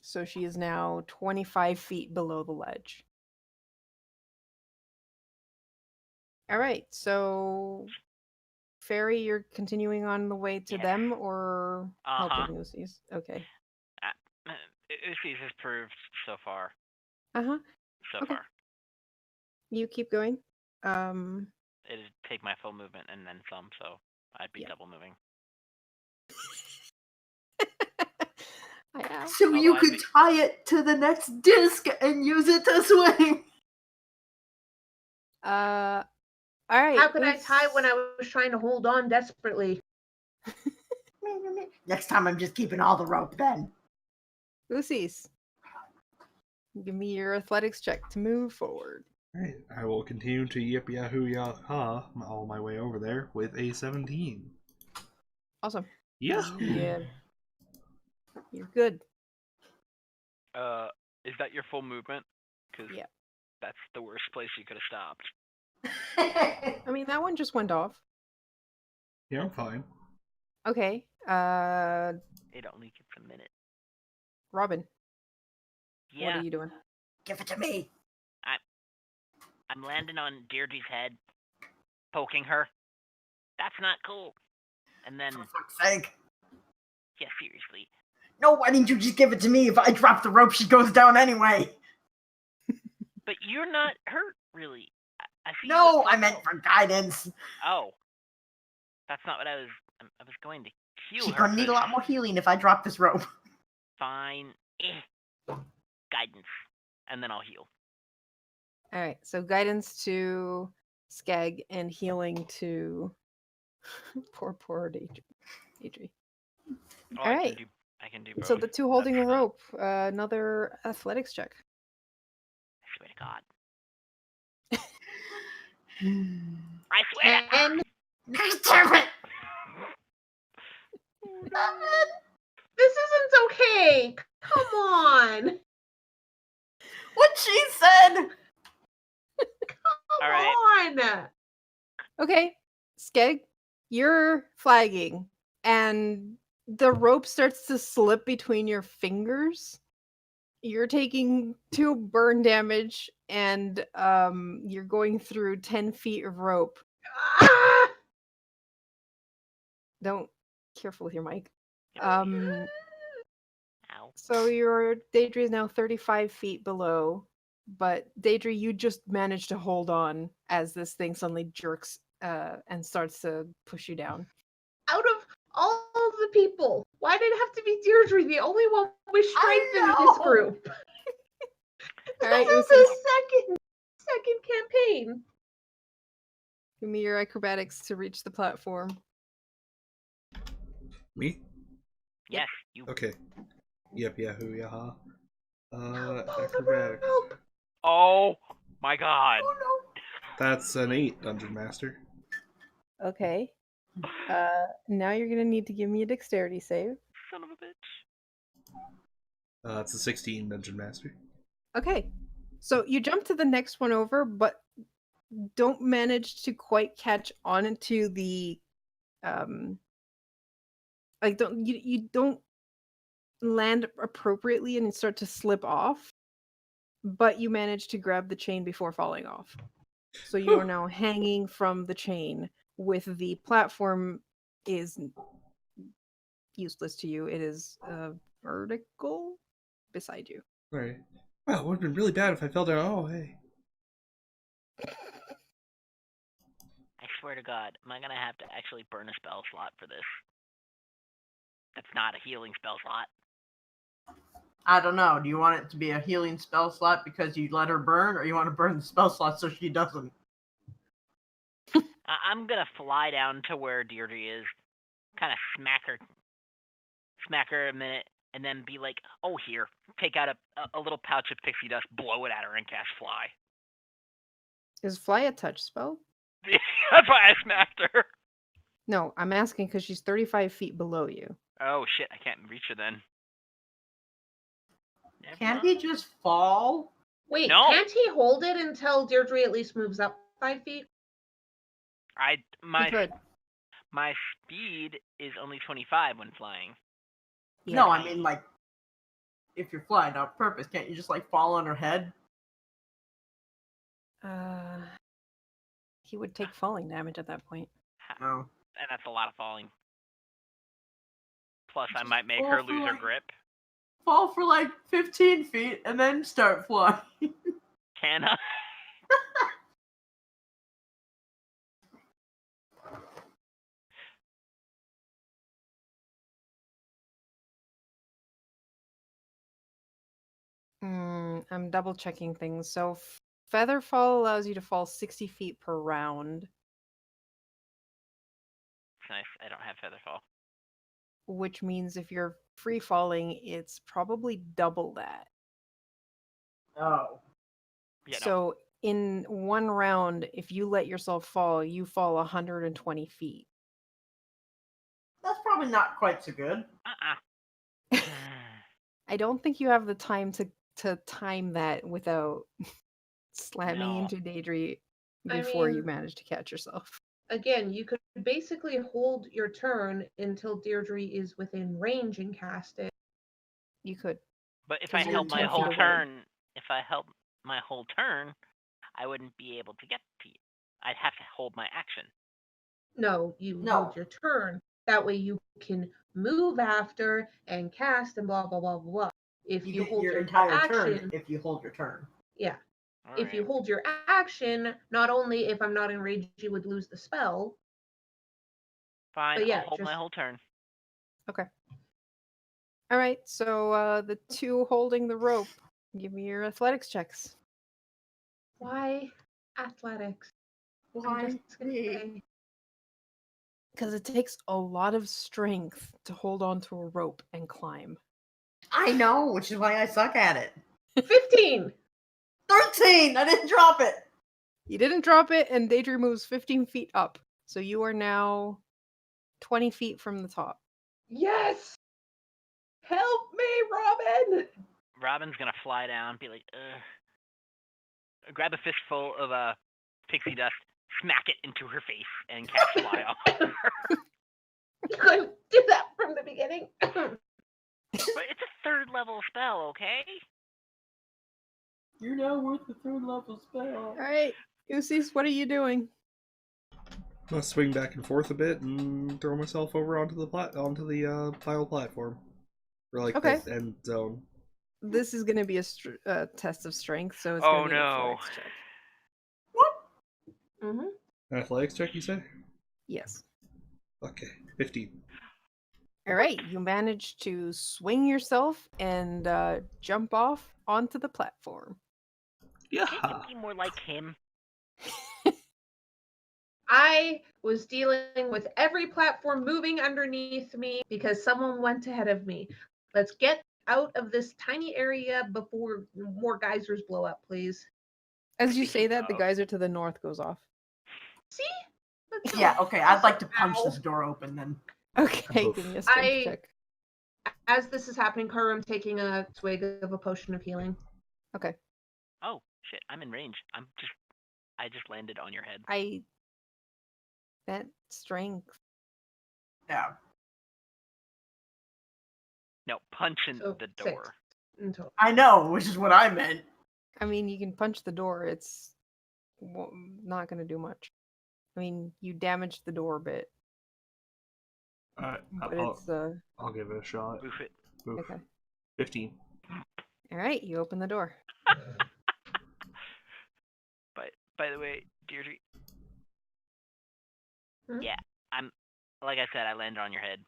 So she is now 25 feet below the ledge. All right, so Fairy, you're continuing on the way to Yeah. them or Uh-huh. helping Lucy's? Okay. Usi's has proved so far. Uh-huh. So Okay. far. You keep going. It'd take my full movement and then some, so I'd be Yeah. double moving. I am. So Although you I'd could be- tie it to the next disc and use it to swing. All right. How could I tie when I was trying to hold on desperately? Next time I'm just keeping all the rope then. Lucy's. Give me your athletics check to move forward. Alright, I will continue to yip yahoo yaha all my way over there with a 17. Awesome. Yeah. Yeah. You're good. Is that your full movement? Because Yeah. that's the worst place you could have stopped. I mean, that one just went off. Yeah, I'm fine. Okay. It only gets a minute. Robin, what Yeah, are you doing? Give it to me. I'm landing on Deirdre's head, poking her. That's not cool. And then, For fuck's sake. yeah, seriously. No, why didn't you just give it to me? If I drop the rope, she goes down anyway. But you're not hurt, really. I see No, you I meant for guidance. Oh, that's not what I was. I was going to heal She's her. gonna need a lot more healing if I drop this rope. Fine. Guidance, and then I'll heal. All right, so guidance to Skag and healing to poor Deidre. Oh, All right. I can do both. So the two holding That's the fine. rope, another athletics check. I swear to God. I swear to God. 10. Damn it! This isn't okay. Come on. What she said! All right. Come on. Okay, Skeg, you're flagging, and the rope starts to slip between your fingers. You're taking 2 burn damage, and you're going through 10 feet of rope. Ah! Don't careful with your mic. Ow. So your Daedry is now 35 feet below, but Daedry, you just managed to hold on as this thing suddenly jerks and starts to push you down. Out of all of the people, why did it have to be Deirdre, the only one with strength in this know. group? All right, This is Uzi, the second campaign. give me your acrobatics to reach the platform. Me? Yes, you. Okay. Yep, yahoo, yaha. Pull the Acrobatics. rope. Oh my God. Oh no. That's an 8, Dungeon Master. Okay. Now you're gonna need to give me a dexterity save. Son of a bitch. It's a 16, Dungeon Master. Okay. So you jump to the next one over, but don't manage to quite catch on to the like you don't land appropriately and start to slip off, but you manage to grab the chain before falling off. So you are now hanging from the chain with the platform is useless to you. It is vertical beside you. Right. Wow, it would have been really bad if I fell down. Oh, hey. I swear to God, am I gonna have to actually burn a spell slot for this? That's not a healing spell slot. I don't know. Do you want it to be a healing spell slot because you let her burn, or you want to burn the spell slot so she doesn't? I'm gonna fly down to where Deirdre is, kind of smack her a minute, and then be like, "Oh, here, take out a little pouch of pixie dust, blow it at her, and cast fly." Is fly a touch spell? That's why I smacked her. No, I'm asking because she's 35 feet below you. Oh shit, I can't reach her then. Never Can't mind. he just fall? Wait, No. can't he hold it until Deirdre at least moves up 5 feet? You could. My speed is only 25 when flying. Yeah. No, I mean like, if you're flying on purpose, can't you just like fall on her head? He would take falling damage at that point. No. And that's a lot of falling. Plus, I Just might make fall her for, lose her like- grip. Fall for like 15 feet and then start flying. Can I? I'm double checking things. So feather fall allows you to fall 60 feet per round, It's nice. I don't have feather fall. which means if you're free falling, it's probably double that. Oh. Yeah, no. So in one round, if you let yourself fall, you fall 120 feet. That's probably not quite so good. I don't think you have the time to time that without slamming No. into Daedry I before you mean- manage to catch yourself. again, you could basically hold your turn until Deirdre is within range and cast it. You could. But if 'Cause I you're held my 10 whole feet away. turn, I wouldn't be able to get to you. I'd have to hold my action. No, you No. hold your turn. That way you can move after and cast and blah blah blah blah blah. If You you get hold your your entire action, turn if you hold your turn. yeah. All If you right. hold your action, not only if I'm not enraged, you would lose the spell. Fine, But yeah, I'll hold my just- whole turn. Okay. All right. So the two holding the rope, give me your athletics checks. Why athletics? I'm Why just gonna me? say Because it takes a lot of strength to hold onto a rope and climb. I know, which is why I suck at it. 15. 13! I didn't drop it! You didn't drop it, and Daedry moves 15 feet up. So you are now 20 feet from the top. Yes. Help me, Robin. Robin's gonna fly down, be like, grab a fistful of pixie dust, smack it into her face, and cast fly off. You couldn't do that from the beginning. But it's a 3rd level spell, okay? You're now worth the 3rd level spell. All right. Usis, what are you doing? I'm gonna swing back and forth a bit and throw myself over onto the pile platform, or like Okay. the end zone. This is going to be a test of strength, so it's Oh, going to be an no. athletics check. Mm-hmm. An athletics check, you say? Yes. Okay, 15. All right. You manage to swing yourself and jump off onto the platform. Yeah. Can't you be more like him? I was dealing with every platform moving underneath me because someone went ahead of me. Let's get out of this tiny area before more geysers blow up, please. As you say that, the Oh. geyser to the north goes off. See? Let's go. Yeah, okay, I'd like to punch Ow. this door open then. Okay, Oof. give me a strength I- check. As this is happening, I'm taking a swig of a potion of healing. Okay. Oh, shit, I'm in range. I just landed on your head. That strength. Yeah. No, punching So the 6 door. in total. I know, which is what I meant. I mean, you can punch the door. It's not going to do much. I mean, you damaged the door a bit, Alright, but it's I'll give it a shot. Oof it. Oof. okay. 15. All right, you open the door. But by the way, Deirdre. Hmm? Yeah, I'm. Like I said, I landed on your head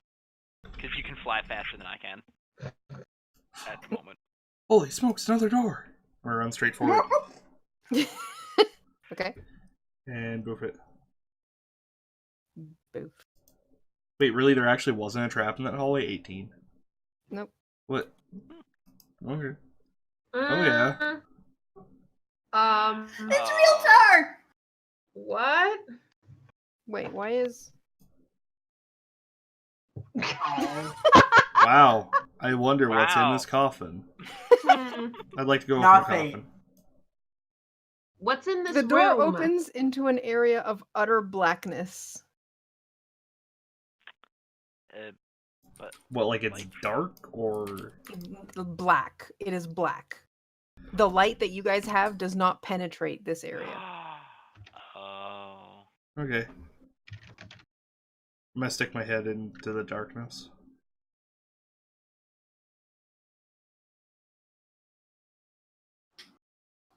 because you can fly faster than I can. At the moment. Holy smokes, another door! I'm gonna run straight forward Okay. and boof it. Boof. Wait, really? There actually wasn't a trap in that hallway? 18. Nope. What? Okay. Oh, yeah. It's real Oh. turn! What? Wait, why is... Oh. Wow. I wonder what's in Wow. this coffin. Hmm. I'd like to go Not open the fate. coffin. What's in this The door room? opens into an area of utter blackness. But What, like it's Like- dark or... Black. It is black. The light that you guys have does not penetrate this area. Oh. Okay. I'm gonna stick my head into the darkness.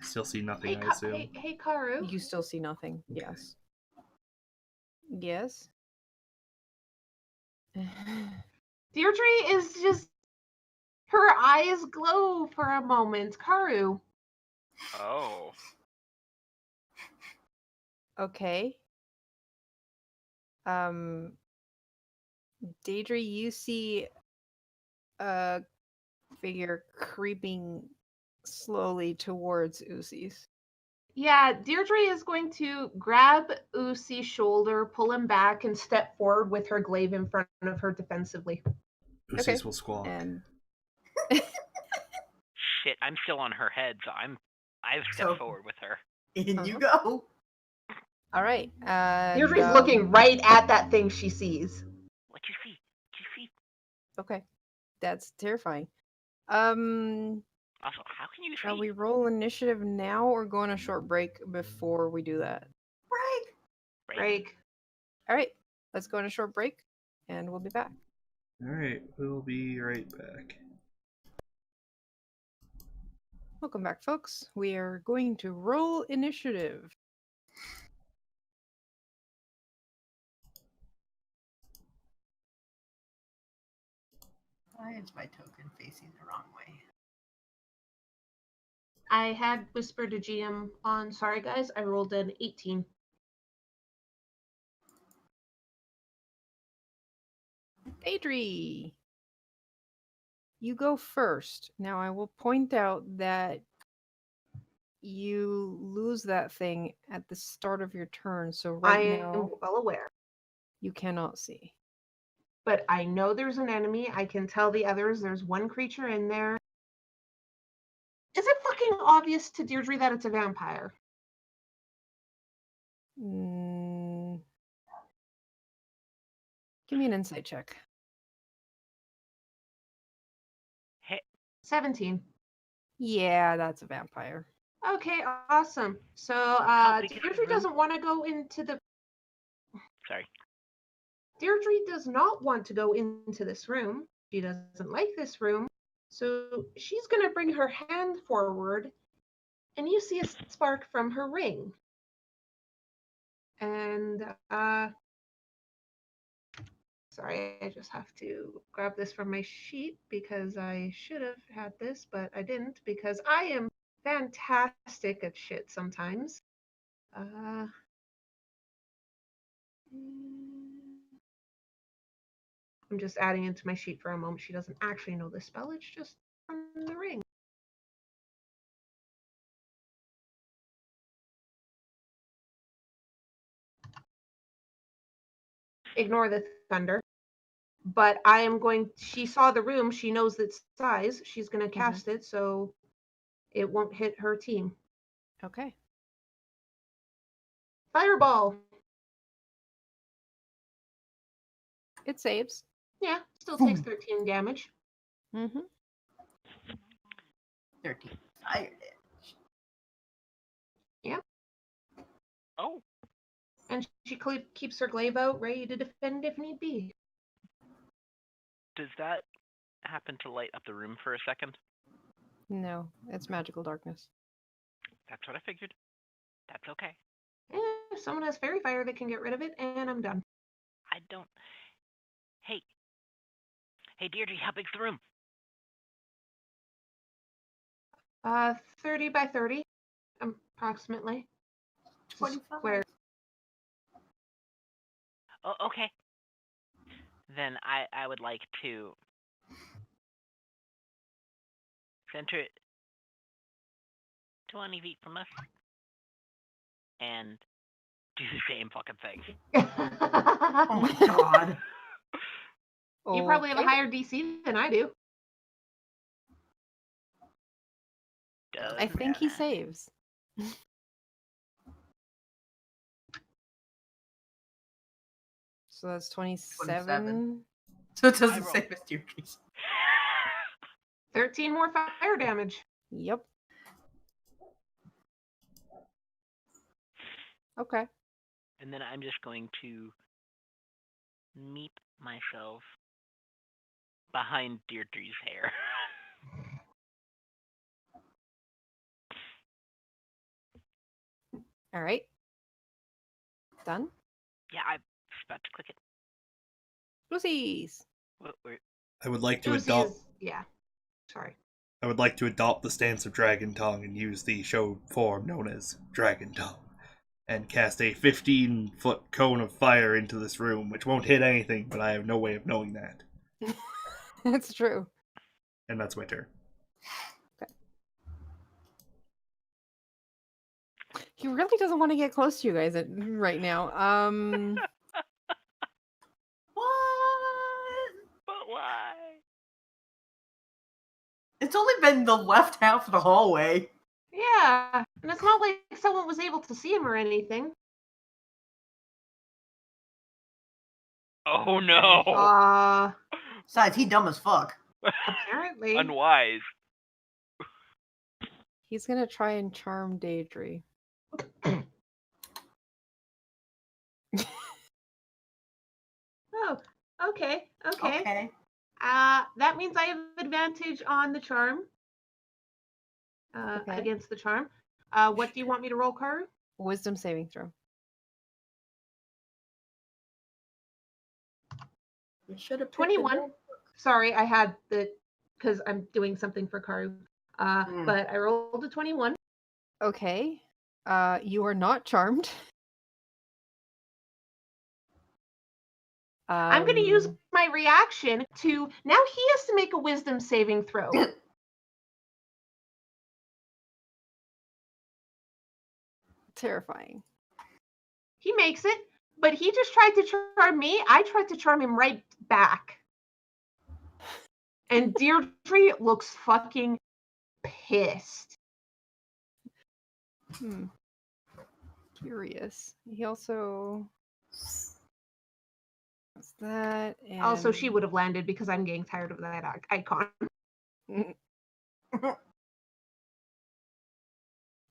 Still see nothing, I assume. Hey, Karu. You still see nothing. Yes. Yes. Deirdre is just. Her eyes glow for a moment. Karu. Oh. Okay. Daedra, you see a figure creeping slowly towards Usis. Yeah, Deirdre is going to grab Usi's shoulder, pull him back, and step forward with her glaive in front of her defensively. Usis Okay. will squawk. And Shit, I'm still on her head, so I've stepped So- forward with her. In you Uh-huh. go. All right. Deirdre's looking right at that thing she sees. What you see? What you see? Okay, that's terrifying. Also, how can you Shall see? we roll initiative now or go on a short break before we do that? Break. Break. All right, let's go on a short break, and we'll be back. Alright, we'll be right back. Welcome back, folks. We are going to roll initiative. Why is my token facing the wrong way? I had whispered to GM on. Sorry, guys. I rolled an 18. Adri, you go first. Now, I will point out that you lose that thing at the start of your turn, so I right am now well aware. you cannot see. But I know there's an enemy. I can tell the others there's one creature in there. Is it fucking obvious to Deirdre that it's a vampire? Mm. Give me an insight check. Hey, 17. Yeah, that's a vampire. Okay, awesome. So How big is the Deirdre room? doesn't want to go into the. sorry. Deirdre does not want to go into this room. She doesn't like this room. So she's going to bring her hand forward, and you see a spark from her ring. And sorry, I just have to grab this from my sheet because I should have had this, but I didn't because I am fantastic at shit sometimes. I'm just adding into my sheet for a moment. She doesn't actually know the spell. It's just from the ring. Ignore the thunder. But I am going. She saw the room. She knows its size. She's going to cast it, so it won't hit her team. Okay. Fireball. It saves. Yeah, still takes 13 damage. Mm-hmm. 13. Fire damage. Yeah. Oh, And she keeps her glaive out, ready to defend if need be. does that happen to light up the room for a second? No, it's magical darkness. That's what I figured. That's okay. If someone has fairy fire, they can get rid of it, and I'm done. I don't. Hey, Deirdre, how big's the room? 30 by 30, approximately. 25. Square. Oh, okay. Then I would like to center it 20 feet from us and do the same fucking thing. Oh my god. You probably have a Okay. higher DC than I do. I think he Doesn't saves. So that's 27. 27. So it does I the rolled. same as Deirdre's. 13 more fire damage. Yep. Okay. And then I'm just going to meet myself behind Deirdre's hair. All right. Done. Yeah, I was about to click it. Lucy's. I would like to Lucy adopt. is, yeah. Sorry. I would like to adopt the stance of Dragon Tongue and use the show form known as Dragon Tongue, and cast a 15-foot cone of fire into this room, which won't hit anything, but I have no way of knowing that. That's true. And that's my turn. He really doesn't want to get close to you guys right now. What? But why? It's only been the left half of the hallway. Yeah, and it's not like someone was able to see him or anything. Oh no! Besides, he dumb as fuck. Apparently. Unwise. He's gonna try and charm Daedry. Oh, okay. Okay. That means I have advantage on the charm. Okay. Against the charm. What do you want me to roll, Karu? Wisdom saving throw. You should have 21. Sorry, I had because I'm doing something for Karu. But I rolled a 21. Okay. You are not charmed. I'm going to use my reaction to now he has to make a wisdom saving throw. Terrifying. He makes it, but he just tried to charm me. I tried to charm him right back. And Deirdre looks fucking pissed. Curious. He also... What's that? And... Also, she would have landed because I'm getting tired of that icon.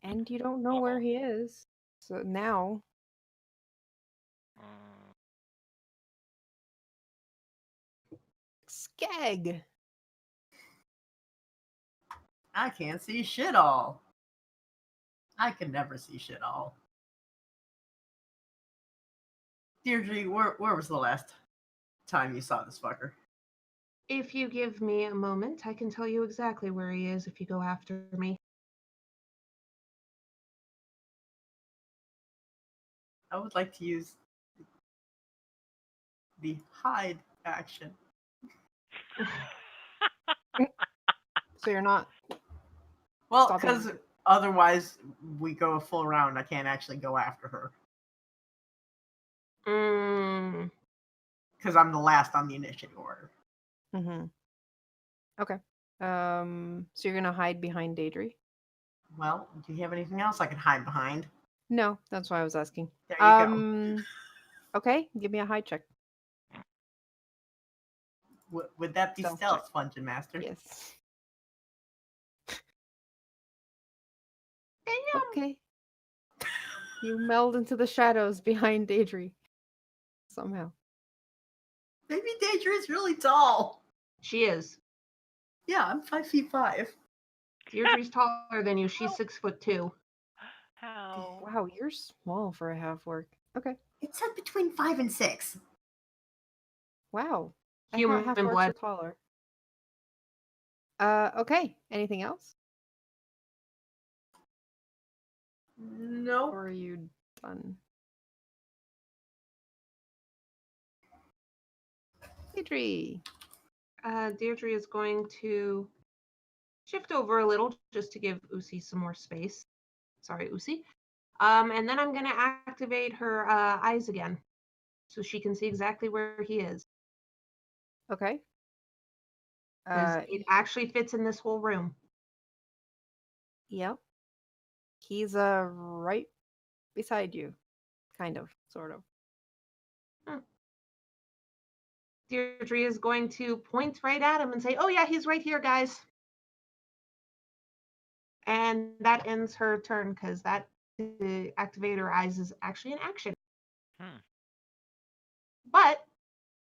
And you don't know where he is. So now... Skeg! I can't see shit all. I can never see shit all. Deirdre, where was the last time you saw this fucker? If you give me a moment, I can tell you exactly where he is if you go after me. I would like to use the hide action. So you're not... Well, stopping. because otherwise we go a full round. I can't actually go after her. Because I'm the last on the initiative order. Mm-hmm. Okay. So you're gonna hide behind Daedry? Well, do you have anything else I can hide behind? No, that's why I was asking. There you go. Okay, give me a hide check. Would that be Stealth stealth, Dungeon Master? Yes. Damn. Okay. You meld into the shadows behind Daedry. Somehow. Maybe Daedra is really tall. She is. Yeah, I'm 5'5". Deirdre's taller than you. She's 6'2". How? Wow, you're small for a half-orc. Okay. It said between 5 and 6. Wow. Human I thought half-orcs blood. were taller. Okay. Anything else? No. Or are you done? Daedry. Deirdre is going to shift over a little just to give Usi some more space. Sorry, Usi. And then I'm going to activate her eyes again so she can see exactly where he is. Okay. Because it actually fits in this whole room. Yep. He's right beside you. Kind of, sort of. Deirdre is going to point right at him and say, "Oh yeah, he's right here, guys." And that ends her turn because that activate her eyes is actually an action. But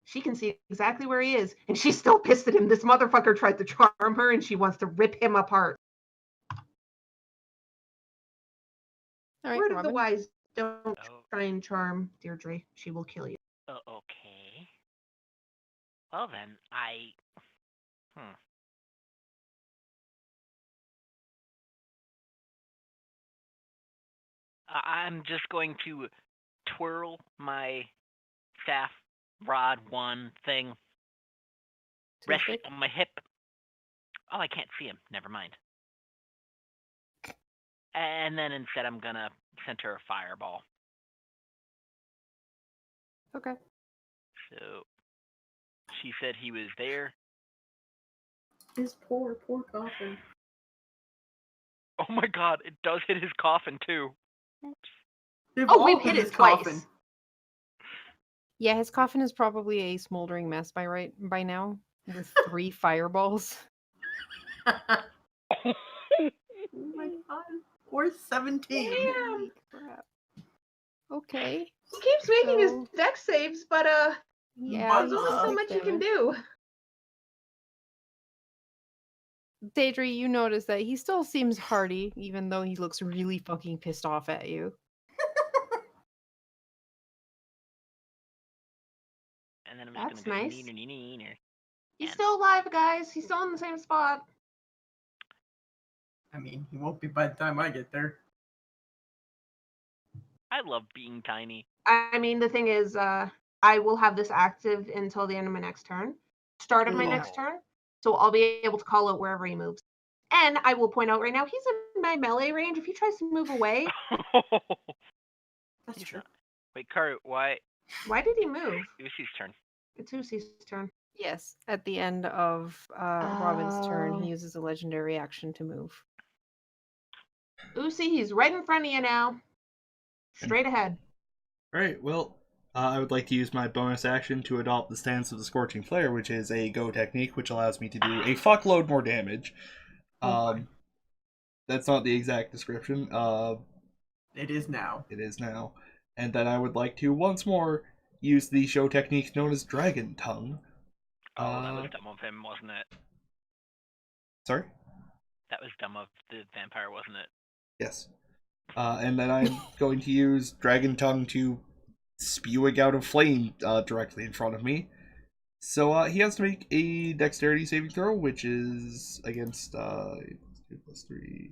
she can see exactly where he is, and she's still pissed at him. This motherfucker tried to charm her, and she wants to rip him apart. All right, Word of the Robin. wise, don't try and charm Deirdre. She will kill you. Okay. Well then, I'm just going to twirl my staff rod one thing, rest Toothpick? on my hip. Oh, I can't see him. Never mind. And then instead, I'm gonna center a fireball. Okay. So she said he was there. His poor coffin. Oh my god, it does hit his coffin too. Oops. They've Oh, all we've hit his it coffin. twice. Yeah, his coffin is probably a smoldering mess by now, with 3 fireballs. Oh my god. Or 17. Damn. Holy crap. Okay. He keeps making his So- deck saves, but Yeah, there's he only still so takes much you can damage. do. Daedry, you notice that he still seems hardy, even though he looks really fucking pissed off at you. And then I'm just That's gonna go nice. neener. He's And- still alive, guys. He's still in the same spot. I mean, he won't be by the time I get there. I love being tiny. I mean, the thing is, I will have this active until the end of my next turn. Start of my next Oh. turn. So I'll be able to call out wherever he moves. And I will point out right now, he's in my melee range. If he tries to move away, That's He's true. not. Wait, Karu, why? why did he move? Usi's turn. It's Usi's turn. Yes, at the end of Robin's turn, Oh. he uses a legendary action to move. Usi, he's right in front of you now. Straight ahead. Alright, well, I would like to use my bonus action to adopt the stance of the Scorching Flare, which is a go technique, which allows me to do a fuckload more damage. Oh my. That's not the exact description. It is now. It is now. And then I would like to once more use the show technique known as Dragon Tongue. Oh, that was dumb of him, wasn't it? Sorry? That was dumb of the vampire, wasn't it? Yes. And then I'm going to use Dragon Tongue to spew a gout of flame directly in front of me. So he has to make a dexterity saving throw, which is against 2 plus 3,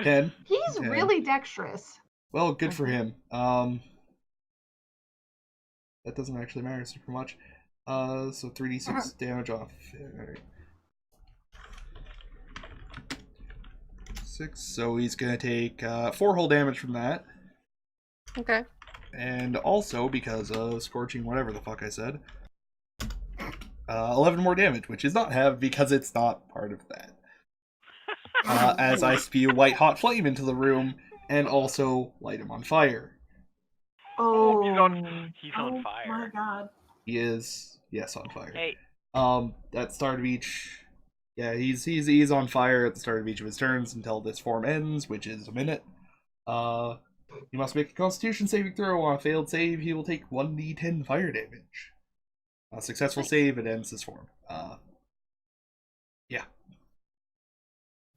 10. He's 10. really dexterous. Well, good for him. That doesn't actually matter super much. So 3d6 damage off. Alright. 6. So he's gonna take 4 whole damage from that. Okay. And also, because of scorching whatever the fuck I said, 11 more damage, which is not have because it's not part of that. As I spew white hot flame into the room and also light him on fire. Oh, He's on fire. Oh my god. He is, yes, on fire. Hey, At start of each, yeah, he's on fire at the start of each of his turns until this form ends, which is a minute. He must make a Constitution saving throw. On a failed save, he will take 1d10 fire damage. On a successful Nice. save, it ends his form. Yeah.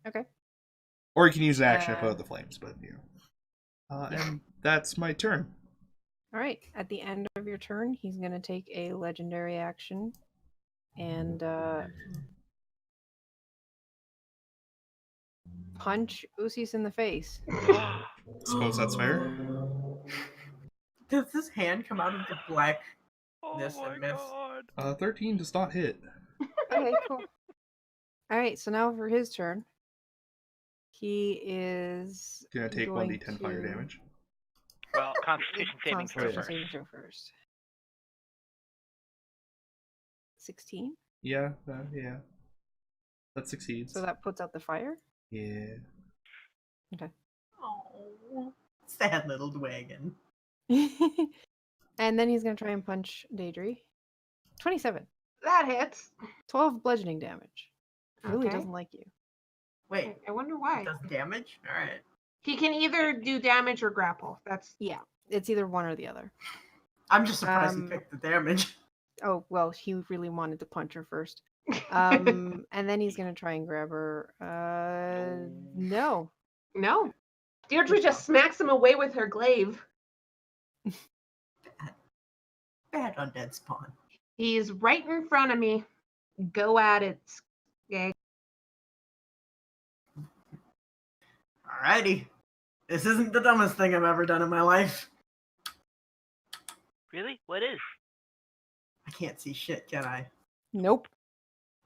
Okay. Or you can use an action to put out the flames, but you know. And that's my turn. All right. At the end of your turn, he's going to take a legendary action and punch Usis in the face. Suppose that's fair. Does this hand come out of the black? oh This my and miss. god. 13 does not hit. Okay, cool. All right, so now for his turn, he is Gonna take going 1d10 fire to- damage. Well, Constitution saving throw Constitution first. saving throw first. 16. Yeah, yeah. That succeeds. So that puts out the fire. Yeah. Oh, sad little dragon. And then he's going to try and punch Daedry. 27. that hits. 12 bludgeoning damage. Really Okay. doesn't like you. Wait, I wonder it why. does damage? Alright. He can either do damage or grapple. That's Yeah, it's either one or the other. I'm just surprised he Um, picked the damage. Oh, well, he really wanted to punch her first. And then he's going to try and grab her. No. no. Deirdre just smacks him away with her glaive. Bad undead spawn. He's right in front of me. Go at it. Skag. Alrighty. This isn't the dumbest thing I've ever done in my life. Really? What is? I can't see shit, can I? Nope.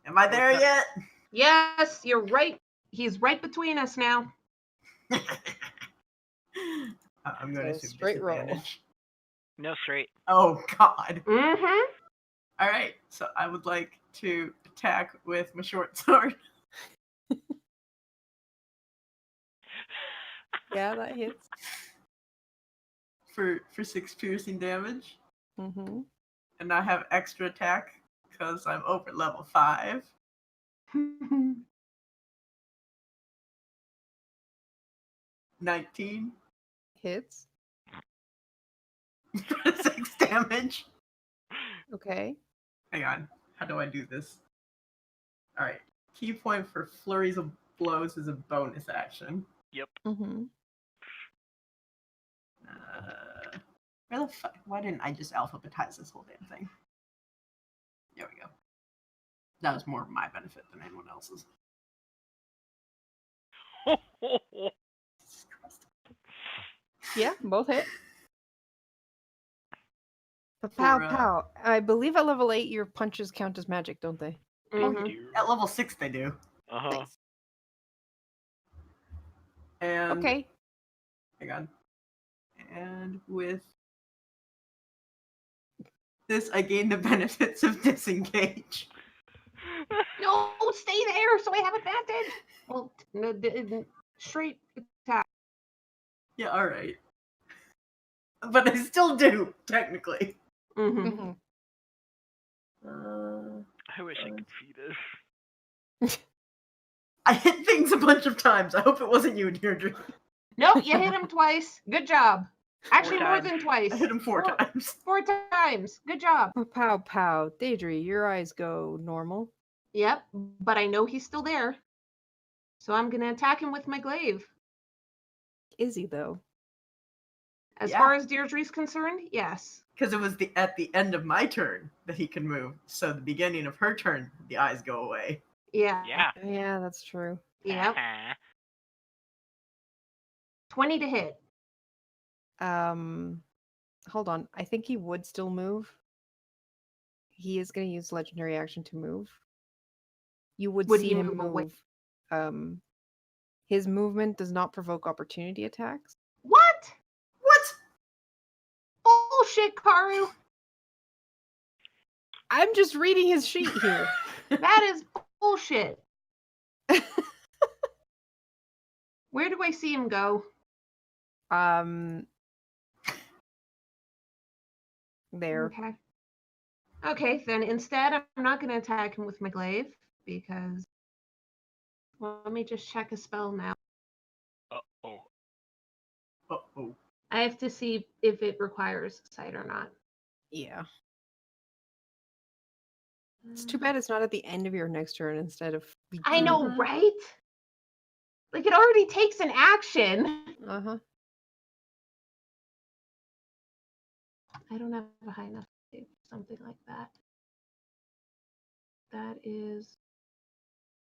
Am I there yet? Yes, you're right. He's right between us now. I'm going to So assume straight roll. disadvantage. No straight. Oh god. Mm-hmm. Alright, so I would like to attack with my short sword. Yeah, that hits. For 6 piercing damage. Mm-hmm. And I have extra attack because I'm over level 5. 19. Hits. 6 damage. Okay. Hang on. How do I do this? Alright. Key point for flurries of blows is a bonus action. Yep. Mm-hmm. Where the fuck? Why didn't I just alphabetize this whole damn thing? There we go. That was more my benefit than anyone else's. Yeah, both hit. Pow, For, pow. I believe at level 8 your punches count as magic, don't they? Mhm. At level 6 they do. Uh-huh. Nice. And Okay. hang on. And with this I gain the benefits of disengage. No, stay there so I have advantage. Well, straight attack. Yeah, alright. But I still do, technically. Mm-hmm. Mm-hmm. I wish I could see this. I hit things a bunch of times. I hope it wasn't you, Deirdre. No, you hit him twice. Good job. Actually, Four more times. than twice. I hit him 4 times. 4 times. Good job. Pow, pow. Deirdre, your eyes go normal. Yep, but I know he's still there. So I'm going to attack him with my glaive. Is he, though? As Yeah. far as Deirdre's concerned, yes. Because it was at the end of my turn that he can move. So the beginning of her turn, the eyes go away. Yeah. Yeah. Yeah, that's true. Yep. 20 to hit. Hold on. I think he would still move. He is going to use legendary action to move. You would Would see he him move away? move. His movement does not provoke opportunity attacks. What? What? Bullshit, Karu. I'm just reading his sheet here. That is bullshit. Where do I see him go? There. Okay. Okay, then instead I'm not going to attack him with my glaive because... Well, let me just check a spell now. Uh-oh. Uh-oh. I have to see if it requires sight or not. Yeah. It's too bad it's not at the end of your next turn instead of... I know, right? Like, it already takes an action. Uh-huh. I don't have a high enough save, something like that. That is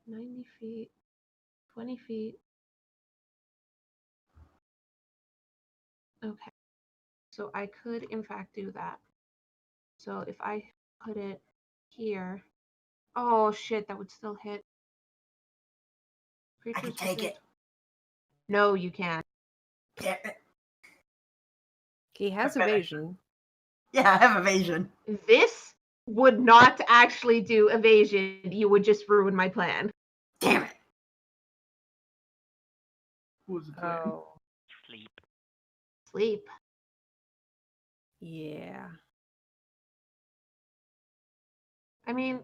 90 feet, 20 feet. Okay. So I could, in fact, do that. So if I put it here... Oh, shit, that would still hit. I can Creatures take within- it. No, you can't. Damn it. He has I bet I- evasion. Yeah, I have evasion. This would not actually do evasion. You would just ruin my plan. Damn it. What was the plan? Oh. Sleep. Sleep. Yeah. I mean,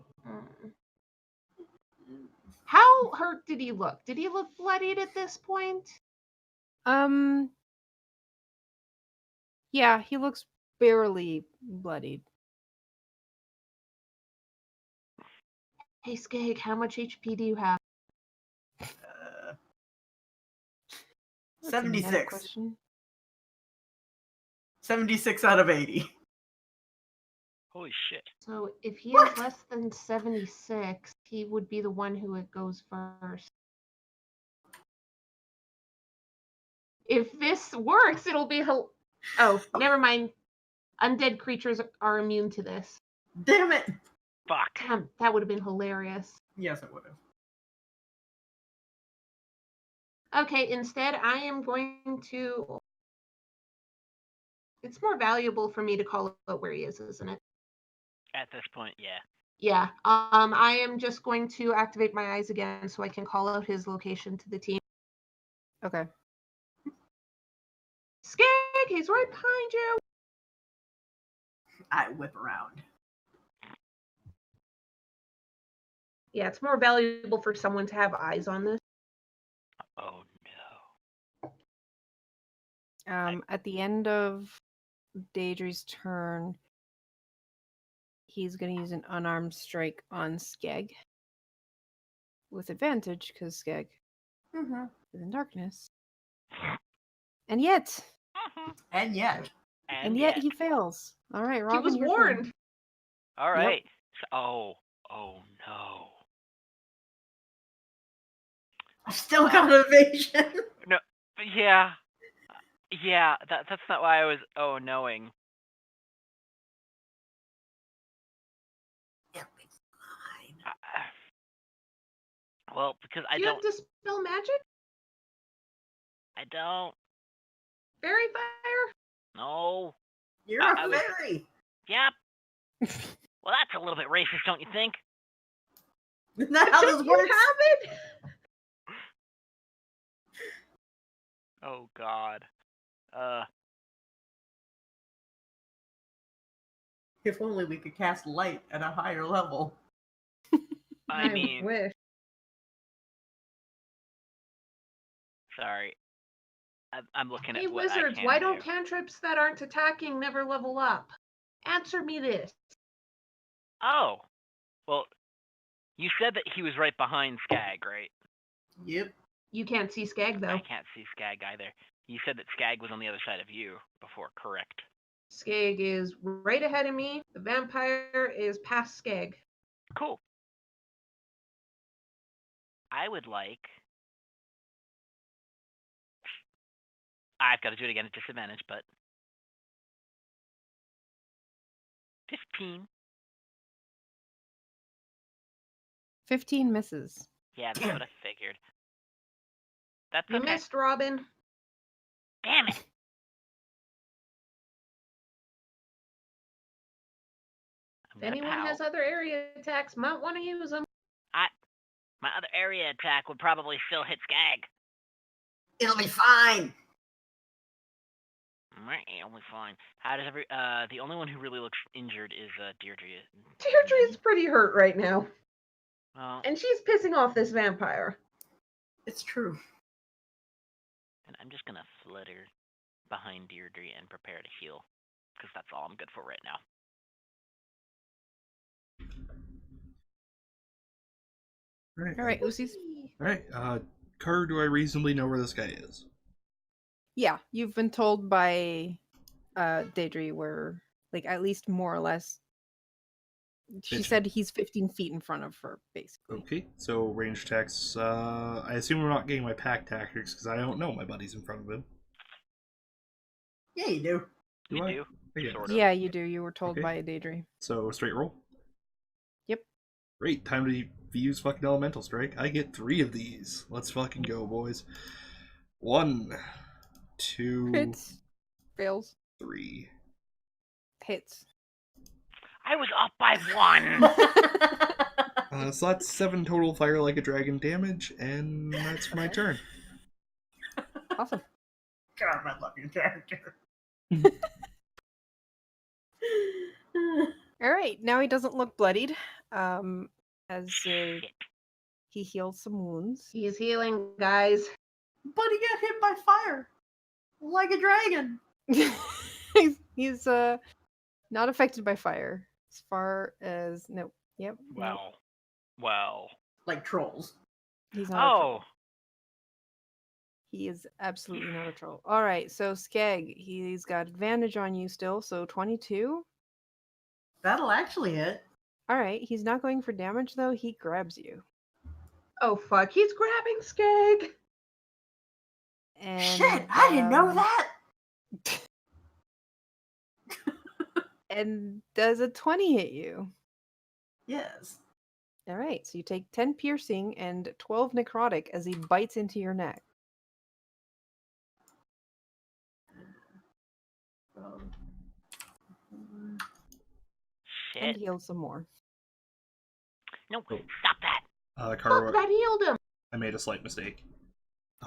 how hurt did he look? Did he look bloodied at this point? Yeah, he looks barely bloodied. Hey, Skeg, how much HP do you have? That's a meta 76. question. 76 out of 80. Holy shit. So if he What? has less than 76, he would be the one who it goes first. If this works, it'll be... Oh, never mind. Undead creatures are immune to this. Damn it. Fuck. Damn, that would have been hilarious. Yes, it would have. Okay, instead, I am going to... It's more valuable for me to call out where he is, isn't it? At this point, yeah. Yeah. I am just going to activate my eyes again so I can call out his location to the team. Okay. Skeg, he's right behind you. I whip around. Yeah, it's more valuable for someone to have eyes on this. Oh no. At the end of Daedry's turn, he's going to use an unarmed strike on Skeg. With advantage, because Skeg is in darkness. And yet, And yet. and yet he fails. All right, He Robin, was your warned. turn. All right. So, oh no. I still got evasion. No. Yeah. Yeah. That's not why I was knowing. It'll be fine. Well, because I Do you don't. have dispel magic? I don't. Fairy fire? No. You're I a was- fairy. Yep. Well, that's a little bit racist, don't you think? Isn't that how Don't this you works? have it? Oh God. If only we could cast light at a higher level. I mean, wish. sorry. I'm looking Hey, at what wizards, I can why do. don't cantrips that aren't attacking never level up? Answer me this. Oh. Well, you said that he was right behind Skag, right? Yep. You can't see Skag, though. I can't see Skag either. You said that Skag was on the other side of you before, correct? Skag is right ahead of me. The vampire is past Skag. Cool. I would like... I've got to do it again at disadvantage, but... 15. 15 misses. Yeah, that's what I figured. That's You okay. missed, Robin. Damn it! If anyone has other area attacks, might want to use them. My other area attack would probably still hit Skag. It'll be fine. Right, it'll be fine. How does the only one who really looks injured is Deirdre. Deirdre is pretty hurt right now. Well, And she's pissing off this vampire. It's true. and I'm just gonna flutter behind Deirdre and prepare to heal, because that's all I'm good for right now. All right, Usi's. Alright, Car, do I reasonably know where this guy is? Yeah, you've been told by Daedry where, like, at least more or less. She Bitch. said he's 15 feet in front of her, basically. Okay, so range attacks. I assume I'm not getting my pack tactics because I don't know my buddy's in front of him. Yeah, you do. You I? do, Okay. sort of. Yeah, you do. You were told Okay. by Daedry. So straight roll. Yep. Great, time to use fucking elemental strike. I get 3 of these. Let's fucking go, boys. 1, 2, Hits. Fails. 3. Hits. I was up by 1. So that's 7 total fire like a dragon damage, and that's my turn. Awesome. God, I love your character. All right, now he doesn't look bloodied. As Shit. he heals some wounds. He's healing, guys. But he got hit by fire. Like a dragon. He's not affected by fire. As far as no. Yep. nope, Well. Like trolls. he's not. A troll. Oh. He is absolutely not a troll. All right, so Skeg, he's got advantage on you still, so 22. That'll actually hit. All right, he's not going for damage though. He grabs you. Oh, fuck. He's grabbing Skag. And Shit, I didn't know that. And does a 20 hit you? Yes. All right, so you take 10 piercing and 12 necrotic as he bites into your neck. And Shit. heals some more. No, Oh. stop that. Car, Fuck, that healed him. I made a slight mistake.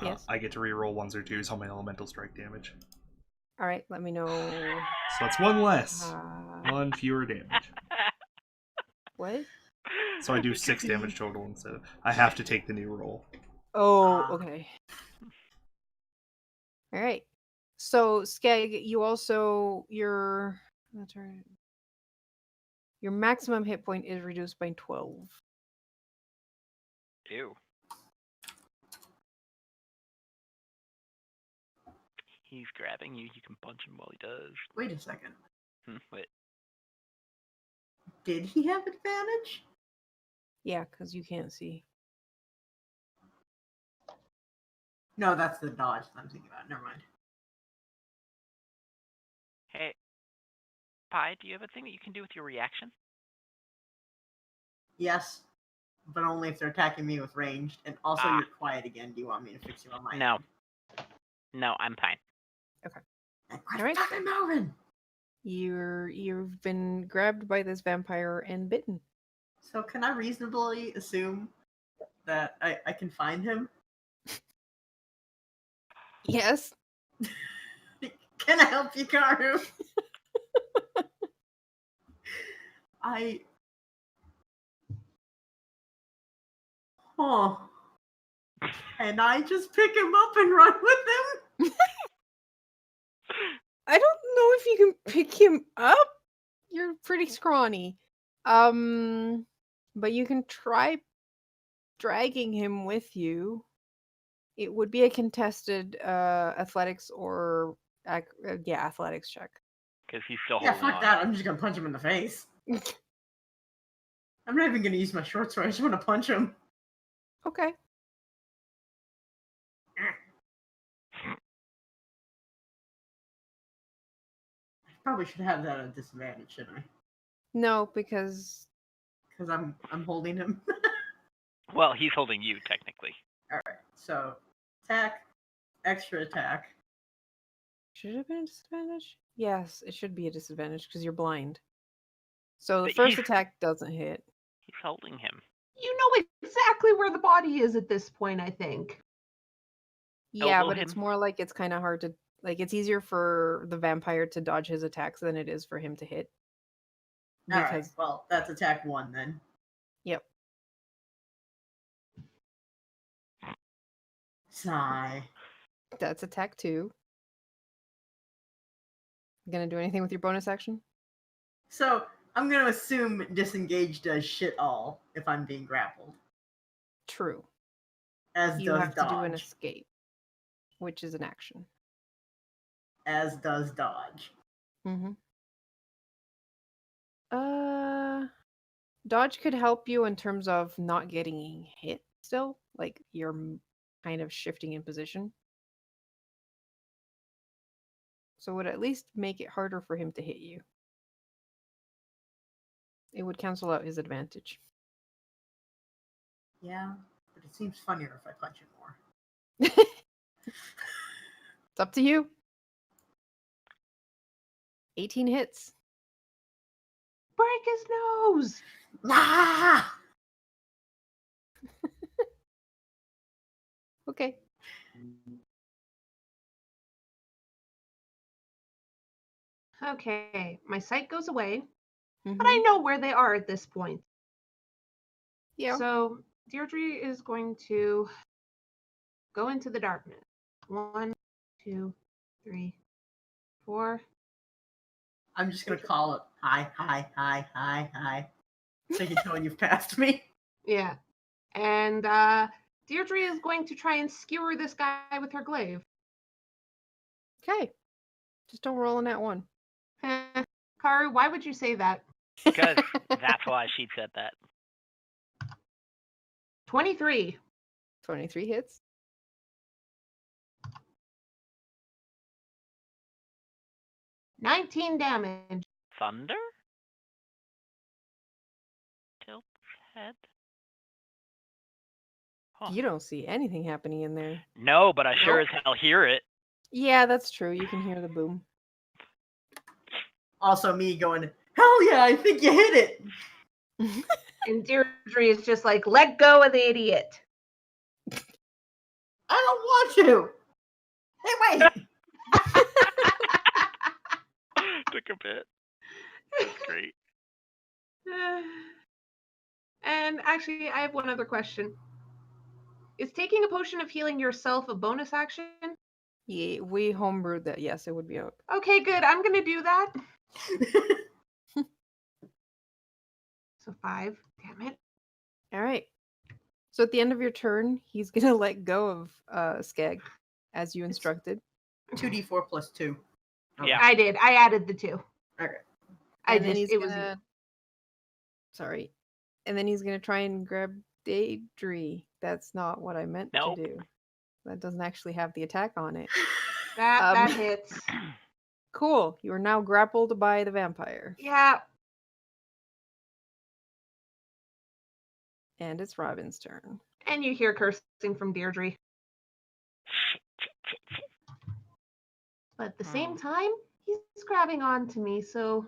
Yes. I get to reroll 1s or 2s on my elemental strike damage. All right, let me know. So that's 1 less. Uh, 1 fewer damage. what? So I do 6 damage total instead of. I have to take the new roll. Oh, okay. All right. So Skeg, you also that's right. Your maximum hit point is reduced by 12. Ew. He's grabbing you. You can punch him while he does. Wait a second. Wait. Did he have advantage? Yeah, because you can't see. No, that's the dodge that I'm thinking about. Never mind. Hey, Pi, do you have a thing that you can do with your reaction? Yes, but only if they're attacking me with ranged. And also, you're quiet again. Do you want me to fix you on my No. end? No, I'm fine. Quit Alright. fucking moving! You've been grabbed by this vampire and bitten. So can I reasonably assume that I can find him? Yes. Can I help you, Karu? Can I just pick him up and run with him? I don't know if you can pick him up. You're pretty scrawny. But you can try dragging him with you. It would be a contested athletics or athletics check. Because he's still Yeah, holding fuck on. that. I'm just gonna punch him in the face. I'm not even gonna use my short sword. I just want to punch him. Okay. I probably should have that at a disadvantage, shouldn't I? No, because Because I'm holding him. Well, he's holding you, technically. Alright, so attack, extra attack. should it have been a disadvantage? Yes, it should be a disadvantage because you're blind. So the But first he's- attack doesn't hit. He's holding him. You know exactly where the body is at this point, I think. Yeah, Elbow but it's him. more like it's kind of hard to it's easier for the vampire to dodge his attacks than it is for him to hit. Alright, Because well, that's attack 1 then. yep. Sigh. That's attack 2. Gonna do anything with your bonus action? So, I'm gonna assume disengage does shit all if I'm being grappled. True. As You does have dodge. to do an escape, which is an action. As does dodge. Mm-hmm. Dodge could help you in terms of not getting hit still. Like you're kind of shifting in position. So it would at least make it harder for him to hit you. It would cancel out his advantage. Yeah, but it seems funnier if I punch him more. It's up to you. 18 hits. Break his nose! Ah! Okay. Okay, my sight goes away, Mhm. but I know where they are at this point. Yeah. So Deirdre is going to go into the darkness. 1, 2, 3, 4. I'm just gonna call it hi, hi, hi, hi, hi. So you can tell you've passed me. Yeah. And Deirdre is going to try and skewer this guy with her glaive. Okay. Just don't roll on that one. Karu, why would you say that? Because that's why she said that. 23. 23 hits. 19 damage. Thunder? Tilt's head? Huh. You don't see anything happening in there. No, but I sure as hell hear it. Yeah, that's true. You can hear the boom. Also me going, hell yeah, I think you hit it. And Deirdre is just like, let go of the idiot. I don't want to. Hey, wait. Took a bit. That's great. And actually, I have one other question. Is taking a potion of healing yourself a bonus action? Yeah, we homebrewed that. Yes, it would be out. Okay, good. I'm gonna do that. So 5. Damn it. All right. So at the end of your turn, he's gonna let go of Skag, as you instructed. 2d4 plus 2. Okay. Yeah. I did. I added the 2. Okay. And then he's gonna. Sorry. And then he's gonna try and grab Daedry. That's not what I meant Nope. to do. That doesn't actually have the attack on it. That hits. Cool. You are now grappled by the vampire. Yeah. And it's Robin's turn. And you hear cursing from Deirdre. But at the same time, he's grabbing on to me, so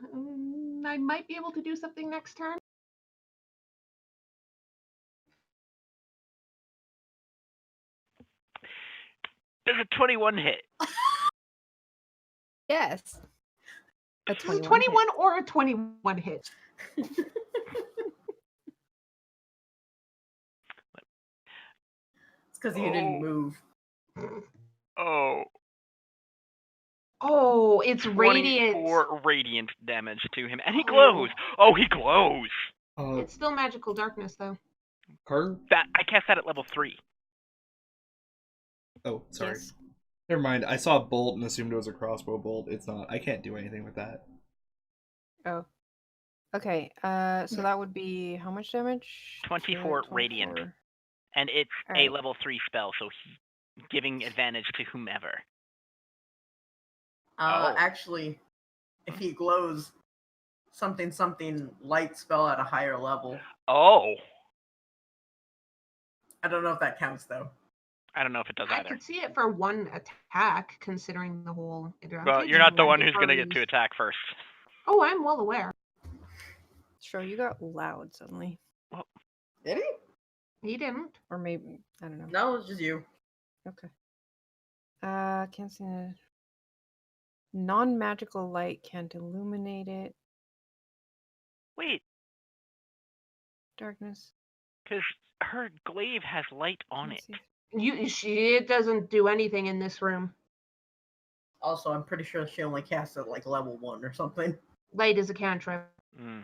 I might be able to do something next turn. Does a 21 hit? Yes. A This is 21 21 or a 21 hit. It's because you didn't move. Oh. Oh, it's radiant. 24 radiant damage to him. And he glows. Oh, he glows. It's still magical darkness, though. Car? I cast that at level 3. Oh, sorry. Yes. Never mind. I saw a bolt and assumed it was a crossbow bolt. It's not. I can't do anything with that. Oh. Okay. So that would be how much damage? 24 radiant. And it's Alright. a level 3 spell, so giving advantage to whomever. Actually, if he glows, something light spell at a higher level. Oh. I don't know if that counts though. I don't know if it does I either. could see it for one attack, considering the whole advantage. Well, you're not the and one what who's they've going to already get to used. attack first. Oh, I'm well aware. Sure, you got loud suddenly. Did he? He didn't. Or maybe, I don't know. No, it's just you. Okay. Can't see it. Non-magical light can't illuminate it. Wait, Darkness. because her glaive has light on it. It doesn't do anything in this room. Also, I'm pretty sure she only cast at like level 1 or something. Light is a cantrip.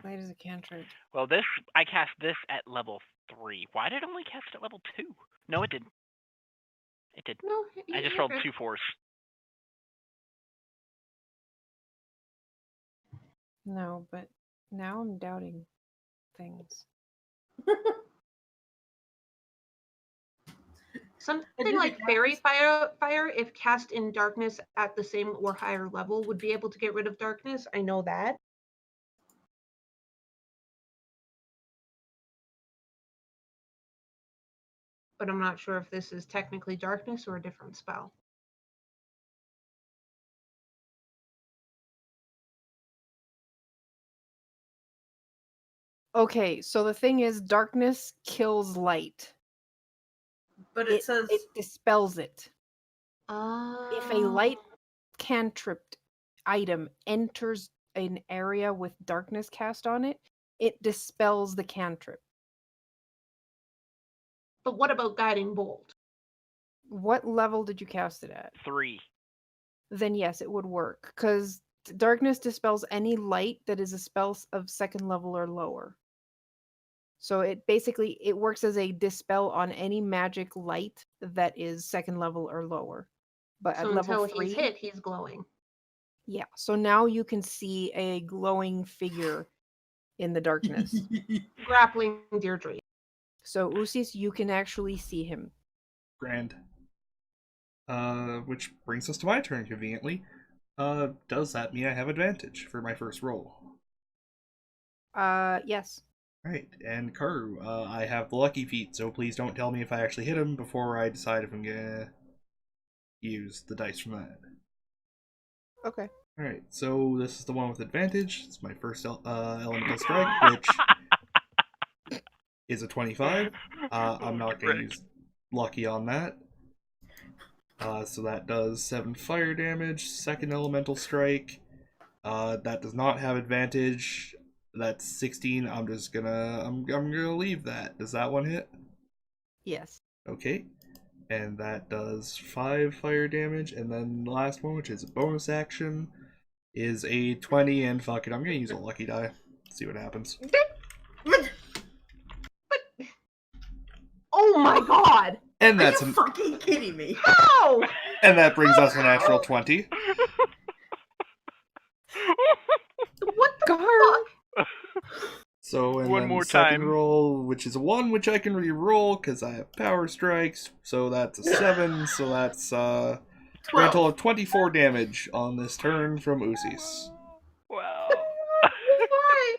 Light is a cantrip. Well, I cast this at level 3. Why did it only cast at level 2? No, it didn't. It did. No, I just you're rolled good. 2 4s. No, but now I'm doubting things. Something like fairy fire, if cast in darkness at the same or higher level, would be able to get rid of darkness. I know that. But I'm not sure if this is technically darkness or a different spell. Okay, so the thing is, darkness kills light. But it says it dispels it. Uh, If a light cantrip item enters an area with darkness cast on it, it dispels the cantrip. But what about guiding bolt? What level did you cast it at? 3. Then yes, it would work, because darkness dispels any light that is a spell of second level or lower. So it basically, it works as a dispel on any magic light that is second level or lower. But So at level until 3, he's hit, he's glowing. yeah. So now you can see a glowing figure in the darkness. Grappling Deirdre. So Usis, you can actually see him. Grand. Which brings us to my turn, conveniently. Does that mean I have advantage for my first roll? Yes. Right, and Karu, I have the lucky feat, so please don't tell me if I actually hit him before I decide if I'm gonna use the dice from that. Okay. Alright, so this is the one with advantage. It's my first elemental strike, which is a 25. I'm not going to use lucky on that. So that does 7 fire damage. Second elemental strike. That does not have advantage. That's 16. I'm gonna leave that. Does that one hit? Yes. Okay. And that does 5 fire damage, and then the last one, which is a bonus action, is a 20, and fuck it, I'm gonna use a lucky die. See what happens. Oh my god! And Are that's you fucking kidding me? How? and that brings us a natural 20. What the Garm! fuck? So, and One then more the second time. roll, which is a 1, which I can re-roll because I have power strikes. So that's a 7. So that's grand 12. total of 24 damage on this turn from Usis. Wow. Why?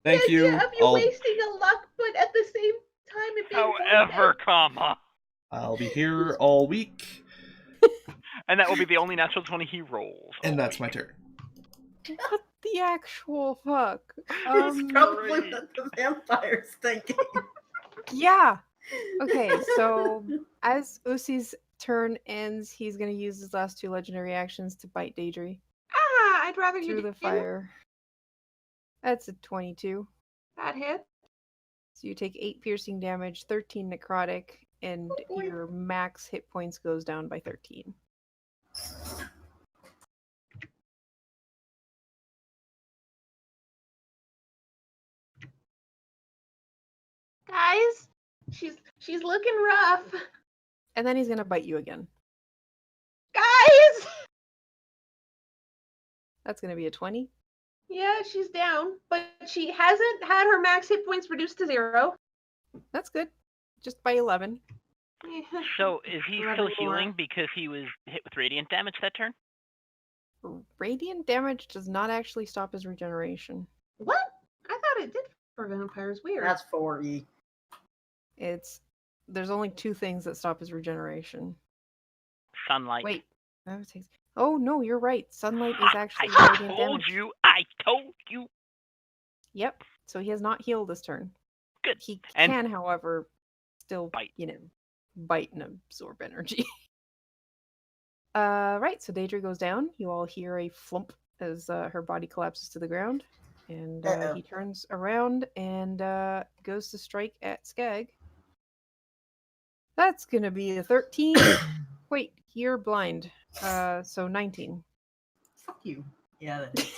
Thank The idea you. of you wasting a luck, but at the same time it being However, void comma. I'll be here all week, And that will be the only natural 20 he rolls. and that's my turn. What the actual fuck? It's probably great. what the vampire's thinking. Yeah. Okay, so as Usi's turn ends, he's gonna use his last 2 legendary actions to bite Daedry I'd rather you through the didn't. fire. That's a 22. That hit. So you take 8 piercing damage, 13 necrotic, and Oh boy. your max hit points goes down by 13. Guys, she's looking rough. And then he's gonna bite you again. Guys! That's gonna be a 20. Yeah, she's down, but she hasn't had her max hit points reduced to 0. That's good. Just by 11. So is he 11 still more. healing because he was hit with radiant damage that turn? Radiant damage does not actually stop his regeneration. What? I thought it did for vampires. Weird. That's 4E. There's only 2 things that stop his regeneration. Sunlight. Wait. Oh no, you're right. Sunlight is actually I radiant told damage. you. I told you. Yep. So he has not healed this turn. Good. He And- can, however, still Bite. bite and absorb energy. Right. So Daedra goes down. You all hear a flump as her body collapses to the ground, and Uh-oh. he turns around and goes to strike at Skag. That's gonna be a 13. Wait, you're blind. So 19. Fuck you. Yeah, that is.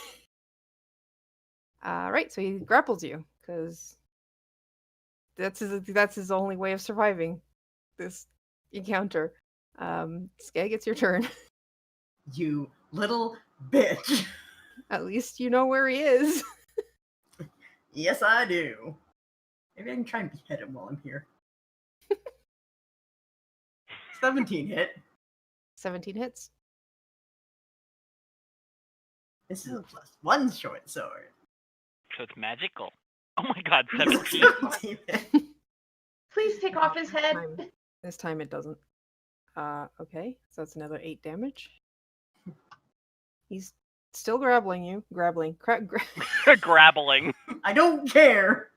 Right, so he grapples you because that's his only way of surviving this encounter. Skag, it's your turn. You little bitch. At least you know where he is. Yes, I do. Maybe I can try and behead him while I'm here. 17 hit. 17 hits. This is a +1 short sword. So it's magical. Oh my god, 17. 17 hit. Please take off his head. This time it doesn't. Okay, so that's another 8 damage. He's still grappling you. Grappling. Grappling. I don't care.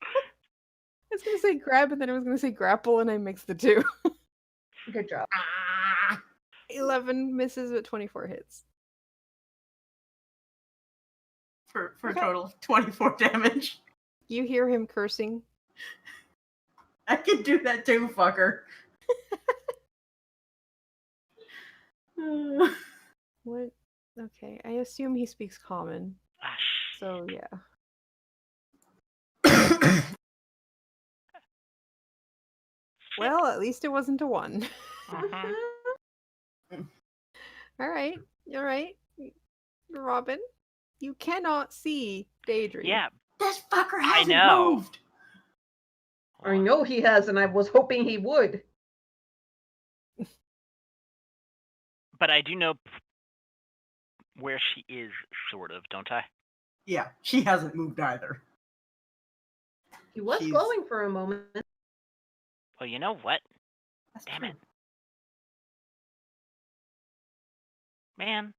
I was gonna say grab and then I was gonna say grapple and I mixed the two. Good job. Ah. 11 misses but 24 hits. For a Okay. total of 24 damage. You hear him cursing. I can do that too, fucker. What? Okay, I assume he speaks common. Ah, So yeah. Well, at least it wasn't a 1. mhm. All right. Robin, you cannot see Daedry. Yeah, This fucker I hasn't know. moved. I know he has, and I was hoping he would. But I do know where she is, sort of, don't I? Yeah, she hasn't moved either. He was She's- glowing for a moment. Well, you know what? That's Damn true. it. Man.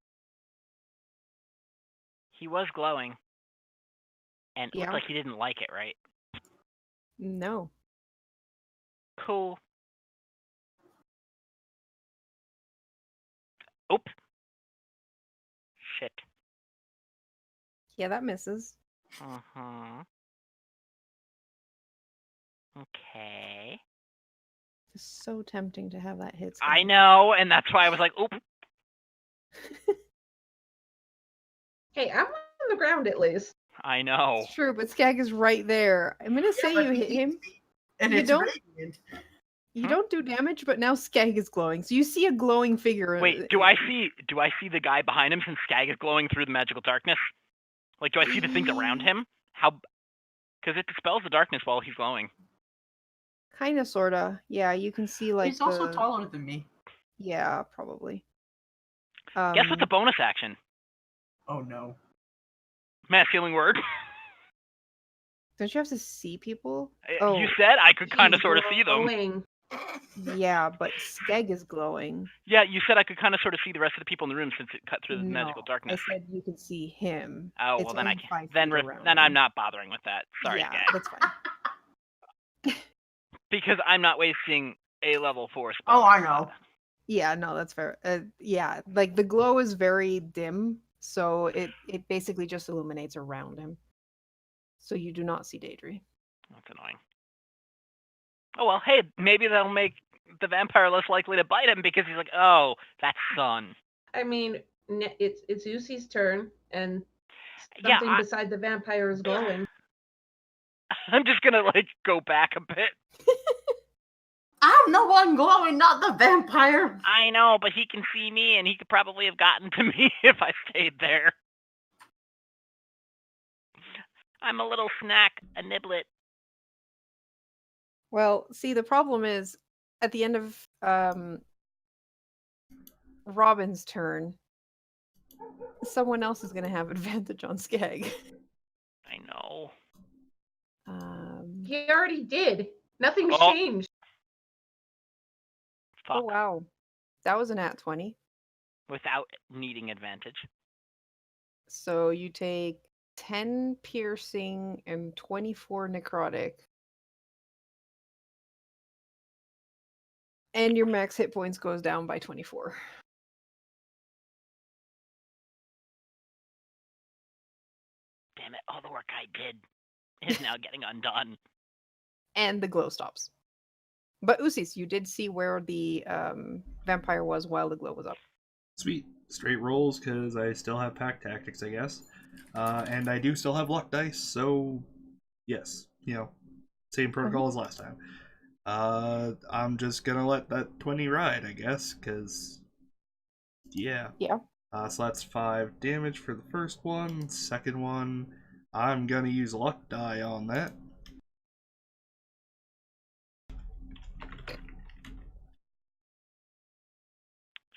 He was glowing. And it Yeah. looked like he didn't like it, right? No. Cool. Oop. Shit. Yeah, that misses. Uh-huh. Okay. It's so tempting to have that hit. I Skag. know, and that's why I was like, oop. Hey, I'm on the ground at least. I know. It's true, but Skag is right there. I'm gonna say but you he hit hits him. me, and You it's don't- radiant. You Huh? don't do damage, but now Skag is glowing. So you see a glowing figure. Wait, do I see the guy behind him since Skag is glowing through the magical darkness? Like, do I see the things around him? How? Because it dispels the darkness while he's glowing. Kinda, sorta. Yeah, you can see like He's also the- taller than me. Yeah, probably. Guess what's a bonus action? Oh no. Mass healing word. Don't you have to see people? You said I could kind of He's sort of see them. glowing. Yeah, but Skeg is glowing. Yeah, you said I could kind of sort of see the rest of the people in the room since it cut through the magical No, darkness. I said you can see him. Oh, It's well then I only 5 can't. feet Then around I'm him. not bothering with that. Sorry, Yeah, Skag. that's fine. Because I'm not wasting a level 4 spell. Oh, I know. Yeah, no, that's fair. Yeah, like the glow is very dim, so it basically just illuminates around him. So you do not see Daedry. That's annoying. Oh well, hey, maybe that'll make the vampire less likely to bite him because he's like, oh, that's sun. I mean, it's Usi's turn, and Yeah, something beside the vampire is glowing. I'm just gonna like go back a bit. I'm the one glowing, not the vampire. I know, but he can see me, and he could probably have gotten to me if I stayed there. I'm a little snack, a niblet. Well, see, the problem is at the end of Robin's turn, someone else is going to have advantage on Skag. I know. He already did. Nothing's Oh. changed. Fuck. Oh wow, that was an at 20. Without needing advantage. So you take 10 piercing and 24 necrotic. And your max hit points goes down by 24. Damn it, all the work I did is now getting undone. And the glow stops. But Usis, you did see where the vampire was while the glow was up. Sweet. Straight rolls, because I still have pack tactics, I guess. And I do still have luck dice, so yes. Same protocol as last time. I'm just gonna let that 20 ride, I guess, because yeah. Yeah. So that's 5 damage for the first one. Second one, I'm gonna use luck die on that.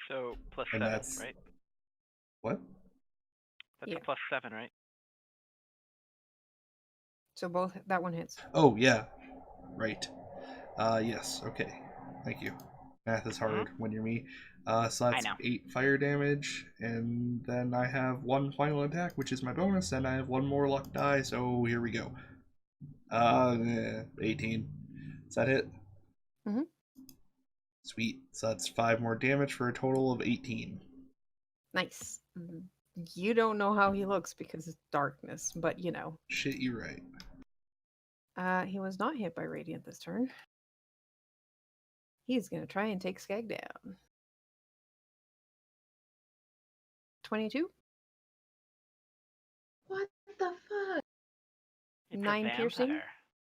So plus And 7, that's- right? What? That's Yeah. a plus 7, right? So both that one hits. Oh, yeah. Right. Yes, okay. Thank you. Math is hard when you're me. So that's know. 8 fire damage, and then I have 1 final attack, which is my bonus, and I have 1 more luck die, so here we go. 18. Is that it? Mhm. Sweet. So that's 5 more damage for a total of 18. Nice. You don't know how he looks because it's darkness, but you know. Shit, you're right. He was not hit by Radiant this turn. He's going to try and take Skag down. 22? What the fuck? It's a 9 piercing, vampire.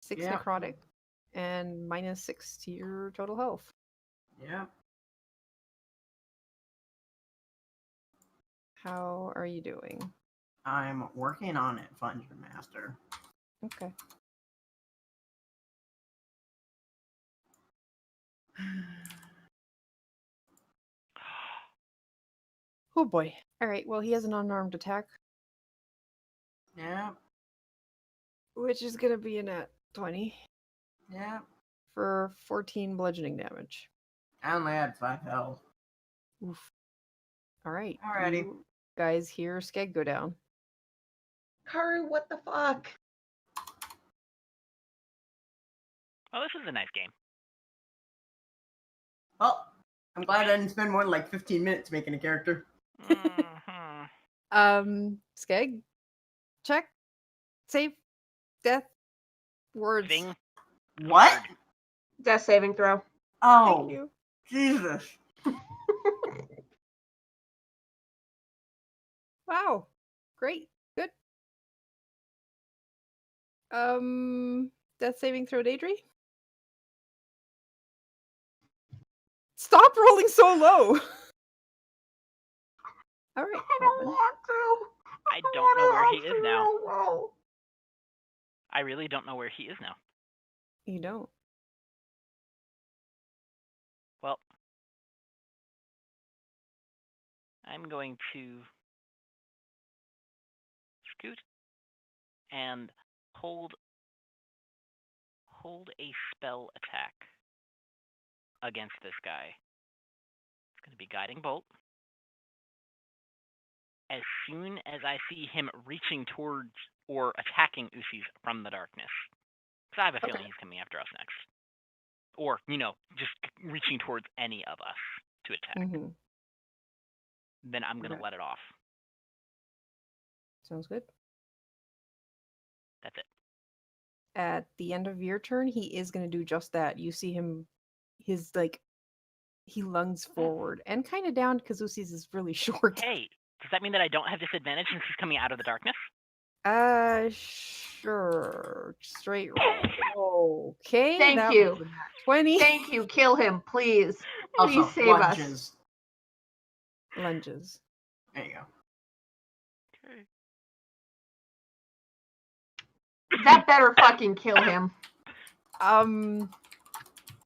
6 Yeah. necrotic, and -6 to your total health. Yeah. How are you doing? I'm working on it, Dungeon Master. Okay. Oh boy. All right, well, he has an unarmed attack, Yeah. which is going to be an at 20 Yeah. for 14 bludgeoning damage. I only had 5 health. Oof. All right. Alrighty. You guys hear Skeg go down. Karu, what the fuck? Oh, this is a nice game. Well, I'm glad I didn't spend more than like 15 minutes making a character. Mhm. Skeg, check. Save death words. Thing. What? Hard. Death saving throw. Thank Oh, you. Jesus. Wow. Great. Good. Death saving throw, Daedry. Stop rolling so low. All right. I don't want to. I don't know where he is wanna now. roll. I really don't know where he is now. You don't. Well, I'm going to scoot and hold a spell attack against this guy. It's going to be Guiding Bolt. As soon as I see him reaching towards or attacking Usis from the darkness. Because I have a feeling Okay. he's coming after us next. Or, just reaching towards any of us to attack. Mm-hmm. Then I'm going to Okay. let it off. Sounds good. That's it. At the end of your turn, he is going to do just that. You see him, he lunges forward and kind of down because Usi's is really short. Hey, does that mean that I don't have disadvantage since he's coming out of the darkness? Sure. Straight roll. Okay. Thank that you. was a nat 20. Thank you. Kill him, please. Also, Please save us. lunges. Lunges. There you go. Okay. That better fucking kill him.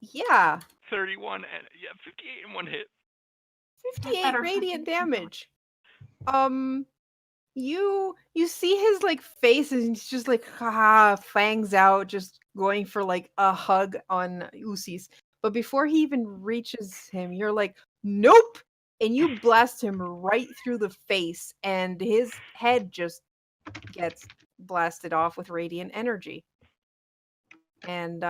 Yeah. 31 and 58 in one hit. 58 better radiant fucking damage. You see his face and he's just fangs out, just going for a hug on Usis. But before he even reaches him, you're like, nope! And you blast him right through the face, and his head just gets blasted off with radiant energy. And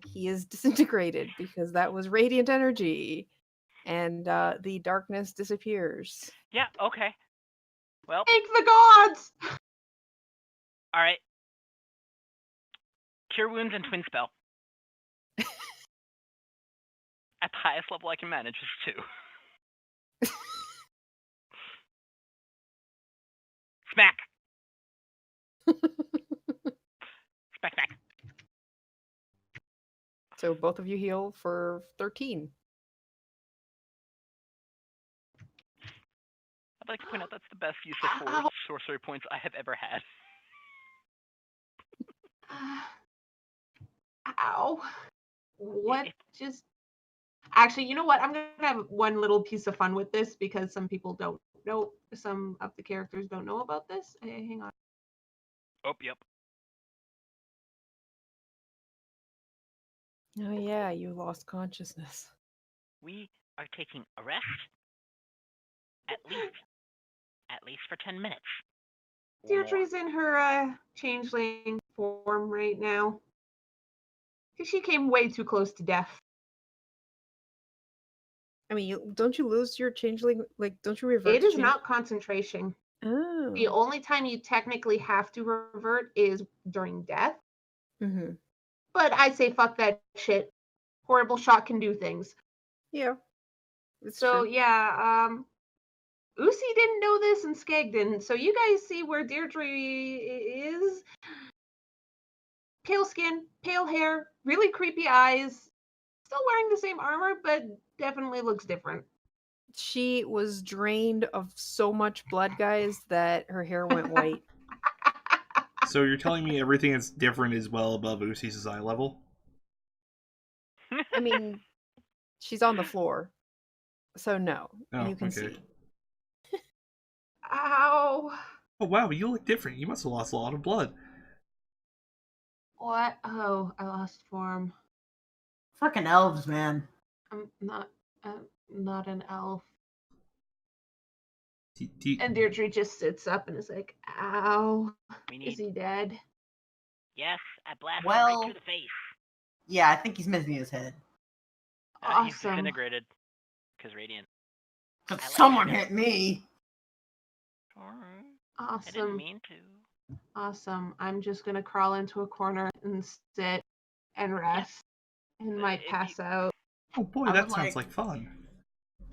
he is disintegrated because that was radiant energy. And the darkness disappears. Yeah, okay. Well, Thank the gods! alright. Cure Wounds and Twin Spell. At the highest level I can manage is 2. Smack! Smack. So both of you heal for 13. I'd like to point out that's the best use of 4 Ow. sorcery points I have ever had. Ow. What just... Actually, you know what? I'm going to have one little piece of fun with this because some people don't know. Some of the characters don't know about this. Hey, hang on. Oh, yep. Oh yeah, you lost consciousness. We are taking a rest. At least for 10 minutes. or more. Deirdre's in her changeling form right now. Because she came way too close to death. I mean, don't you lose your changeling? Don't you revert? It to is change- not concentration. Oh. The only time you technically have to revert is during death. Mm-hmm. But I say fuck that shit. Horrible shot can do things. Yeah. It's So true. yeah, Usi didn't know this and Skeg didn't. So you guys see where Deirdre is. Pale skin, pale hair, really creepy eyes. Still wearing the same armor, but definitely looks different. She was drained of so much blood, guys, that her hair went white. So you're telling me everything that's different is well above Usis' eye level? I mean, she's on the floor. So no, Oh, you can okay. see. Ow. Oh wow, you look different. You must have lost a lot of blood. What? Oh, I lost form. Fucking elves, man. I'm not an elf. Do And Deirdre just sits up and is like, ow. We Is need. he dead? Yes, I blasted Well- right through the face. Yeah, I think he's missing his head. He's Awesome. disintegrated. Because radiant. But I like someone it. hit me. Alright. I didn't Awesome. mean to. Awesome. I'm just gonna crawl into a corner and sit and rest, and might If pass out. Oh boy, I that would sounds like- like fun.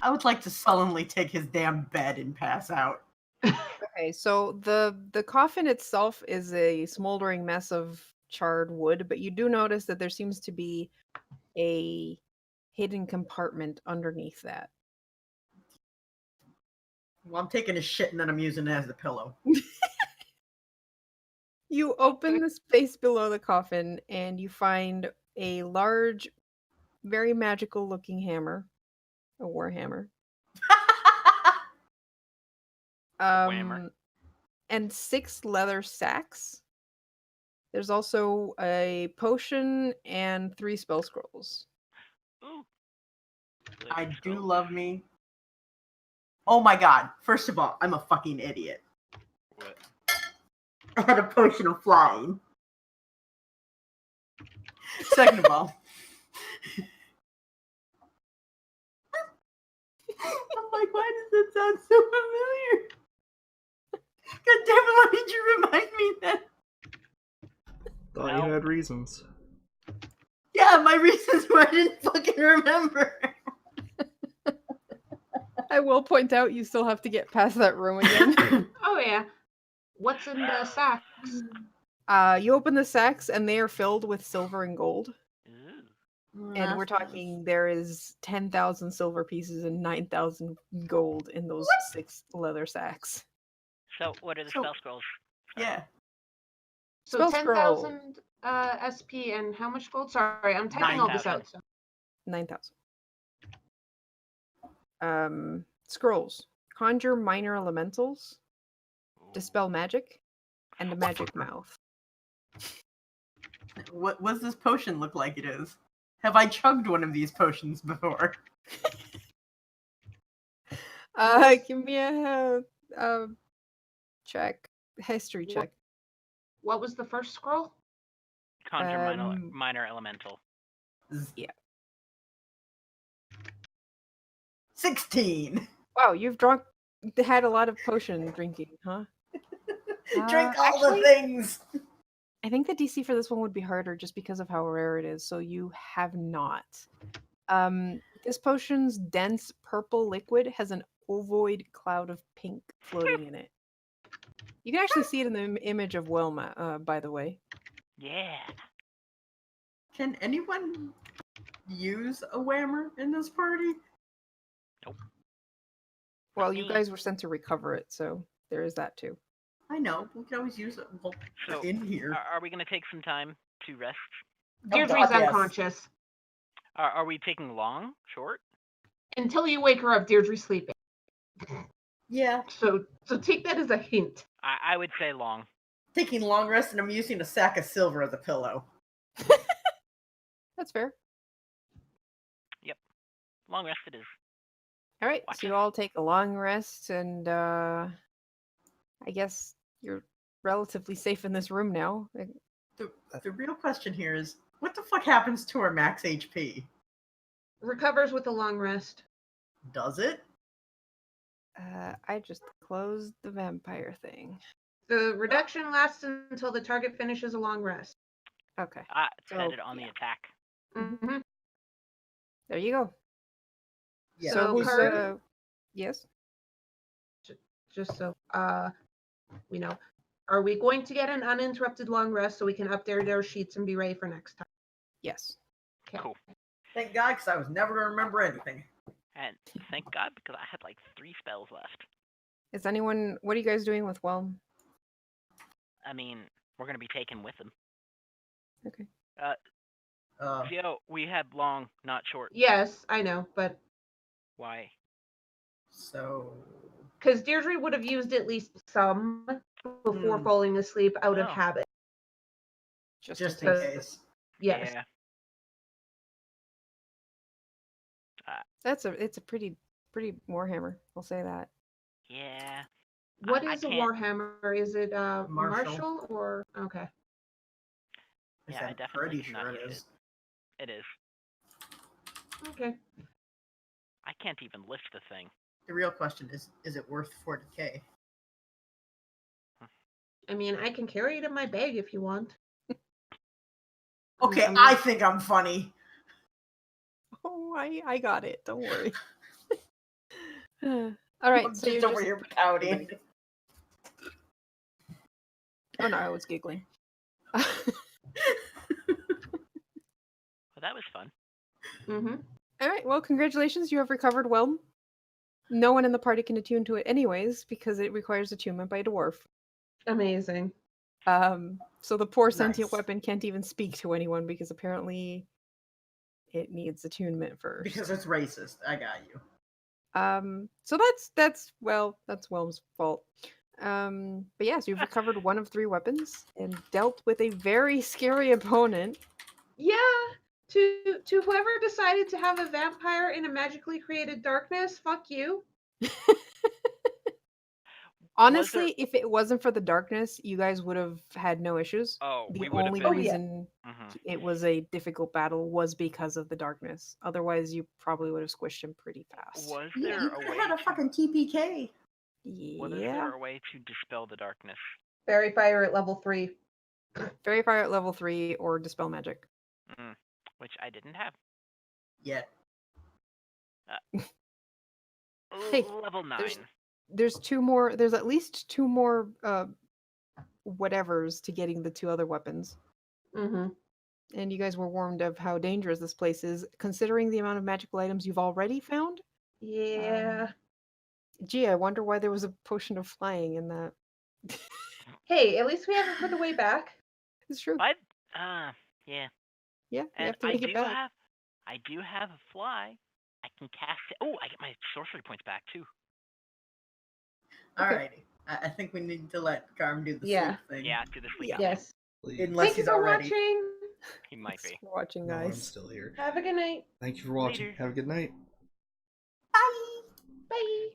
I would like to sullenly take his damn bed and pass out. Okay, so the coffin itself is a smoldering mess of charred wood, but you do notice that there seems to be a hidden compartment underneath that. Well, I'm taking a shit and then I'm using it as the pillow. You open the space below the coffin and you find a large, very magical looking hammer, a war hammer. Whammer. And 6 leather sacks. There's also a potion and 3 spell scrolls. Ooh. I Let's do go. love me. Oh my god. First of all, I'm a fucking idiot. What? I had a potion of flying. Second of all, I'm like, why does that sound so familiar? God damn it, why did you remind me that? Thought Well. you had reasons. Yeah, my reasons were I didn't fucking remember. I will point out you still have to get past that room again. Oh yeah. What's in the sacks? You open the sacks and they are filled with silver and gold. Ooh. And we're talking there is 10,000 silver pieces and 9,000 gold in those 6 leather sacks. So, what are the So- spell scrolls? Yeah. So Spell 10,000 SP and how much gold? Sorry, I'm typing all this 9,000. out. So. 9,000. Scrolls. Conjure minor elementals, dispel magic, and a magic mouth. What does this potion look like it is? Have I chugged one of these potions before? Give me a check. History check. What was the first scroll? Conjure Um, minor elemental. Yeah. 16. Wow, you've had a lot of potion drinking, huh? Drink all actually, the things. I think the DC for this one would be harder just because of how rare it is, so you have not. This potion's dense purple liquid has an ovoid cloud of pink floating in it. You can actually see it in the image of Wilma, by the way. Yeah. Can anyone use a whammer in this party? Well, you Me. guys were sent to recover it, so there is that too. I know. We can always use it So, in here. Are we going to take some time to rest? Deirdre's God, yes. unconscious. Are we taking long? Short? Until you wake her up, Deirdre's sleeping. Yeah. So take that as a hint. I would say long. Taking long rest, and I'm using a sack of silver as a pillow. That's fair. Long rest it is. All right, Watch so you it. all take a long rest, and I guess you're relatively safe in this room now. The real question here is, what the fuck happens to our max HP? Recovers with a long rest. Does it? I just closed the vampire thing. The reduction lasts until the target finishes a long rest. Okay, Set So, it on the yeah. attack. Mm-hmm. there you go. Yeah. So, who's Kurt? yes? Just so we know. Are we going to get an uninterrupted long rest so we can update our sheets and be ready for next time? Yes. Okay. Cool. Thank God, because I was never going to remember anything. And thank God, because I had like 3 spells left. Is anyone? What are you guys doing with Whelm? I mean, we're going to be taken with them. Okay. Yo, we had long, not short. Yes, I know, but Why? So, because Deirdre would have used at least some before Hmm. falling asleep out of Oh. habit. just in case. case. Yes. Yeah. It's a pretty warhammer. I'll say that. Yeah. What I is a can't- warhammer? Is it Martial. martial or okay? Yeah, I I'm definitely pretty cannot sure it use is. It is. Okay. I can't even lift the thing. The real question is it worth 40k? I mean, I can carry it in my bag if you want. Okay, I'm I not- think I'm funny. Oh, I got it. Don't worry. All right, I'm so just you're over just here pouting. Oh no, I was giggling. Well, that was fun. Mhm. All right, well, congratulations, you have recovered well. No one in the party can attune to it anyways because it requires attunement by a dwarf. Amazing. So the poor sentient Nice. weapon can't even speak to anyone because apparently it needs attunement first. Because it's racist. I got you. So that's Whelm's fault. But yes, you've recovered one of 3 weapons and dealt with a very scary opponent. Yeah. To whoever decided to have a vampire in a magically created darkness, fuck you. Honestly, if it wasn't for the darkness, you guys would have had no issues. Oh, The we would have only been. Oh, yeah. reason Mhm. it was a difficult battle was because of the darkness. Otherwise, you probably would have squished him pretty fast. Was Yeah, there you a could way have had a to? fucking TPK. Was Yeah. there a way to dispel the darkness? Fairy fire at level 3. Fairy Fire at level 3 or Dispel Magic. Which I didn't have. Yet. Hey, Level 9. There's 2 more. There's at least 2 more whatevers to getting the 2 other weapons. Mhm. And you guys were warned of how dangerous this place is, considering the amount of magical items you've already found. Yeah. Gee, I wonder why there was a potion of flying in that. Hey, at least we have it for the way back. It's true. What? Yeah. Yeah, you And have to make it back. I do have a fly. I can cast it. Oh, I get my sorcery points back too. Okay. Alrighty. I think we need to let Garm do the Yeah. sleep thing. Yeah, do the sleep. Yeah. Yes. Unless Thank you he's for already. watching. He might Thanks be. for watching, No, I'm guys. still here. Have a good night. Thank you for watching. Later. Have a good night. Bye. Bye.